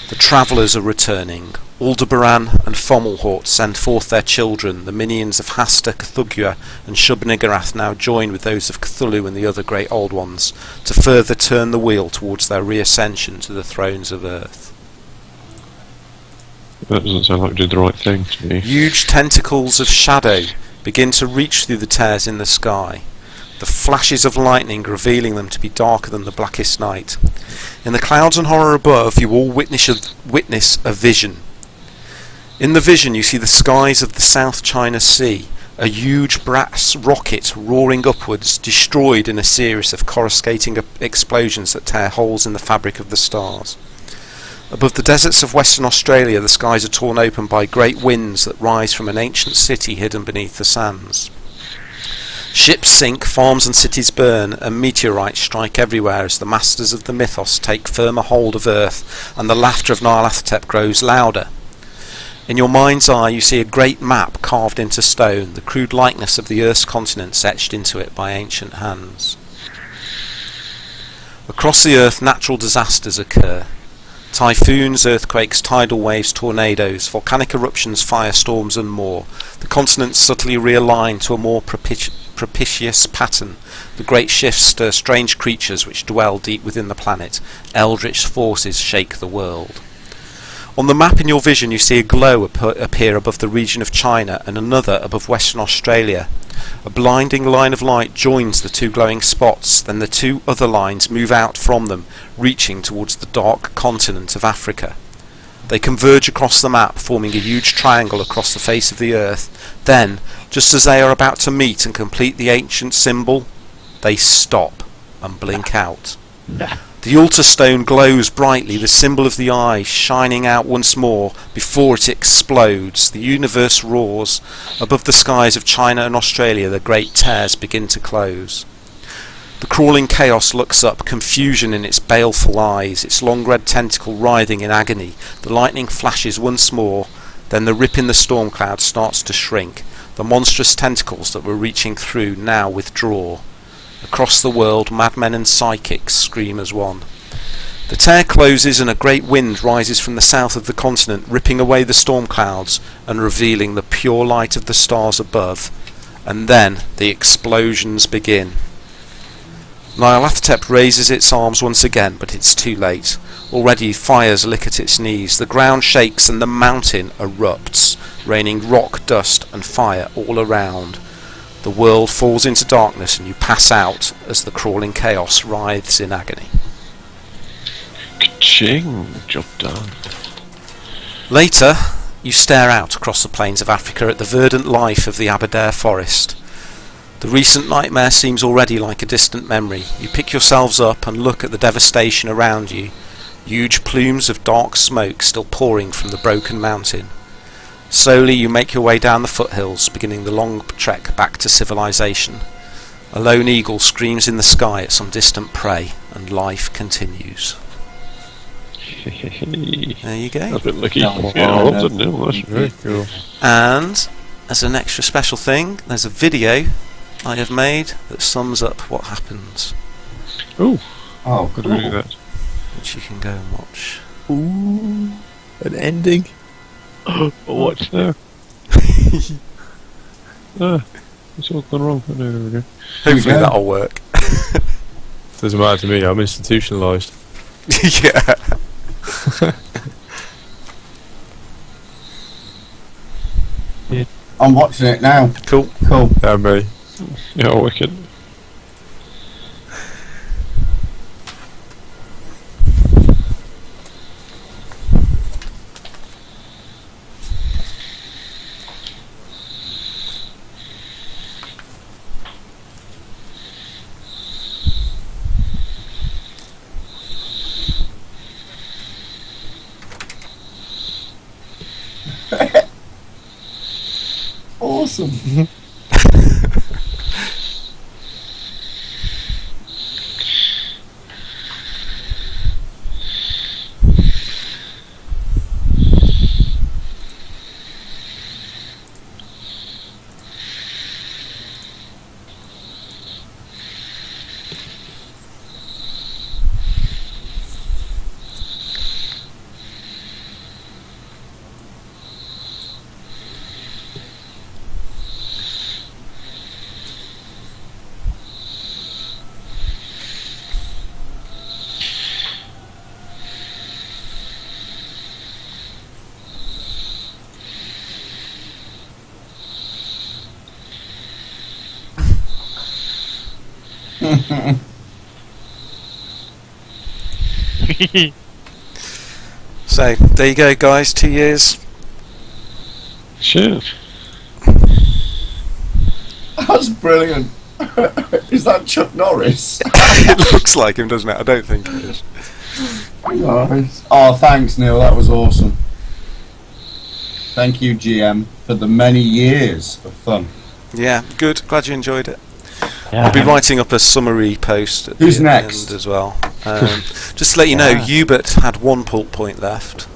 The travellers are returning. Aldebaran and Fomalhaut send forth their children. The minions of Hasta, Cthugua and Shub-Niggurath now join with those of Cthulhu and the other great old ones to further turn the wheel towards their reascension to the thrones of earth. That doesn't sound like it did the right thing to me. Huge tentacles of shadow begin to reach through the tears in the sky, the flashes of lightning revealing them to be darker than the blackest night. In the clouds and horror above, you all witness a vision. In the vision you see the skies of the South China Sea, a huge brass rocket roaring upwards, destroyed in a series of coruscating explosions that tear holes in the fabric of the stars. Above the deserts of Western Australia, the skies are torn open by great winds that rise from an ancient city hidden beneath the sands. Ships sink, farms and cities burn, and meteorites strike everywhere as the masters of the mythos take firmer hold of Earth, and the laughter of Nyarlathotep grows louder. In your mind's eye you see a great map carved into stone, the crude likeness of the Earth's continents etched into it by ancient hands. Across the Earth natural disasters occur. Typhoons, earthquakes, tidal waves, tornadoes, volcanic eruptions, firestorms and more. The continents subtly realign to a more propitious pattern. The great shifts stir strange creatures which dwell deep within the planet. Eldritch forces shake the world. On the map in your vision you see a glow appear above the region of China and another above Western Australia. A blinding line of light joins the two glowing spots, then the two other lines move out from them, reaching towards the dark continent of Africa. They converge across the map, forming a huge triangle across the face of the earth. Then, just as they are about to meet and complete the ancient symbol, they stop and blink out. The altar stone glows brightly, the symbol of the eye shining out once more before it explodes. The universe roars. Above the skies of China and Australia the great tears begin to close. The crawling chaos looks up, confusion in its baleful eyes, its long red tentacle writhing in agony. The lightning flashes once more, then the rip in the storm cloud starts to shrink. The monstrous tentacles that were reaching through now withdraw. Across the world, madmen and psychics scream as one. The tear closes and a great wind rises from the south of the continent, ripping away the storm clouds and revealing the pure light of the stars above. And then the explosions begin. Nyarlathotep raises its arms once again, but it's too late. Already fires lick at its knees, the ground shakes and the mountain erupts, raining rock, dust and fire all around. The world falls into darkness and you pass out as the crawling chaos writhes in agony. Ka-ching! Job done. Later, you stare out across the plains of Africa at the verdant life of the Aberdare forest. The recent nightmare seems already like a distant memory. You pick yourselves up and look at the devastation around you. Huge plumes of dark smoke still pouring from the broken mountain. Slowly you make your way down the foothills, beginning the long trek back to civilization. A lone eagle screams in the sky at some distant prey, and life continues. There you go. A bit lucky. No, Yeah, no, well no. done, Neil. That's very cool. And, as an extra special thing, there's a video I have made that sums up what happens, Oh, Oh, could we do that? which you can go and watch. Ooh, an ending. Watch now. It's all gone wrong. Oh, no, there we go. Hopefully go. that'll work. Doesn't matter to me. I'm institutionalised. Yeah. I'm watching it now. Cool. Cool. Damn me. Yeah, wicked. Awesome. So there you go, guys. 2 years. Sure. That's brilliant. Is that Chuck Norris? It looks like him, doesn't it? I don't think it is. Nice. Oh, thanks, Neil. That was awesome. Thank you, GM, for the many years of fun. Yeah, good. Glad you enjoyed it. Yeah. I'll be writing up a summary post at Who's the next? end as well. Just to let you know, Hubert had 1 pulp point left.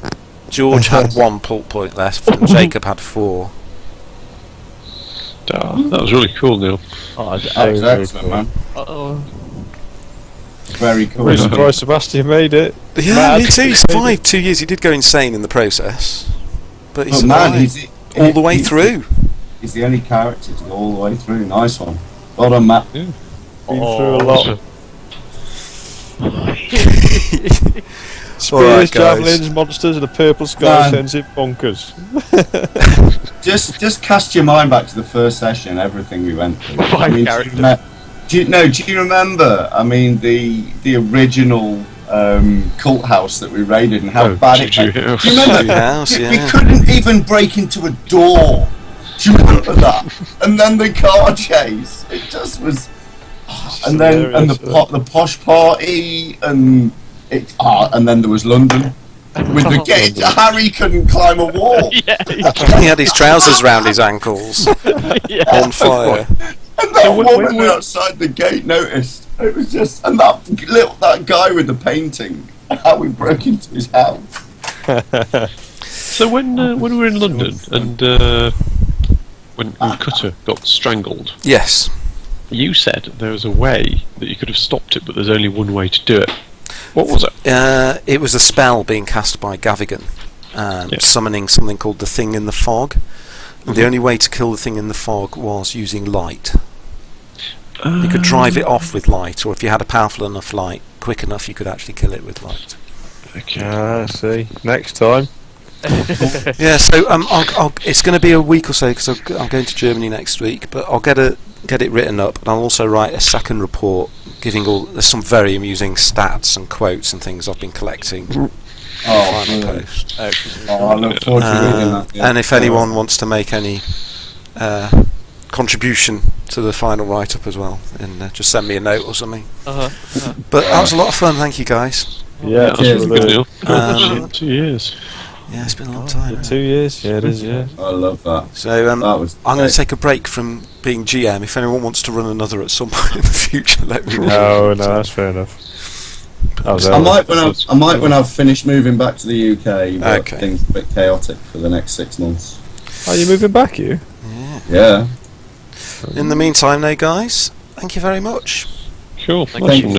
George had 1 pulp point left, and Jacob had 4. That was really cool, Neil. Oh, that's That was very excellent, cool. man. Oh. Very cool. Really surprised Sebastian made it. Yeah, Mad. me too. He survived 2 years. He did go insane in the process, but he But survived man, he's all the way through. He's the only character to go all the way through. Nice one. Well done, Matt. Been through a lot. Spears, Alright, guys. javelins, monsters, and a purple sky Man. sends it bonkers. Just cast your mind back to the first session. Everything we went through. Five do you characters. do you remember? I mean, the original cult house that we raided and how Oh, bad it Juju went. House. Do you remember? Juju House, We yeah. couldn't even break into a door. Do you remember that? And then the car chase. It just was. And then and the posh party and it. And then there was London. With the gate, Harry couldn't climb a wall. Yeah, He had his trousers round his ankles, yeah. on fire. And that woman outside the gate noticed. It was just, and that guy with the painting, how we broke into his house. So when we were in London and when Cutter got strangled, Yes. you said there was a way that you could have stopped it, but there's only one way to do it. What was it? It was a spell being cast by Gavigan, summoning something called the Thing in the Fog. And the only way to kill the Thing in the Fog was using light. You could drive it off with light, or if you had a powerful enough light, quick enough, you could actually kill it with light. Okay. Ah, see. Next time. Yeah, so it's going to be a week or so because I'm going to Germany next week, but I'll get it written up, and I'll also write a second report giving there's some very amusing stats and quotes and things I've been collecting. Oh, Final brilliant. post. I look forward to reading that. Yeah. And if anyone wants to make any contribution to the final write-up as well, then just send me a note or something. But that was a lot of fun. Thank you, guys. Yeah, That was cheers, really good, Neil. Um, 2 years. Yeah, it's been a long time. hasn't 2 it? years. Yeah, it is. Yeah. I love that. So That was I'm going great. to take a break from being GM. If anyone wants to run another at some point in the future, let me know. No, that's fair enough. I might when I've finished moving back to the UK, but Okay. things are a bit chaotic for the next 6 months. Are you moving back, you? Yeah. In the meantime, though, guys, thank you very much. Cool. Thank you.